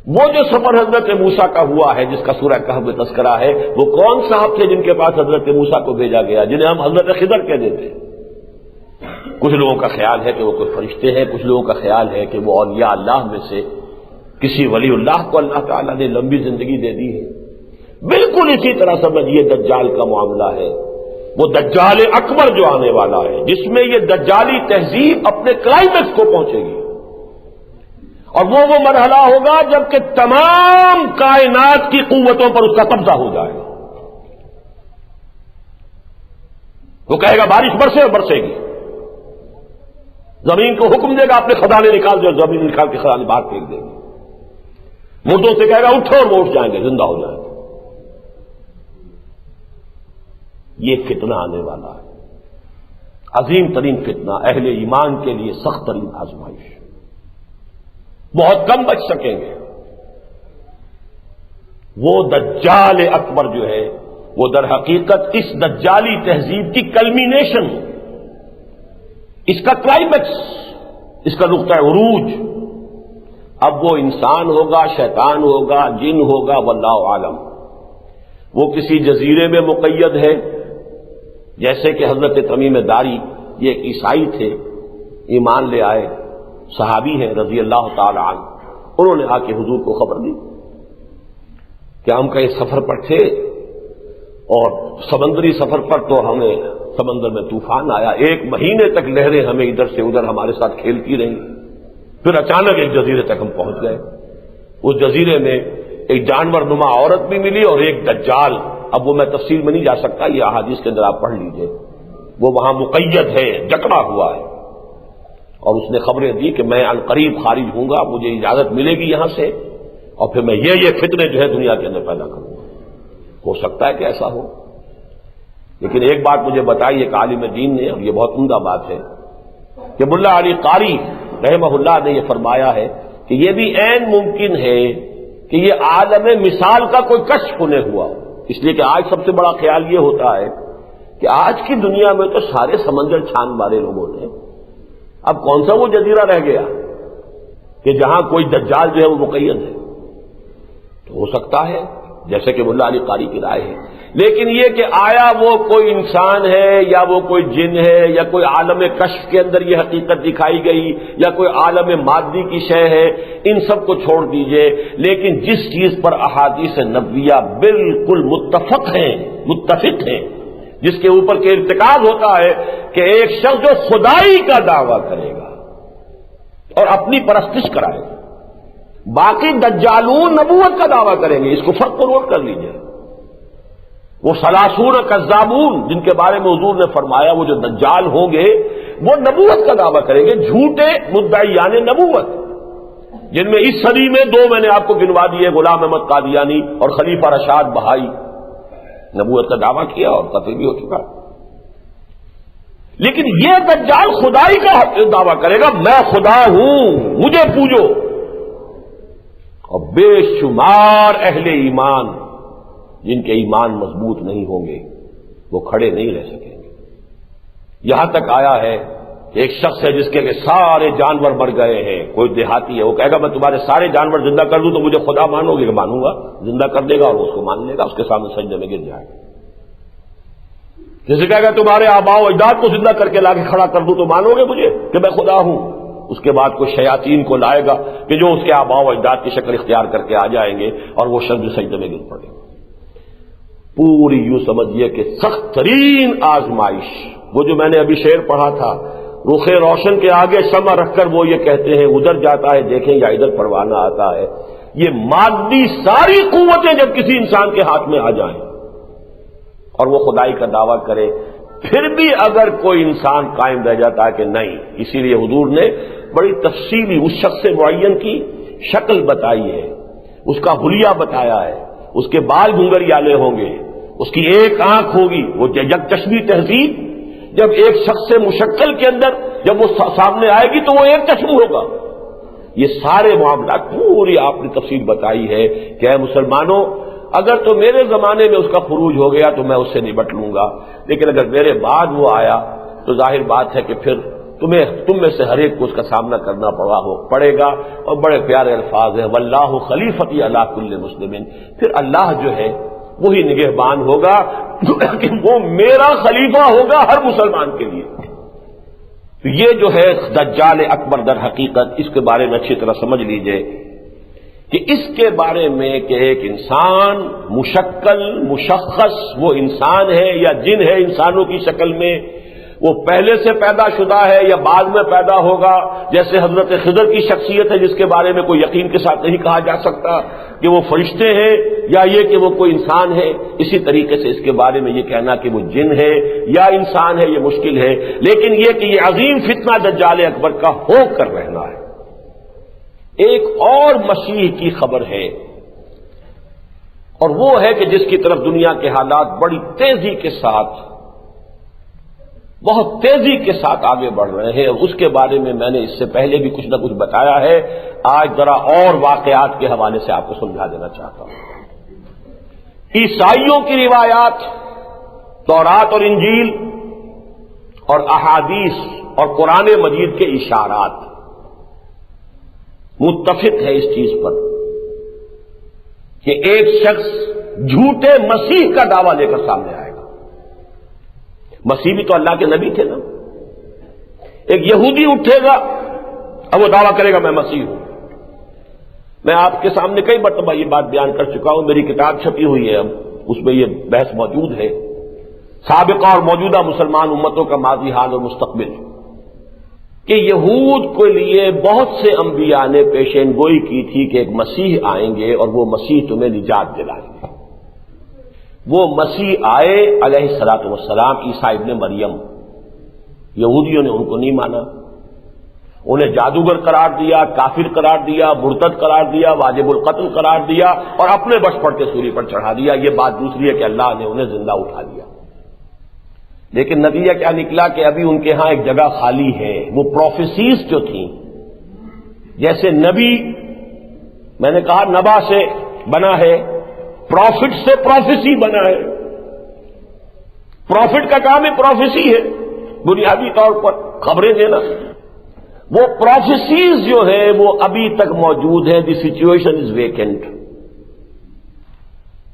وہ جو سفر حضرت موسیٰ کا ہوا ہے جس کا سورہ کہف میں تذکرہ ہے، وہ کون صاحب تھے جن کے پاس حضرت موسیٰ کو بھیجا گیا، جنہیں ہم حضرت خضر کہہ دیتے ہیں؟ کچھ لوگوں کا خیال ہے کہ وہ کوئی فرشتے ہیں، کچھ لوگوں کا خیال ہے کہ وہ اولیاء اللہ میں سے کسی ولی اللہ کو اللہ تعالیٰ نے لمبی زندگی دے دی ہے۔ بالکل اسی طرح سمجھیے دجال کا معاملہ ہے، وہ دجال اکبر جو آنے والا ہے، جس میں یہ دجالی تہذیب اپنے کلائمیکس کو پہنچے گی، اور وہ مرحلہ ہوگا جبکہ تمام کائنات کی قوتوں پر اس کا قبضہ ہو جائے گا۔ وہ کہے گا بارش برسے اور برسے گی، زمین کو حکم دے گا اپنے خزانے نکال دو، زمین نکال کے خزانے باہر پھینک دے گی، مردوں سے کہے گا اٹھو اور وہ اٹھ جائیں گے، زندہ ہو جائیں گے۔ یہ فتنہ آنے والا ہے، عظیم ترین فتنہ، اہل ایمان کے لیے سخت ترین آزمائش، بہت کم بچ سکیں گے۔ وہ دجال اکبر جو ہے وہ در حقیقت اس دجالی تہذیب کی کلمینیشن، اس کا کلائمیکس، اس کا نقطہ عروج۔ اب وہ انسان ہوگا، شیطان ہوگا، جن ہوگا، واللہ عالم۔ وہ کسی جزیرے میں مقید ہے، جیسے کہ حضرت تمیم داری، یہ ایک عیسائی تھے، ایمان لے آئے، صحابی ہیں رضی اللہ تعالی عنہ۔ انہوں نے آ کے حضور کو خبر دی کہ ہم کہیں سفر پر تھے، اور سمندری سفر پر تو ہمیں سمندر میں طوفان آیا، 1 مہینے تک لہریں ہمیں ادھر سے ادھر ہمارے ساتھ کھیلتی رہیں، پھر اچانک ایک جزیرے تک ہم پہنچ گئے۔ اس جزیرے میں ایک جانور نما عورت بھی ملی اور ایک دجال، اب وہ میں تفصیل میں نہیں جا سکتا، یہ احادیث کے اندر آپ پڑھ لیجئے، وہ وہاں مقید ہے، جکڑا ہوا ہے، اور اس نے خبریں دی کہ میں عنقریب خارج ہوں گا، مجھے اجازت ملے گی یہاں سے، اور پھر میں یہ فتنے جو ہے دنیا کے اندر پیدا کروں گا۔ ہو سکتا ہے کہ ایسا ہو، لیکن ایک بات مجھے بتائی ایک عالم دین نے، اور یہ بہت عمدہ بات ہے، کہ ملا علی قاری رحمہ اللہ نے یہ فرمایا ہے کہ یہ بھی عین ممکن ہے کہ یہ عالم مثال کا کوئی کشف انہیں ہوا ہو، اس لیے کہ آج سب سے بڑا خیال یہ ہوتا ہے کہ آج کی دنیا میں تو سارے سمندر چھان مارے لوگوں نے، اب کون سا وہ جزیرہ رہ گیا کہ جہاں کوئی دجال جو ہے وہ مقید ہے؟ تو ہو سکتا ہے جیسے کہ ملا علی قاری کی رائے ہے، لیکن یہ کہ آیا وہ کوئی انسان ہے یا وہ کوئی جن ہے یا کوئی عالم کشف کے اندر یہ حقیقت دکھائی گئی یا کوئی عالم مادی کی شے ہے، ان سب کو چھوڑ دیجئے، لیکن جس چیز پر احادیث نبویہ بالکل متفق ہیں، جس کے اوپر کے ارتکاز ہوتا ہے کہ ایک شخص جو خدائی کا دعویٰ کرے گا اور اپنی پرستش کرائے گا، باقی دجالون نبوت کا دعویٰ کریں گے، اس کو فرق کو نوٹ کر لیجئے۔ وہ ثلاثون کذابون جن کے بارے میں حضور نے فرمایا وہ جو دجال ہوں گے وہ نبوت کا دعویٰ کریں گے، جھوٹے مدعیان نبوت، جن میں اس صدی میں 2 میں نے آپ کو گنوا دیے، غلام احمد قادیانی اور خلیفہ رشاد بہائی، نبوت کا دعویٰ کیا اور قتل بھی ہو چکا۔ لیکن یہ دجال خدائی کا دعویٰ کرے گا، میں خدا ہوں، مجھے پوجو، اور بے شمار اہل ایمان جن کے ایمان مضبوط نہیں ہوں گے وہ کھڑے نہیں رہ سکیں گے۔ یہاں تک آیا ہے کہ ایک شخص ہے جس کے سارے جانور مر گئے ہیں، کوئی دیہاتی ہے، وہ کہے گا میں تمہارے سارے جانور زندہ کر دوں تو مجھے خدا مانو گے؟ کہ مانوں گا، زندہ کر دے گا اور وہ اس کو مان لے گا، اس کے سامنے سجدے میں گر جائے گا۔ جیسے کہے گا تمہارے آباء و اجداد کو زندہ کر کے لا کے کھڑا کر دوں تو مانو گے مجھے کہ میں خدا ہوں؟ اس کے بعد کوئی شیاطین کو لائے گا کہ جو اس کے آباء و اجداد کی شکل اختیار کر کے آ جائیں گے اور وہ شخص سجدے میں گر پڑے گا۔ پوری یوں سمجھیے کہ سخت ترین آزمائش، وہ جو میں نے ابھی شعر پڑھا تھا، رخ روشن کے آگے شمع رکھ کر وہ یہ کہتے ہیں ادھر جاتا ہے دیکھیں یا ادھر پروانہ آتا ہے، یہ مادی ساری قوتیں جب کسی انسان کے ہاتھ میں آ جائیں اور وہ خدائی کا دعویٰ کرے، پھر بھی اگر کوئی انسان قائم رہ جاتا ہے کہ نہیں، اسی لیے حضور نے بڑی تفصیلی اس شخص سے معین کی شکل بتائی ہے، اس کا حلیہ بتایا ہے، اس کے بال گھنگریالے ہوں گے، اس کی ایک آنکھ ہوگی، وہ یک چشمی تہذیب جب ایک شخص سے مشکل کے اندر جب وہ سامنے آئے گی تو وہ ایک چشم ہوگا۔ یہ سارے معاملات پوری آپ نے تفصیل بتائی ہے کہ اے مسلمانوں، اگر تو میرے زمانے میں اس کا خروج ہو گیا تو میں اس سے نبٹ لوں گا، لیکن اگر میرے بعد وہ آیا تو ظاہر بات ہے کہ پھر تم میں سے ہر ایک کو اس کا سامنا کرنا پڑے گا۔ اور بڑے پیارے الفاظ ہیں، واللہ خلیفتی علی کل مسلم، پھر اللہ جو ہے وہی نگہبان ہوگا کہ وہ میرا خلیفہ ہوگا ہر مسلمان کے لیے۔ تو یہ جو ہے دجال اکبر در حقیقت، اس کے بارے میں اچھی طرح سمجھ لیجئے کہ اس کے بارے میں کہ ایک انسان مشکل مشخص وہ انسان ہے یا جن ہے انسانوں کی شکل میں، وہ پہلے سے پیدا شدہ ہے یا بعد میں پیدا ہوگا، جیسے حضرت خضر کی شخصیت ہے جس کے بارے میں کوئی یقین کے ساتھ نہیں کہا جا سکتا کہ وہ فرشتے ہیں یا یہ کہ وہ کوئی انسان ہے، اسی طریقے سے اس کے بارے میں یہ کہنا کہ وہ جن ہے یا انسان ہے یہ مشکل ہے، لیکن یہ کہ یہ عظیم فتنہ دجال اکبر کا ہو کر رہنا ہے۔ ایک اور مسیح کی خبر ہے اور وہ ہے کہ جس کی طرف دنیا کے حالات بڑی تیزی کے ساتھ بہت تیزی کے ساتھ آگے بڑھ رہے ہیں، اور اس کے بارے میں نے اس سے پہلے بھی کچھ نہ کچھ بتایا ہے، آج ذرا اور واقعات کے حوالے سے آپ کو سمجھا دینا چاہتا ہوں۔ عیسائیوں کی روایات، تورات اور انجیل اور احادیث اور قرآن مجید کے اشارات متفق ہے اس چیز پر کہ ایک شخص جھوٹے مسیح کا دعویٰ لے کر سامنے آئے گا۔ مسیح بھی تو اللہ کے نبی تھے نا۔ ایک یہودی اٹھے گا اب وہ دعویٰ کرے گا میں مسیح ہوں۔ میں آپ کے سامنے کئی مرتبہ یہ بات بیان کر چکا ہوں، میری کتاب چھپی ہوئی ہے، اب اس میں یہ بحث موجود ہے، سابقہ اور موجودہ مسلمان امتوں کا ماضی حال اور مستقبل، کہ یہود کے لیے بہت سے انبیاء نے پیشین گوئی کی تھی کہ ایک مسیح آئیں گے اور وہ مسیح تمہیں نجات دلائیں گے۔ وہ مسیح آئے علیہ الصلوۃ والسلام، عیسیٰ ابن مریم، یہودیوں نے ان کو نہیں مانا، انہیں جادوگر قرار دیا، کافر قرار دیا، مرتد قرار دیا، واجب القتل قرار دیا اور اپنے بش پڑ کے سولی پر چڑھا دیا۔ یہ بات دوسری ہے کہ اللہ نے انہیں زندہ اٹھا لیا، لیکن نتیجہ کیا نکلا کہ ابھی ان کے ہاں ایک جگہ خالی ہے۔ وہ پروفیسیز جو تھیں، جیسے نبی میں نے کہا نبا سے بنا ہے، پروفٹ سے پروفیسی بنا ہے۔ پروفٹ کا کام ہے پروفیسی ہے، بنیادی طور پر خبریں دینا۔ وہ پروفیسیز جو ہے وہ ابھی تک موجود ہے، دی سچویشن از ویکنٹ۔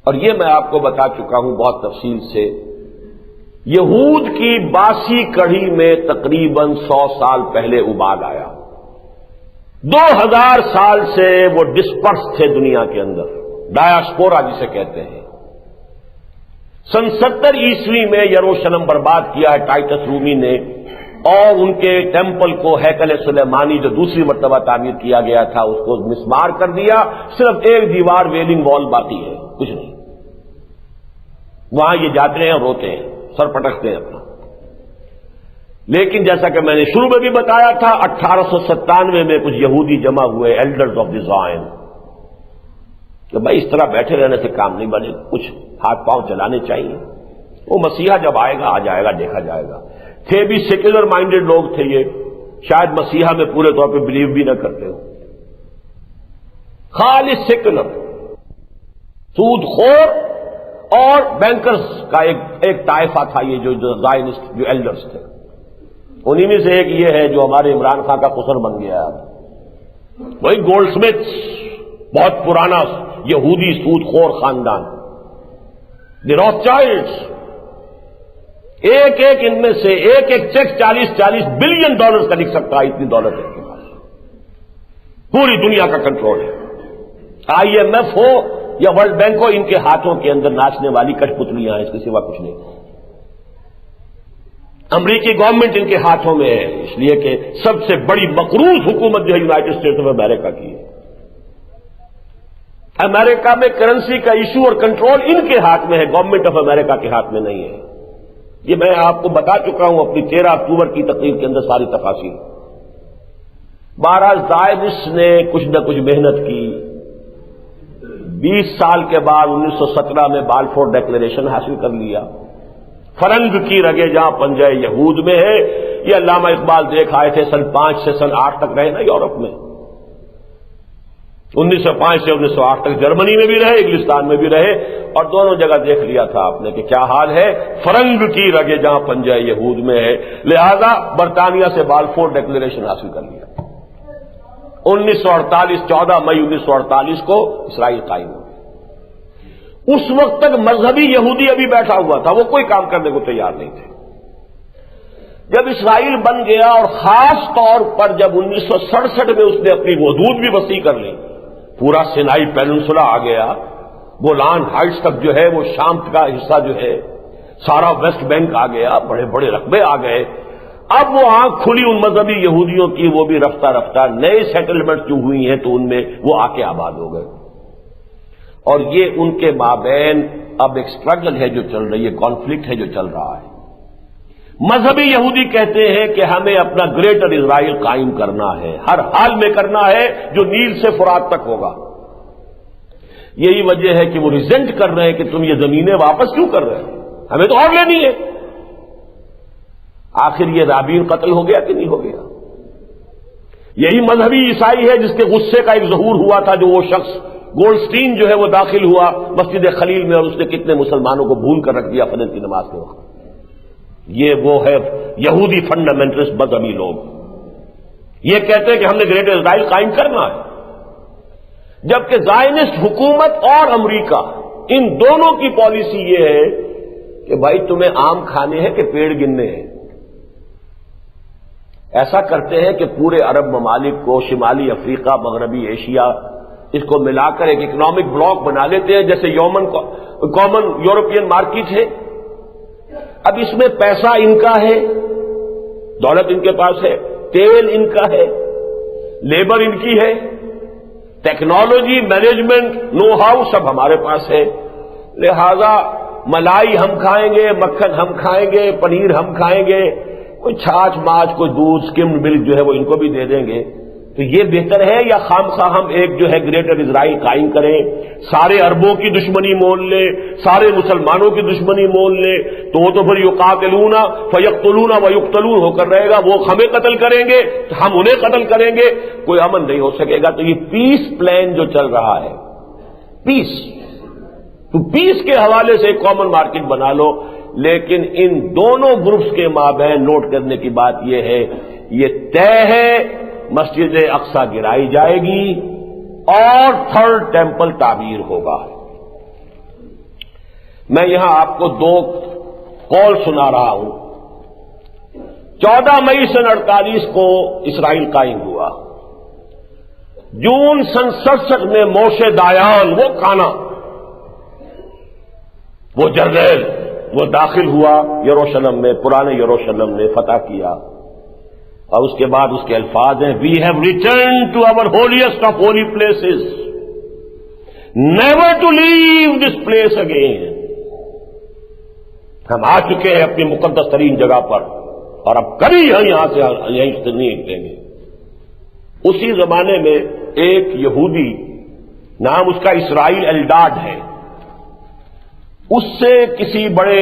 اور یہ میں آپ کو بتا چکا ہوں بہت تفصیل سے، یہود کی باسی کڑھی میں تقریباً 100 سال پہلے ابال آیا، 2000 سال سے وہ ڈسپرس تھے دنیا کے اندر، ڈایاسپورا جسے کہتے ہیں۔ سن 70 عیسوی میں یروشلم برباد کیا ہے ٹائٹس رومی نے، اور ان کے ٹیمپل کو، ہیکل سلیمانی جو دوسری مرتبہ تعمیر کیا گیا تھا، اس کو مسمار کر دیا، صرف ایک دیوار ویلنگ وال باقی ہے، کچھ نہیں۔ وہاں یہ جاتے ہیں اور روتے ہیں، سر پٹکتے ہیں اپنا۔ لیکن جیسا کہ میں نے شروع میں بھی بتایا تھا، 1897 میں کچھ یہودی جمع ہوئے، ایلڈرز آف دی زائن، کہ بھائی اس طرح بیٹھے رہنے سے کام نہیں بنے، کچھ ہاتھ پاؤں چلانے چاہیے، وہ مسیحا جب آئے گا آ جائے گا، دیکھا جائے گا۔ تھے بھی سیکولر مائنڈڈ لوگ تھے یہ، شاید مسیحا میں پورے طور پہ بلیو بھی نہ کرتے ہو، خالص سیکولر، سود خور اور بینکرز کا ایک طائفہ تھا، یہ جو زائنسٹ جو ایلڈرز تھے، انہی میں سے ایک یہ ہے جو ہمارے عمران خان کا قصر بن گیا ہے، وہی گولڈ سمتھس، بہت پرانا یہودی سود خور خاندان، دی راث چائلڈز۔ ایک ایک ان میں سے ایک ایک چیک 40 بلین ڈالر کا لکھ سکتا ہے، اتنی دولت ہے ان کے پاس، پوری دنیا کا کنٹرول ہے۔ IMF ہو یا ورلڈ بینک ہو، ان کے ہاتھوں کے اندر ناچنے والی کٹ پتلیاں ہیں، اس کے سوا کچھ نہیں۔ امریکی گورنمنٹ ان کے ہاتھوں میں ہے، اس لیے کہ سب سے بڑی مقروض حکومت جو ہے یونائٹڈ اسٹیٹس آف امریکہ کی ہے۔ امریکہ میں کرنسی کا ایشو اور کنٹرول ان کے ہاتھ میں ہے، گورنمنٹ آف امریکہ کے ہاتھ میں نہیں ہے۔ یہ میں آپ کو بتا چکا ہوں اپنی 13 اکتوبر کی تقریر کے اندر ساری تفاصیل۔ بہرحال زائنسٹ نے کچھ نہ کچھ محنت کی، 20 سال کے بعد 1917 میں بالفور ڈیکلریشن حاصل کر لیا۔ فرنگ کی رگے جہاں پنجہ یہود میں ہے، یہ علامہ اقبال دیکھ آئے تھے، سن 5 سے سن 8 تک رہے نا یورپ میں، 1905 سے 1908 تک جرمنی میں بھی رہے، انگلستان میں بھی رہے، اور دونوں جگہ دیکھ لیا تھا آپ نے کہ کیا حال ہے، فرنگ کی رگے جہاں پنجہ یہود میں ہے، لہذا برطانیہ سے بالفور ڈیکلریشن حاصل کر لیا۔ 1948 14 مئی 1948 کو اسرائیل قائم ہو گیا۔ اس وقت تک مذہبی یہودی ابھی بیٹھا ہوا تھا، وہ کوئی کام کرنے کو تیار نہیں تھے۔ جب اسرائیل بن گیا، اور خاص طور پر جب 1967 میں اس نے اپنی حدود بھی وسیع کر لی، پورا سینائی پیننسولا آ گیا، گولان ہائٹس تک جو ہے وہ شام کا حصہ جو ہے، سارا ویسٹ بینک آ گیا، بڑے بڑے رقبے آ گئے۔ اب وہ آنکھ کھلی ان مذہبی یہودیوں کی، وہ بھی رفتہ رفتہ نئے سیٹلمنٹ جو ہوئی ہیں تو ان میں وہ آ کے آباد ہو گئے، اور یہ ان کے مابین اب ایک سٹرگل ہے جو چل رہی ہے، کانفلکٹ ہے جو چل رہا ہے۔ مذہبی یہودی کہتے ہیں کہ ہمیں اپنا گریٹر اسرائیل قائم کرنا ہے، ہر حال میں کرنا ہے، جو نیل سے فرات تک ہوگا۔ یہی وجہ ہے کہ وہ ریزنٹ کر رہے ہیں کہ تم یہ زمینیں واپس کیوں کر رہے ہیں، ہمیں تو اور لینی ہے۔ آخر یہ رابین قتل ہو گیا کہ نہیں ہو گیا؟ یہی مذہبی عیسائی ہے جس کے غصے کا ایک ظہور ہوا تھا، جو وہ شخص گولڈسٹین جو ہے وہ داخل ہوا مسجد خلیل میں، اور اس نے کتنے مسلمانوں کو بھول کر رکھ دیا فجر کی نماز کے وقت۔ یہ وہ ہے یہودی فنڈامنٹلسٹ مذہبی لوگ، یہ کہتے ہیں کہ ہم نے گریٹر اسرائیل قائم کرنا ہے، جبکہ زائنسٹ حکومت اور امریکہ ان دونوں کی پالیسی یہ ہے کہ بھائی تمہیں آم کھانے ہیں کہ پیڑ گننے ہیں۔ ایسا کرتے ہیں کہ پورے عرب ممالک کو، شمالی افریقہ، مغربی ایشیا، اس کو ملا کر ایک اکنامک بلاک بنا لیتے ہیں، جیسے کامن یورپین مارکیٹ ہے۔ اب اس میں پیسہ ان کا ہے، دولت ان کے پاس ہے، تیل ان کا ہے، لیبر ان کی ہے، ٹیکنالوجی، مینجمنٹ، نو ہاؤ سب ہمارے پاس ہے، لہذا ملائی ہم کھائیں گے، مکھن ہم کھائیں گے، پنیر ہم کھائیں گے، کوئی چھاچھ ماچھ، کوئی دودھ، سکمڈ ملک جو ہے وہ ان کو بھی دے دیں گے۔ تو یہ بہتر ہے یا خامخواہ ہم ایک جو ہے گریٹر اسرائیل قائم کریں، سارے عربوں کی دشمنی مول لے، سارے مسلمانوں کی دشمنی مول لے، تو وہ تو پھر یقاتلون فیقتلون ویقتلون ہو کر رہے گا، وہ ہمیں قتل کریں گے تو ہم انہیں قتل کریں گے، کوئی امن نہیں ہو سکے گا۔ تو یہ پیس پلان جو چل رہا ہے، پیس، تو پیس کے حوالے سے ایک کامن مارکیٹ بنا لو، لیکن ان دونوں گروپس کے مابین نوٹ کرنے کی بات یہ ہے، یہ طے ہے مسجد اقصی گرائی جائے گی اور تھرڈ ٹیمپل تعمیر ہوگا۔ میں یہاں آپ کو 2 قول سنا رہا ہوں۔ 14 مئی سن 48 کو اسرائیل قائم ہوا، جون سن 67 میں موشے دایان، وہ کانا، وہ جرنیل، وہ داخل ہوا یروشلم میں، پرانے یروشلم نے فتح کیا، اور اس کے بعد اس کے الفاظ ہیں، we have return to our holiest of holy places, never to leave this place again. ہم آ چکے ہیں اپنی مقدس ترین جگہ پر، اور اب کبھی یہاں سے نہیں نکلیں گے۔ اسی زمانے میں ایک یہودی، نام اس کا اسرائیل ایلڈاڈ ہے، اس سے کسی بڑے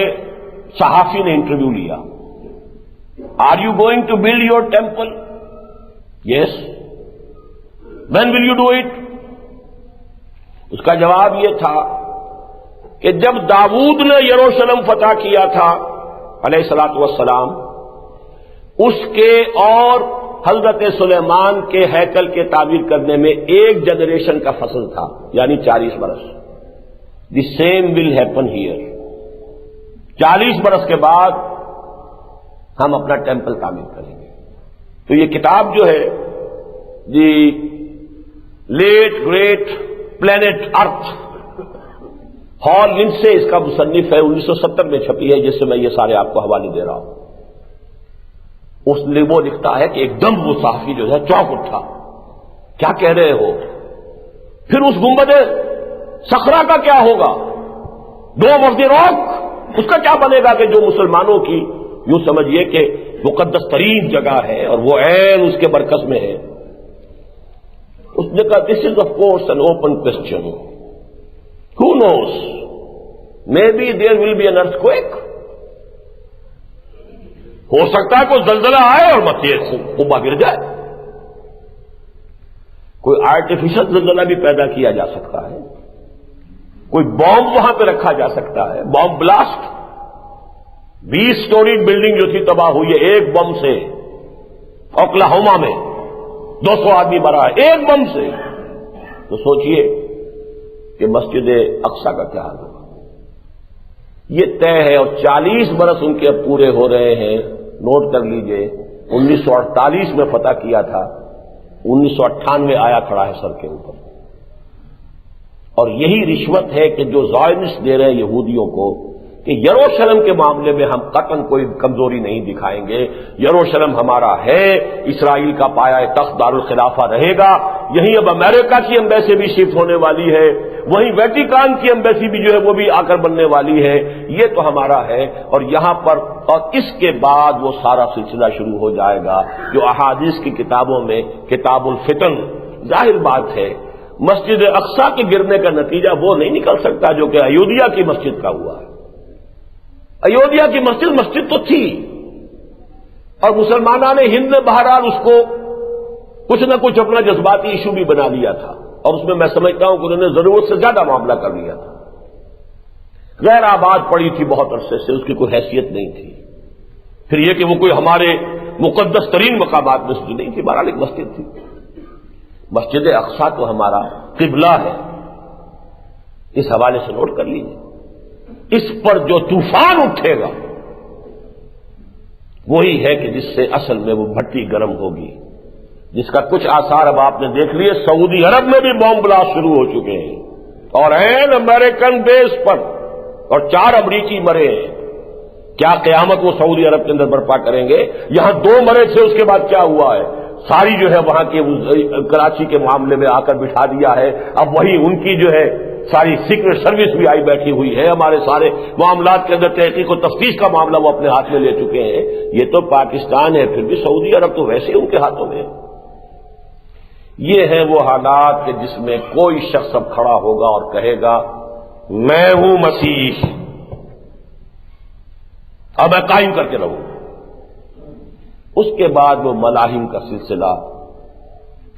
صحافی نے انٹرویو لیا، are you going to build your temple? Yes. When will you do it? اس کا جواب یہ تھا کہ جب داؤد نے یروشلم فتح کیا تھا علیہ الصلوۃ والسلام، اس کے اور حضرت سلیمان کے ہیکل کے تعمیر کرنے میں ایک جنریشن کا فصل تھا، یعنی 40 برس۔ The same will happen here. 40 برس کے بعد ہم اپنا ٹیمپل تعمیر کریں گے۔ تو یہ کتاب جو ہے دی لیٹ گریٹ پلینٹ ارتھ، ہال لنڈسے اس کا مصنف ہے، 1970 میں چھپی ہے، جس سے میں یہ سارے آپ کو حوالے دے رہا ہوں۔ اس نے وہ لکھتا ہے کہ ایک دم وہ صحافی جو ہے چونک اٹھا، کیا کہہ رہے ہو؟ پھر اس گنبد صخرہ کا کیا ہوگا؟ ڈوم آف دی راک، اس کا کیا بنے گا کہ جو مسلمانوں کی یوں سمجھیے کہ مقدس ترین جگہ ہے اور وہ عین اس کے مرکز میں ہے۔ اس نے کہا this is of course an open question, who knows maybe there will be an earthquake, ہو سکتا ہے کوئی زلزلہ آئے اور مسجد قبا گر جائے، کوئی آرٹیفیشل زلزلہ بھی پیدا کیا جا سکتا ہے، کوئی بام وہاں پہ رکھا جا سکتا ہے، بام بلاسٹ۔ 20 سٹوری بلڈنگ جو تھی تباہ ہوئی ہے ایک بم سے، اوکلاہوما میں 200 آدمی مرا ہے ایک بم سے۔ تو سوچئے کہ مسجد اقصی کا کیا حال ہوگا؟ یہ طے ہے، اور 40 برس ان کے اب پورے ہو رہے ہیں۔ نوٹ کر لیجئے 1948 میں فتح کیا تھا، 1998 آیا کھڑا ہے سر کے اوپر۔ اور یہی رشوت ہے کہ جو زائنسٹ دے رہے ہیں یہودیوں کو کہ یروشلم کے معاملے میں ہم قطعاً کوئی کمزوری نہیں دکھائیں گے، یروشلم ہمارا ہے، اسرائیل کا پایہ تخت دارالخلافہ رہے گا، یہیں اب امریکہ کی ایمبیسی بھی شفٹ ہونے والی ہے، وہیں ویٹیکان کی ایمبیسی بھی جو ہے وہ بھی آ کر بننے والی ہے، یہ تو ہمارا ہے۔ اور یہاں پر اور اس کے بعد وہ سارا سلسلہ شروع ہو جائے گا جو احادیث کی کتابوں میں کتاب الفتن۔ ظاہر بات ہے مسجد اقصی کے گرنے کا نتیجہ وہ نہیں نکل سکتا جو کہ ایودھیا کی مسجد کا ہوا ہے۔ ایودھیا کی مسجد تو تھی، اور مسلمانان ہند نے بہرحال اس کو کچھ نہ کچھ اپنا جذباتی ایشو بھی بنا لیا تھا، اور اس میں سمجھتا ہوں کہ انہوں نے ضرورت سے زیادہ معاملہ کر لیا تھا۔ غیر آباد پڑی تھی بہت عرصے سے، اس کی کوئی حیثیت نہیں تھی۔ پھر یہ کہ وہ کوئی ہمارے مقدس ترین مقامات میں سے نہیں تھی، بہرحال ایک مسجد تھی۔ مسجد اقصی تو ہمارا قبلہ ہے، اس حوالے سے نوٹ کر لیجیے۔ اس پر جو طوفان اٹھے گا وہی ہے کہ جس سے اصل میں وہ بھٹی گرم ہوگی، جس کا کچھ آثار اب آپ نے دیکھ لیے۔ سعودی عرب میں بھی بم بلاسٹ شروع ہو چکے ہیں، اور این امریکن بیس پر، اور 4 امریکی مرے ہیں۔ کیا قیامت وہ سعودی عرب کے اندر برپا کریں گے؟ یہاں 2 مرے تھے، اس کے بعد کیا ہوا ہے؟ ساری جو ہے وہاں کے کراچی کے معاملے میں آ کر بٹھا دیا ہے۔ اب وہی ان کی جو ہے ساری سیکرٹ سروس بھی آئی بیٹھی ہوئی ہے، ہمارے سارے معاملات کے اندر تحقیق و تفتیش کا معاملہ وہ اپنے ہاتھ میں لے چکے ہیں۔ یہ تو پاکستان ہے، پھر بھی سعودی عرب تو ویسے ان کے ہاتھوں میں ہے۔ یہ ہیں وہ حالات کہ جس میں کوئی شخص اب کھڑا ہوگا اور کہے گا میں ہوں مسیح، اب میں قائم کر کے رہوں۔ اس کے بعد وہ ملاحم کا سلسلہ،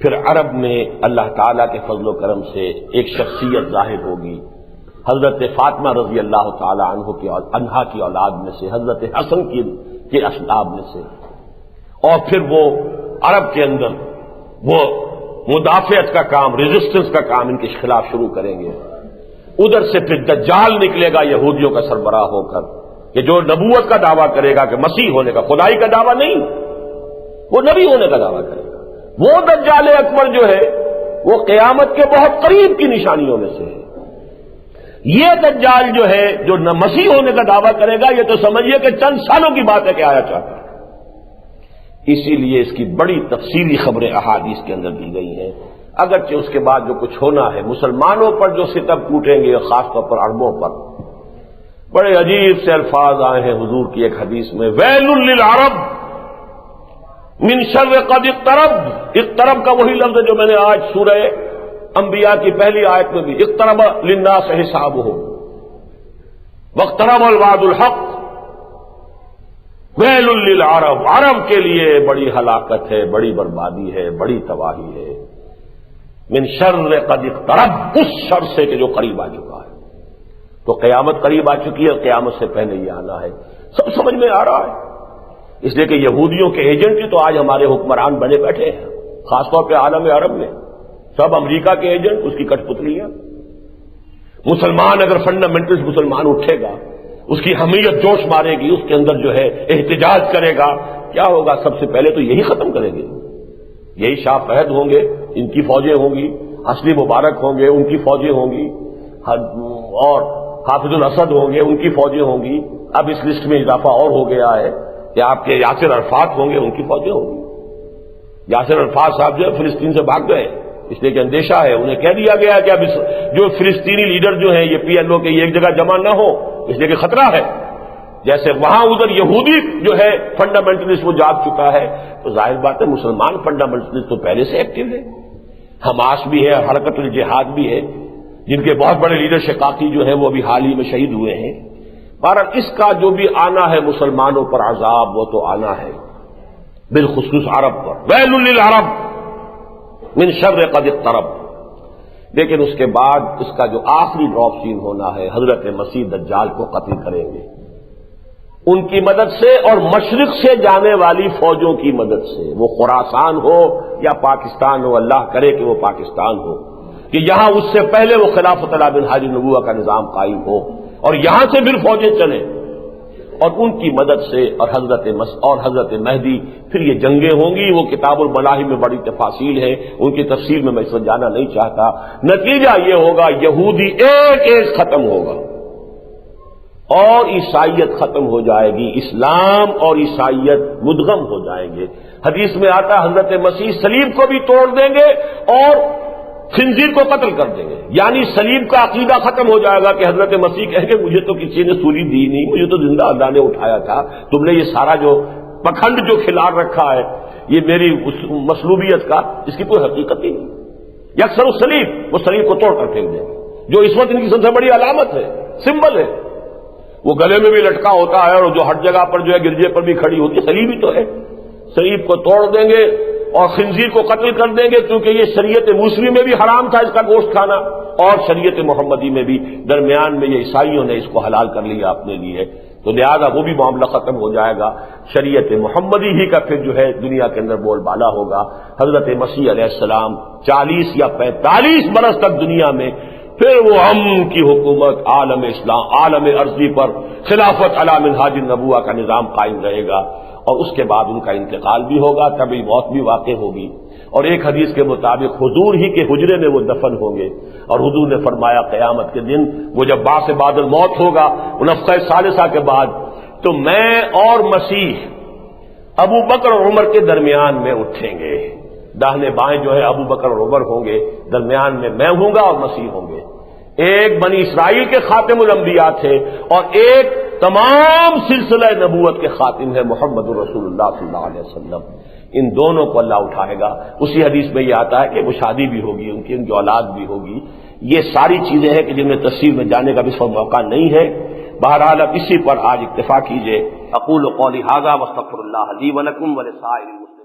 پھر عرب میں اللہ تعالیٰ کے فضل و کرم سے ایک شخصیت ظاہر ہوگی، حضرت فاطمہ رضی اللہ تعالی عنہا کی اولاد میں سے، حضرت حسن کے اسباب میں سے، اور پھر وہ عرب کے اندر وہ مدافعت کا کام، ریزسٹنس کا کام ان کے خلاف شروع کریں گے۔ ادھر سے پھر دجال نکلے گا یہودیوں کا سربراہ ہو کر، کہ جو نبوت کا دعویٰ کرے گا کہ مسیح ہونے کا، خدائی کا دعویٰ نہیں، وہ نبی ہونے کا دعویٰ کرے گا۔ وہ دجال اکبر جو ہے وہ قیامت کے بہت قریب کی نشانیوں میں سے ہے۔ یہ دجال جو ہے جو نہ مسیح ہونے کا دعویٰ کرے گا، یہ تو سمجھیے کہ چند سالوں کی بات ہے کہ آیا چاہتا ہے۔ اسی لیے اس کی بڑی تفصیلی خبریں احادیث کے اندر دی گئی ہیں، اگرچہ اس کے بعد جو کچھ ہونا ہے، مسلمانوں پر جو ستم ٹوٹیں گے، خاص طور پر عربوں پر، بڑے عجیب سے الفاظ آئے ہیں حضور کی ایک حدیث میں، ویل للعرب من شر قد اقترب۔ اقترب کا وہی لفظ ہے جو میں نے آج سورہ انبیاء کی پہلی آیت میں بھی، اقترب للناس حسابهم واقترب الوعد الحق ویل للعرب۔ عرب کے لیے بڑی ہلاکت ہے، بڑی بربادی ہے، بڑی تباہی ہے۔ من شر قد اقترب، اس شر سے کہ جو قریب آ چکا ہے۔ تو قیامت قریب آ چکی ہے اور قیامت سے پہلے یہ آنا ہے، سب سمجھ میں آ رہا ہے۔ اس لیے کہ یہودیوں کے ایجنٹ ہی تو آج ہمارے حکمران بنے بیٹھے ہیں، خاص طور پہ عالم عرب میں سب امریکہ کے ایجنٹ، اس کی کٹ پتلیاں۔ مسلمان اگر فنڈامنٹل مسلمان اٹھے گا، اس کی حمیت جوش مارے گی، اس کے اندر جو ہے احتجاج کرے گا، کیا ہوگا؟ سب سے پہلے تو یہی ختم کریں گے، یہی شاہ فہد ہوں گے، ان کی فوجیں ہوں گی، حسنی مبارک ہوں گے، ان کی فوجیں ہوں گی، اور حافظ الاسد ہوں گے، ان کی فوجیں ہوں گی۔ اب اس لسٹ میں اضافہ اور ہو گیا ہے کہ آپ کے یاسر عرفات ہوں گے، ان کی فوجیں ہوں گی۔ یاسر عرفات صاحب جو ہے فلسطین سے بھاگ گئے، اس لیے کہ اندیشہ ہے، انہیں کہہ دیا گیا کہ اب جو فلسطینی لیڈر جو ہیں یہ پی ایل او کے ایک جگہ جمع نہ ہو، اس لیے کہ خطرہ ہے۔ جیسے وہاں ادھر یہودی جو ہے فنڈامنٹلسٹ وہ جاگ چکا ہے، تو ظاہر بات ہے مسلمان فنڈامنٹلسٹ تو پہلے سے ایکٹیو ہے، حماس بھی ہے، حرکت الجہاد بھی ہے، جن کے بہت بڑے لیڈر شقاقی جو ہیں وہ ابھی حال ہی میں شہید ہوئے ہیں۔ بہرحال اس کا جو بھی آنا ہے مسلمانوں پر عذاب، وہ تو آنا ہے، بالخصوص عرب پر، ویل للعرب من شر قد اقترب۔ لیکن اس کے بعد اس کا جو آخری ڈراپ سین ہونا ہے، حضرت مسیح دجال کو قتل کریں گے، ان کی مدد سے اور مشرق سے جانے والی فوجوں کی مدد سے، وہ خراسان ہو یا پاکستان ہو، اللہ کرے کہ وہ پاکستان ہو، کہ یہاں اس سے پہلے وہ خلافت علی منہاج النبوہ کا نظام قائم ہو اور یہاں سے پھر فوجیں چلیں، اور ان کی مدد سے اور حضرت مہدی، پھر یہ جنگیں ہوں گی۔ وہ کتاب الملاحم میں بڑی تفاصیل ہے، ان کی تفصیل میں اس وقت جانا نہیں چاہتا۔ نتیجہ یہ ہوگا یہودی ایک ایک ختم ہوگا اور عیسائیت ختم ہو جائے گی، اسلام اور عیسائیت مدغم ہو جائیں گے۔ حدیث میں آتا ہے حضرت مسیح صلیب کو بھی توڑ دیں گے اور خنزیر کو قتل کر دیں گے، یعنی صلیب کا عقیدہ ختم ہو جائے گا کہ حضرت مسیح کہیں گے مجھے تو کسی نے سولی دی نہیں، مجھے تو زندہ اللہ نے اٹھایا تھا، تم نے یہ سارا جو پکھنڈ جو کھلا رکھا ہے یہ میری مصلوبیت کا، اس کی کوئی حقیقت ہی نہیں۔ یکسر الصلیب، وہ صلیب کو توڑ کر پھینک دیں گے، جو اس وقت ان کی سب سے بڑی علامت ہے، سمبل ہے، وہ گلے میں بھی لٹکا ہوتا ہے اور جو ہر جگہ پر جو ہے گرجے پر بھی کھڑی ہوتی ہے، صلیب ہی تو ہے۔ صلیب کو توڑ دیں گے اور خنزیر کو قتل کر دیں گے، کیونکہ یہ شریعت موسوی میں بھی حرام تھا اس کا گوشت کھانا، اور شریعت محمدی میں بھی، درمیان میں یہ عیسائیوں نے اس کو حلال کر لیا اپنے لیے، تو لہذا وہ بھی معاملہ ختم ہو جائے گا۔ شریعت محمدی ہی کا پھر جو ہے دنیا کے اندر بول بالا ہوگا۔ حضرت مسیح علیہ السلام 40 یا 45 برس تک دنیا میں، پھر وہ امن کی حکومت، عالم اسلام، عالم ارضی پر خلافت علی منہاج النبوہ کا نظام قائم رہے گا، اور اس کے بعد ان کا انتقال بھی ہوگا، طبعی موت بھی واقع ہوگی، اور ایک حدیث کے مطابق حضور ہی کے حجرے میں وہ دفن ہوں گے، اور حضور نے فرمایا قیامت کے دن وہ جب باعث بعد الموت ہوگا، نفخہ ثالثہ کے بعد، تو میں اور مسیح ابو بکر اور عمر کے درمیان میں اٹھیں گے، داہنے بائیں جو ہے ابو بکر اور عمر ہوں گے، درمیان میں ہوں گا اور مسیح ہوں گے۔ ایک بنی اسرائیل کے خاتم الانبیاء تھے اور ایک تمام سلسلہ نبوت کے خاتم ہے محمد رسول اللہ صلی اللہ علیہ وسلم۔ ان دونوں کو اللہ اٹھائے گا۔ اسی حدیث میں یہ آتا ہے کہ وہ شادی بھی ہوگی، ان کی اولاد بھی ہوگی۔ یہ ساری چیزیں ہیں کہ جن میں تفصیل میں جانے کا بھی اس وقت موقع نہیں ہے۔ بہرحال اب اسی پر آج اکتفا کیجیے۔ اقول قولی ھذا واستغفر اللہ لی ولکم ولسائر المسلمین۔